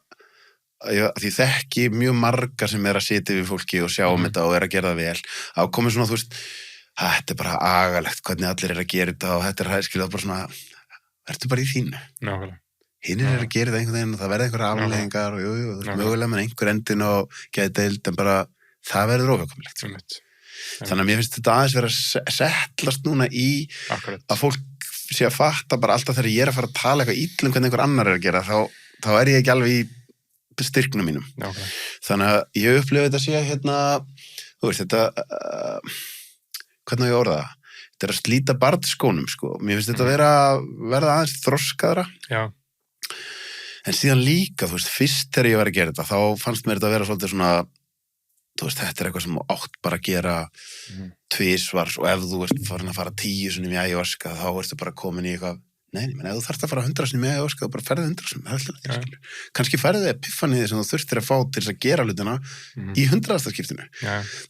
ég þekki mjög marga sem að sitja við fólki og sjá þetta og að gera það vel, að komi svona, þú veist, þetta bara agalegt hvernig allir að gera þetta og þetta hæskilað bara svona, verður bara í þínu. Hinnir að gera þetta einhvern veginn og það verða einhverja afleiðingar og jú, mögulega með einhver endin og geðdeild, en bara það verður óhjákvæmilegt. Þannig að mér finnst þetta aðeins vera að settlast núna í að fólk sé að fatta bara alltaf þegar ég að fara að tala eitthvað ítlum hvernig einhver annar að gera, þá ég ekki alveg í styrknum mínum. Þannig að ég upplifi þetta sé þú veist, þetta hvernig á ég orða það? Þetta að slíta barnskónum, sko. Mér finnst þetta verða aðeins þroskaðra. En síðan líka, þú veist, fyrst þegar ég var að gera þetta, þá fannst mér þetta að vera svolítið svona, þú veist, þetta eitthvað sem átt bara að gera tvisvar og ef þú ert farin að fara 10 sinnum í ayahuasca, þá ertu bara komin í eitthvað, nei, menn, ef þú þarft að fara 100 sinnum í ayahuasca, þá bara ferðu 100 sinnum, það er alltaf, kannski ferðu epifaniði sem þú þurftir að fá til þess að gera hlutina í 100. skiptinu.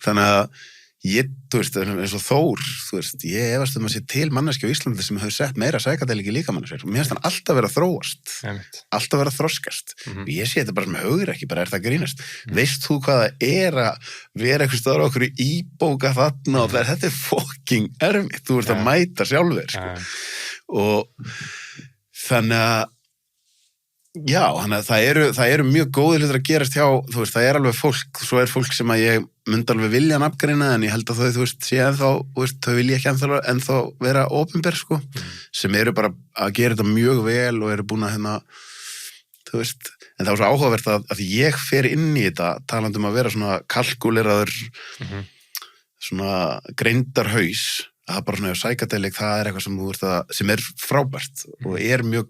Þannig að þú veist, eins og Þór, þú veist, ég efast að sé til manneskja á Íslandi sem hefur sett meira psychedelic í líkamann sér og mér finnst hann alltaf vera að þróast, alltaf vera að þroskast. Ég sé þetta bara sem haugur ekki, bara það grínast. Veist þú hvað það að vera eitthvað stöður okkur í íbóka þarna og þetta fucking erfitt, þú ert að mæta sjálfur, sko. Og þannig að Já, þannig að það eru mjög góðir hlutir að gerast hjá, þú veist, það alveg fólk, svo fólk sem að ég myndi alveg vilja nafngreina, en ég held að þau, þú veist, sé ennþá, þú veist, þau vilja ekki ennþá vera opinber, sko, sem eru bara að gera þetta mjög vel og eru búin að hérna, þú veist, en það var svo áhugavert að ég fer inn í þetta, talandi að vera svona kalkuleraður, svona greindarhaus, að það bara svona psychedelic, það eitthvað sem þú veist sem frábært og mjög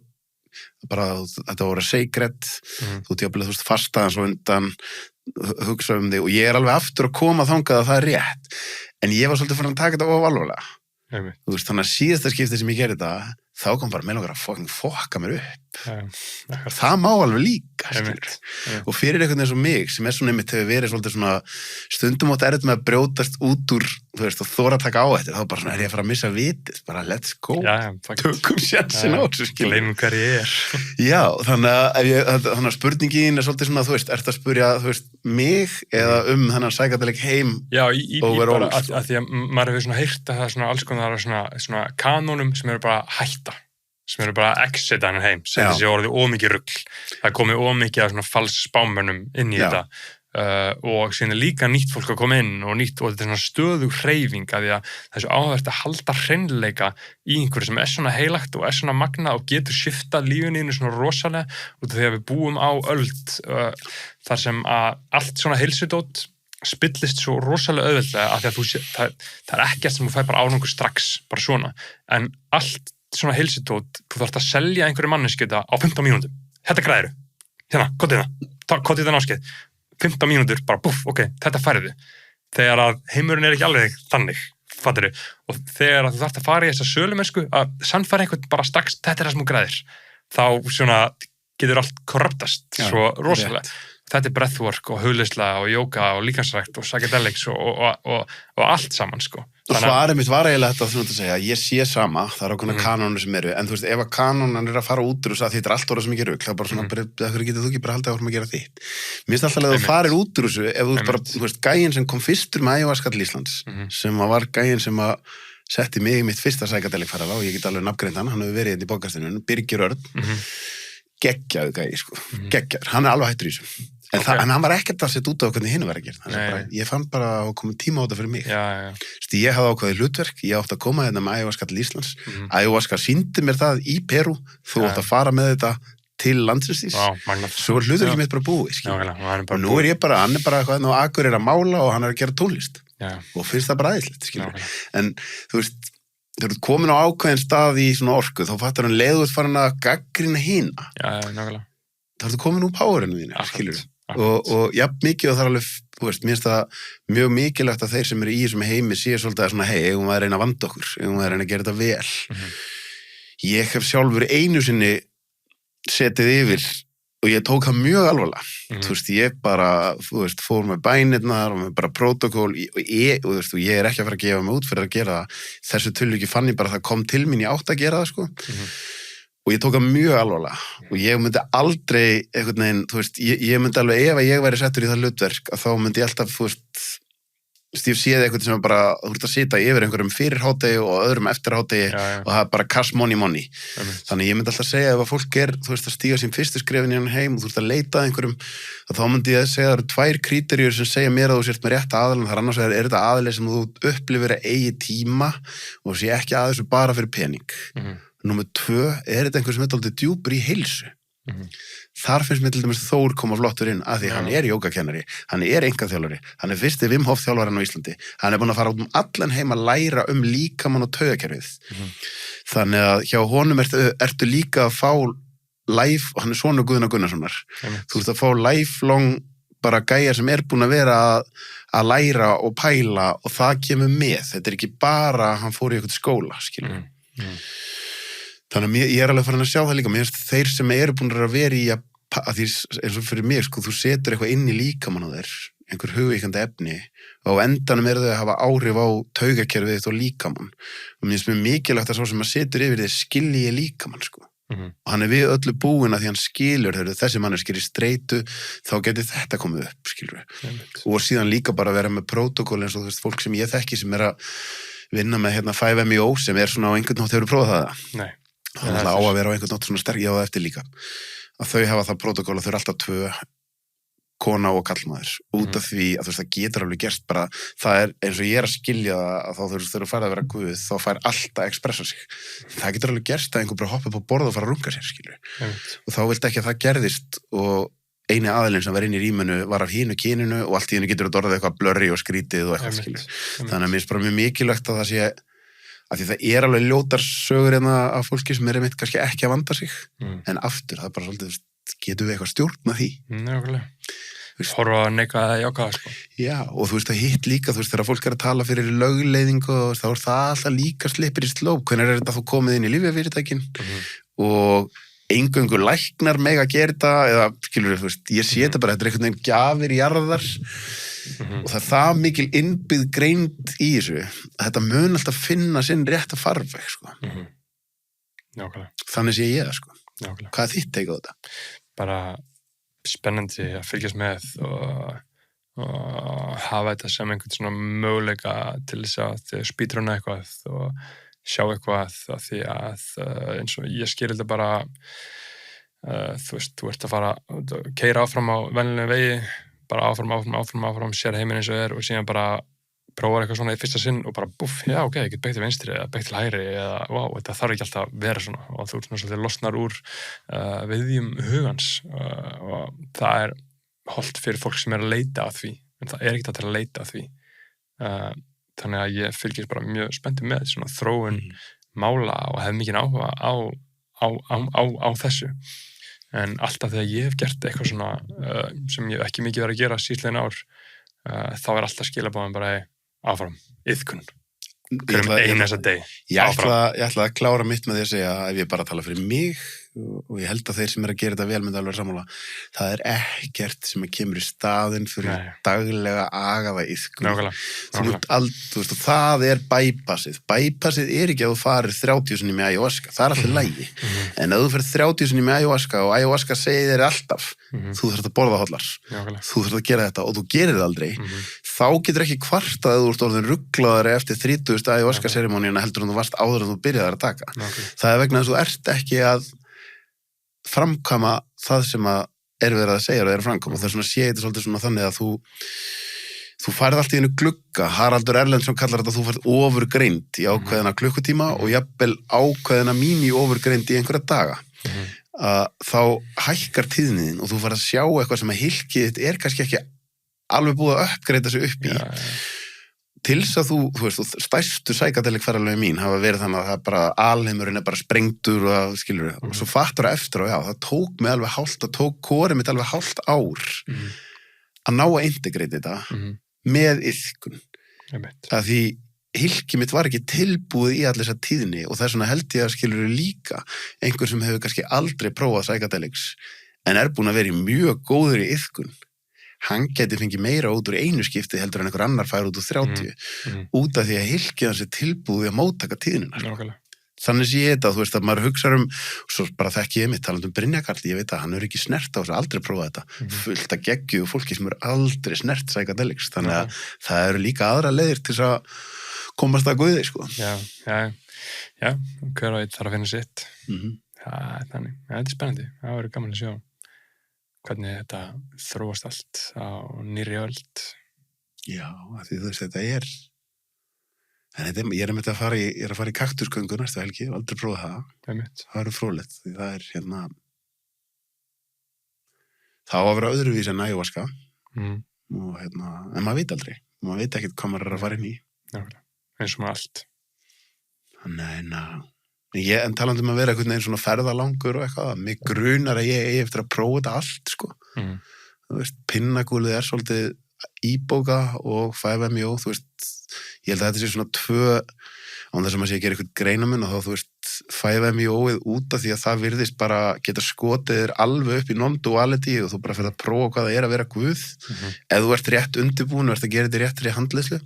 bara, þetta voru sacred þú tjápilega, þú veist, fastaðan svo undan hugsa þig og ég alveg aftur að koma þangað að það rétt en ég var svolítið fyrir að taka þetta of alvarlega þú veist, þannig að síðasta skipti sem ég gerði þetta þá kom bara með langar að fokka mér upp það má alveg líka og fyrir einhvern veginn eins og mig sem svona einmitt hefur verið svolítið svona stundum átt erfitt með að brjótast út úr þú veist og þóra að taka á þetta þá bara svona ég að fara að missa vitið bara let's go, tökum sjansin á þessu gleymum hver ég já, þannig að spurningin svolítið svona þú veist, ertu að spurja þú veist, mig eða þennan psychedelic heim já, bara að því að maður hefur svona heyrt að það er svona alls konar svona kanónum sem eru bara hætta sem eru bara að exita hann heim sem þessi orðið ómikið rugl það komið ómikið af svona fals spámönnum inn í þetta og síðan líka nýtt fólk að koma inn og þetta er svona stöðug hreyfing að því að það er svo áhugavert að halda hreinleika í einhverju sem svona heilagt og svona magnað og getur shiftað lífinu inn svona rosalega út af því að við búum á öld þar sem að allt svona heilsudót spillist svo rosalega auðveldlega að því að það er ekkert sem þú fær bara árangur strax bara svona en allt svona heilsudót, þú þarft að selja einhverju manneski þetta á 15 mínútum. Þetta græðiru. Hérna, kotið þetta náskeið. 15 mínútur, bara búff, ok, þetta færðu. Þegar að heimurinn er ekki alveg þannig, fattiru. Og þegar að þú þarft að fara í þessa sölumennsku, að sannfæra einhvern bara strax, þetta er það sem þú græðir. Þá svona getur allt korruptast svo rosalega. Þetta er breathwork og hugleiðsla og jóga og líkansrækt og psychedelics og allt saman, sko. Svarið mitt var eiginlega þetta að segja, ég sé sama, það er ákveðna kanónur sem eru, en þú veist, ef að kanónan er að fara út úr þess að þetta er allt orða sem ég gerur, það er bara svona, hverju getur þú ekki bara haldið áfram að gera þitt? Mér finnst alltaf að þú farir út úr þessu, ef þú bara, þú veist, gæinn sem kom fyrstur með ayahuasca til Íslands, sem var gæinn sem að setti mig í mitt fyrsta psychedelic ferðalag og ég get alveg nafngreint hann hefur verið hérna í podcastinu, Birgir Örn, geggjaður gæi, sko, geggjaður, hann er alveg hættur í þessu. En hann var ekkert að setja út á hvernig hinn var að gera. Ég fann bara að koma tíma á þetta fyrir mig. Ég hafði ákveðið hlutverk, ég átti að koma hérna með ayahuasca til Íslands. Ayahuasca sýndi mér það í Perú, þú átti að fara með þetta til landsins. Svo var hlutverkið mitt bara búið. Og nú er ég bara, hann er bara eitthvað og Akur er að mála og hann er að gera tónlist. Og finnst það bara æðislegt, en þú veist, þegar þú komin á ákveðin stað í svona orku, þá fattar hann leiðuð farin að gaggrina hina. Þá ertu komin úr powerinu þínu, skilur og jafn mikið og það er alveg, þú veist, mér finnst það mjög mikilvægt að þeir sem eru í þessum heimi séu svolítið að svona, eigum við að reyna að vanda okkur, eigum við að reyna að gera þetta vel. Ég hef sjálfur einu sinni setið yfir og ég tók það mjög alvarlega. Þú veist, ég bara, þú veist, fór með bænirnar og með bara prótokól og þú veist, ég er ekki að fara að gefa mig út fyrir að gera það. Þessu tilviki fann ég bara að það kom til mín, ég átti að gera það, sko. Og ég tók það mjög alvarlega og ég myndi aldrei einhvern veginn, þú veist, ég myndi alveg ef að ég væri settur í það hlutverk að þá myndi ég alltaf, þú veist, ég séð eitthvað sem bara, þú ert að sita yfir einhverjum fyrir hádegi og öðrum eftir hádegi og það er bara cash money. Þannig ég myndi alltaf segja ef að fólk þú veist, að stíga sín fyrstu skrefin í hann heim og þú ert að leita að einhverjum, þá myndi ég að segja að það eru 2 kríteríur sem segja mér að þú sért með rétt aðalinn, þar annars er þetta aðalinn sem þú upplifir að eigi tíma og sé ekki að þessu bara fyrir pening. Númer 2, er þetta einhver sem er dálítið djúpur í heilsu? Þar finnst mér til dæmis Þór koma flottur inn að því hann er jógakennari, hann er einkaþjálfari, hann er fyrsti Wim Hof þjálfarinn á Íslandi, hann er búinn að fara út allan heim að læra líkamann og taugakerfið. Þannig að hjá honum ertu líka að fá hann er sonur Guðna Gunnarssonar, þú ert að fá lifelong bara gæjar sem er búinn að vera að læra og pæla og það kemur með, þetta er ekki bara hann fór í eitthvað skóla, skilur. Þannig að ég er alveg farin að sjá það líka, mér finnst þeir sem eru búin að vera í að því eins og fyrir mig, sko, þú setur eitthvað inn í líkamann á þér, einhver hugvíkandi efni og á endanum þau að hafa áhrif á taugakerfið þitt og líkamann og mér finnst mjög mikilvægt að sá sem að setur yfir þið skilji líkamann, sko. Og hann er við öllu búin að því hann skilur þessi manneskir í streitu, þá getur þetta komið upp, skilur og síðan líka bara vera með prótokól eins og þú veist, fólk sem ég þekki sem er að vinna með 5MEO sem er svona á einhvern nátt hefur prófað það. Það er alltaf á að vera á einhvern nátt svona sterk, ég á það eftir líka. Að þau hafa það prótokól að þau eru alltaf 2, kona og kallmaður, út af því að þú veist, það getur alveg gerst bara, það er eins og ég að skilja það að þá þú veist, þegar þú færð að vera guð, þá fær alltaf að expressa sig. Það getur alveg gerst að einhver bara hoppa upp á borð og fara að runga sér, skilur. Og þá viltu ekki að það gerðist og eini aðilinn sem var inn í rýminu var af hínu kyninu og allt í hennu getur þetta orðið eitthvað blurry og skrítið og eitthvað, skilur. Þannig að mér finnst bara mjög mikilvægt að það sé, að því það er alveg ljótar sögur hérna af fólki sem einmitt kannski ekki að vanda sig, en aftur, það er bara svolítið, getum við eitthvað stjórna því. Horfa að neikvæða jákvæða, sko. Já, og þú veist að hitt líka, þú veist, þegar fólk er að tala fyrir lögleiðingu og þá er það alltaf líka slipir í slóp, hvernig er þetta þú komið inn í lyfjafyrirtækin og eingöngu læknar mega að gera þetta, eða, skilur þú veist, ég sé þetta bara, þetta er einhvern veginn gjafir jarðar og það mikil innbyggð greind í þessu, að þetta mun alltaf finna sinn rétta farveg, sko. Þannig sé ég það, sko. Hvað er þitt take á þetta? Bara spennandi að fylgjast með og hafa þetta sem einhvern svona möguleika til þess að spýtruna eitthvað og sjá eitthvað af því að eins og ég skil þetta bara þú veist, þú ert að fara að keyra áfram á venjulegum vegi, bara áfram sér heiminn eins og og síðan bara prófar eitthvað svona í fyrsta sinn og bara búff, já ok, ég get beitt til vinstri eða beitt til hægri eða vá, þetta þarf ekki alltaf að vera svona og þú ert svona svolítið losnar úr viðjum hugans og það er hollt fyrir fólk sem er að leita að því, en það er ekkert að leita að því þannig að ég fylgist bara mjög spenntið með svona þróun mála og hef mikinn áhuga á þessu en alltaf þegar ég hef gert eitthvað svona sem ég hef ekki mikið verið að gera síðlegin ár þá er alltaf skilabóðan bara áfram, iðkun einu þess að deg ég ætla að klára mitt með því að segja ef ég bara tala fyrir mig og ég held að þeir sem er að gera þetta vel myndi alveg sammála það er ekkert sem kemur í staðinn fyrir daglega agaða iðkun þú veist, og það er bypassið er ekki að þú farir 30 sinni með ayahuasca, það er alltaf lægi en ef þú fyrir 30 sinni með ayahuasca og ayahuasca segir þér alltaf þú þarft að borða hollar, þú þarft að gera þetta og þú gerir það aldrei þá getur ekki kvartað að þú ert orðin rugglaðari eftir 30. ayahuasca serimóníuna heldur en þú varst áður en þú byrjaðir að taka það er vegna þess að þú ert ekki að framkama það sem að er verið að segja og er að framkama og það er svona sé þetta svolítið svona þannig að þú færð allt í einu glugga Haraldur Erlendsson kallar þetta að þú færð ofurgreind í ákveðina klukkutíma og jafnvel ákveðina mini ofurgreind í einhverja daga þá hækkar tíðnin og þú færð að sjá eitthvað sem að hylkið þitt er kannski ekki alveg búið að uppgreita sig upp í til þess að þú veist, stærstu psychedelic ferðalögin mín hafa verið þannig að það bara alheimurinn er bara sprengtur og skilur og svo fattur það eftir og já, það tók mig alveg hálft, það tók kórið mitt alveg hálft ár að ná að integrate þetta með iðkun að því hylkið mitt var ekki tilbúið í allir þessa tíðni og það er svona held ég að skilur líka einhver sem hefur kannski aldrei prófað psychedelics en er búin að vera í mjög góður í iðkun hann geti fengið meira út úr einu skipti heldur en einhver annar fær út úr 30 út af því að hylkið hans er tilbúið að móttaka tíðnina. Þannig sé ég þetta, þú veist að maður hugsa svo bara þekki ég mitt talandi Brynjar Karl, ég veit að hann er ekki snert á þessu, aldrei prófað þetta, fullt að geggju fólki sem er aldrei snert psychedelics, þannig að það eru líka aðra leiðir til að komast að guði, sko. Já, hver og einn þarf að finna sitt. Þannig, þetta er spennandi, það verður gaman að sjá hvernig þetta þróast allt á nýrri öld. Já, því þú veist, þetta er ég er að fara í kaktusgöngu næstu helgi, aldrei prófað það. Það eru fróðlegt, því það er það á að vera öðruvísi en ayahuasca og en maður veit aldrei, maður veit ekkert hvað maður er að fara inn í. Eins og maður allt. En talandi að vera einhvern veginn svona ferðalangur og eitthvað, mig grunar að ég eigi eftir að prófa þetta allt, sko. Þú veist, pinnagúlið er svolítið íbóka og 5-MeO, þú veist, ég held að þetta sé svona 2, án þess að maður sé að gera eitthvað greinamun og þá, þú veist, 5-MeO-ið út af því að það virðist bara geta skotið þér alveg upp í non-duality og þú bara fyrir að prófa hvað það er að vera guð, ef þú ert rétt undirbúin og ert að gera þetta réttri handleiðslu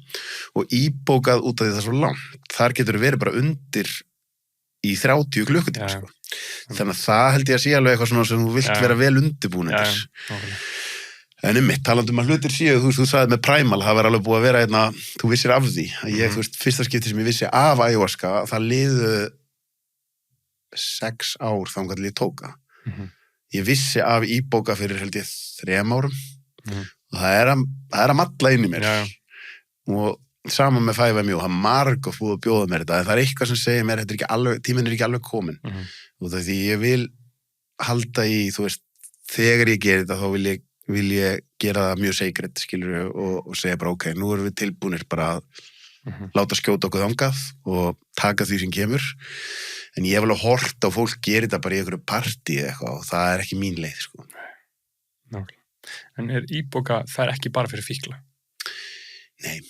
og íbókað út af því það er svo langt, þar getur verið bara undir í 30 klukkutíma, sko. Þannig að það held ég að sé alveg eitthvað svona sem þú vilt vera vel undirbúin en talandi að hlutir séu, þú sagði með Primal, það var alveg búið að vera þú vissir af því, að ég, þú veist, fyrsta skipti sem ég vissi af ayahuasca, það liðu 6 ár þangað til ég tóka. Mhm. Ég vissi af íbóka fyrir held ég 3 árum Mhm. og það er að malla inn í mér. Já. Og saman með 5MU, það marg og búið að bjóða mér þetta, en það er eitthvað sem segir mér, tíminn er ekki alveg komin. Mhm. Og það er því ég vil halda í, þú veist, þegar ég gerir þetta, þá vil ég gera það mjög sacred, skilur og segja bara, ok, nú erum við tilbúnir bara að Mhm. láta skjóta okkur þangað og taka því sem kemur. En ég hef alveg hort á fólk gerir þetta bara í einhverju partí eða eitthvað og það er ekki mín leið, sko. Nákvæmlega. En íbóka, það ekki bara fyrir fíkla? Nei.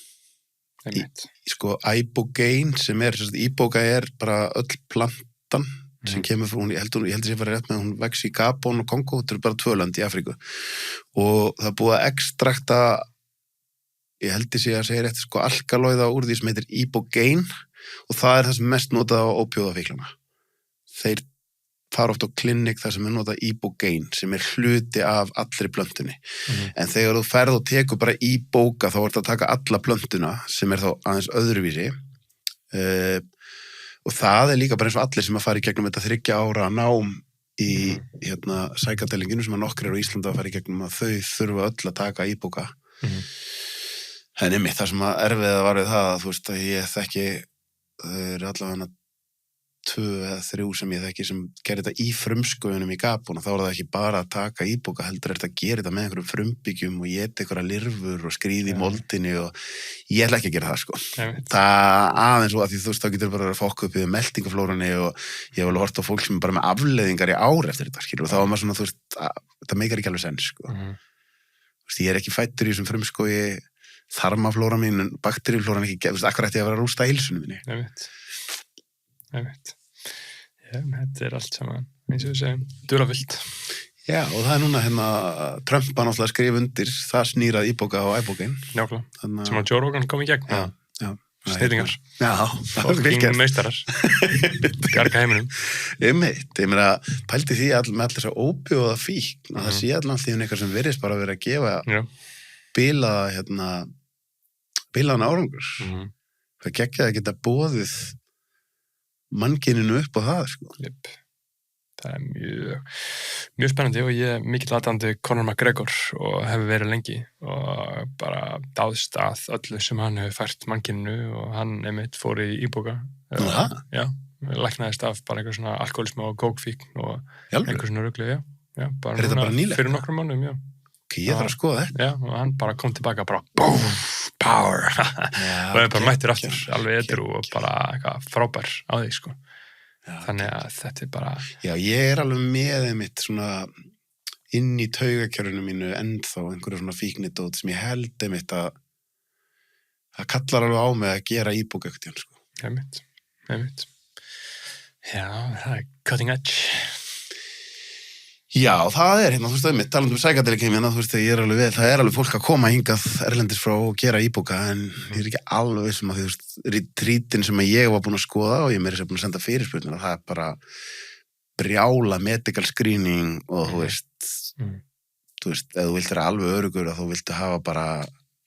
Einmitt. Sko, ibogaine sem íbóka er bara öll plantan sem kemur frá hún, ég held að sé bara rétt með hún vex í Gabon og Kongo, þetta eru bara 2 lönd í Afríku og það er búið að ekstrakta, ég held að segja rétt, sko, alkalóiða úr því sem heitir ibogaine og það er það sem mest notað á ópíóðafíklana. Þeir fara oft á klinik þar sem er notað ibogaine sem er hluti af allri plöntunni. En þegar þú ferð og tekur bara íbóka þá er þetta að taka alla plöntuna sem er þá aðeins öðruvísi og það er líka bara eins og allir sem að fara í gegnum þetta 3 ára nám í sækadelinginu sem að nokkrir á Íslandi að fara í gegnum að þau þurfa öll að taka íbóka. En einmitt það sem að erfiða var við það að þú veist að ég þekki þau eru allavega 2 eða 3 sem ég þekki sem gerir þetta í frumskójunum í Gabon og þá er það ekki bara að taka íbóka heldur er þetta að gera þetta með einhverjum frumbyggjum og éta einhverja lirfur og skríði í moldinni og ég ætla ekki að gera það, sko. Það aðeins og að því þú veist þá getur bara að fokka upp við meltingaflórunni og ég hef alveg hort á fólk sem er bara með afleiðingar í ár eftir þetta, skilur, og þá er maður svona, þú veist, þetta meikar ekki alveg sens, sko. Þú veist, ég er ekki fæddur í þessum frumskói, þarmaflóra mín, en bakteríuflóran ekki, þú veist, akkur ætti ég að vera að rústa heilsunum minni. Einmitt. Já, þetta allt saman, eins og við segjum, dularfullt. Já, og það er núna Trump að náttúrulega skrifa undir, það snýrað íbóka á ibogaine. Nákvæmlega, sem að Joe Rogan kom í gegn. Já. Snillingar. Já, það er Fokking meistarar. Garga heiminum. Einmitt, ég meina, pældi því með allir þess að ópíóða fíkn, að það sé allan því eitthvað sem virðist bara að vera að gefa bilaðan árangur. Það geggjaði að geta boðið mannkyninu upp á það, sko. Jep. Það er mjög spennandi og ég er mikill aðdáandi Conor McGregor og hefur verið lengi og bara dáðst að öllu sem hann hefur fært mannkyninu og hann einmitt fór í íbóka. Já, læknaðist af bara einhver svona alkoholismu og kókfíkn og einhver svona ruglu, já. Er þetta bara nýlegt? Fyrir nokkrum mánuðum, já. Ok, ég þarf að skoða þetta. Já, og hann bara kom tilbaka bara BOOM! Power! Og það bara mættir aftur, alveg edru og bara eitthvað frábær á því, sko. Þannig að þetta bara... Já, ég alveg með einmitt svona inn í taugakjörunu mínu ennþá einhverju svona fíknidót sem ég held einmitt að það kallar alveg á mig að gera íbók ekkert, sko. Einmitt. Já, það er cutting edge. Já, það er þú veist, einmitt, talandi sækadelikheimina, þú veist, það er alveg fólk að koma hingað erlendis frá og gera íbóka, en ég er ekki alveg sem að, þú veist, retreatin sem ég var búin að skoða og ég meiri sem búin að senda fyrirspurnir, það er bara brjála medical screening og þú veist, ef þú vilt vera alveg örugur og þú viltu hafa bara,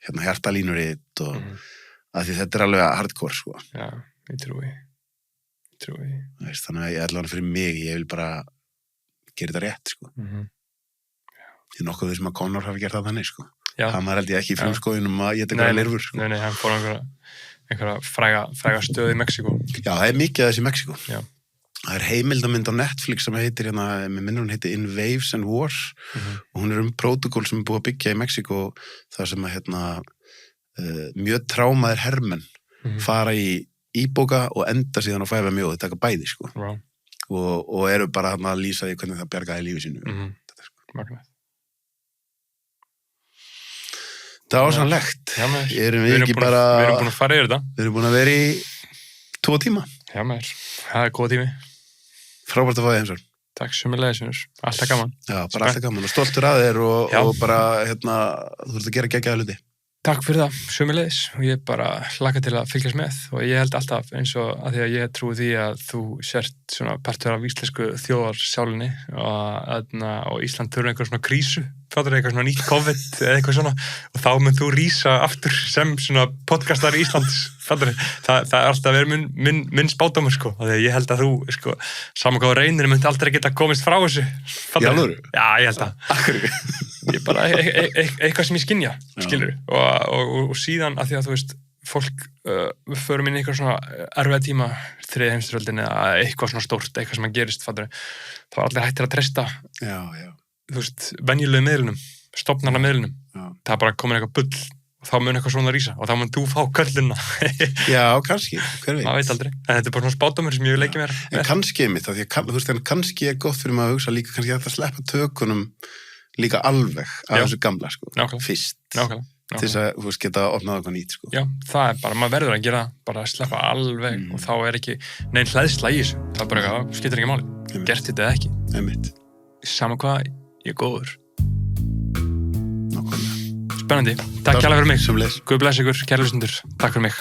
hjartalínuritt og að því þetta er alveg hardcore, sko. Já, ég trúi. Þannig að ég allavega fyrir mig, ég vil bara gera þetta rétt, sko. Ég er nokkuð sem að Conor hafi gert það þannig, sko. Það maður held ég ekki í frumskóginum að ég eitthvað lirfur, sko. Nei, hann fór einhverja fræga stöð í Mexíkó. Já, það er mikið af þessi í Mexíkó. Já. Það er heimildamynd á Netflix sem heitir, með minnur hún heitir In Waves and Wars og hún er protokól sem er búið að byggja í Mexíkó þar sem að, mjög trámaðir hermenn fara í íbóka og enda síðan á 5MU og þau taka bæði, sko. Wow. Og eru bara að lýsa því hvernig það bjargaði lífi sínu. Magnað. Það var sannlegt. Já, maður. Erum við ekki bara... Við erum búin að fara yfir þetta. Við erum búin að vera í 2 tíma. Já, maður. Það er góð tími. Frábært að fá þig heimsókn. Takk sömuleiðis, Unnur. Alltaf gaman. Já, bara alltaf gaman. Og stoltur að þér og bara, þú ert að gera geggjaða hluti. Takk fyrir það, sömuleiðis, og ég bara hlakka til að fylgjast með og ég held alltaf eins og að því að ég trúi því að þú sért svona partur af íslensku þjóðarsjálinni og Ísland þurfa einhver svona krísu, fattur eitthvað svona nýtt COVID eða eitthvað svona og þá mun þú rísa aftur sem svona podcastar í Íslands, fattur það er alltaf verið minn spádómur sko, af því að ég held að þú sko, saman hvað reynir myndi aldrei geta komist frá þessu, fattur Já, ég held að ég bara eitthvað sem ég skynja skilur og síðan að því að þú veist fólk við förum inn í eitthvað svona erfiða tíma þriðja heimsstyrjöldin eða eitthvað svona stórt eitthvað sem að gerist fattur þá er allir hættir að treysta þú veist venjulegu miðlunum stofnarna miðlunum það er bara komin eitthvað bull og þá mun eitthvað svona rísa og þá mun þú fá köllina Já, kannski, hver veit maður veit aldrei en þetta er bara svona spádómur sem ég leiki mér en kannski einmitt af því að þú veist en kannski er gott fyrir maður að hugsa líka kannski að það sleppa tökunum líka alveg af þessu gamla sko, fyrst til þess að þú veist geta opnað eitthvað nýtt sko. Já, það er bara, maður verður að gera bara að sleppa alveg og þá er ekki neinn hlæðsla í þessu, það er bara eitthvað, skiptir ekki máli gert þetta eða ekki sama hvað, ég er góður Nákvæmlega Spennandi, takk kærlega fyrir mig Guð bless ykkur, kæru hlustendur, takk fyrir mig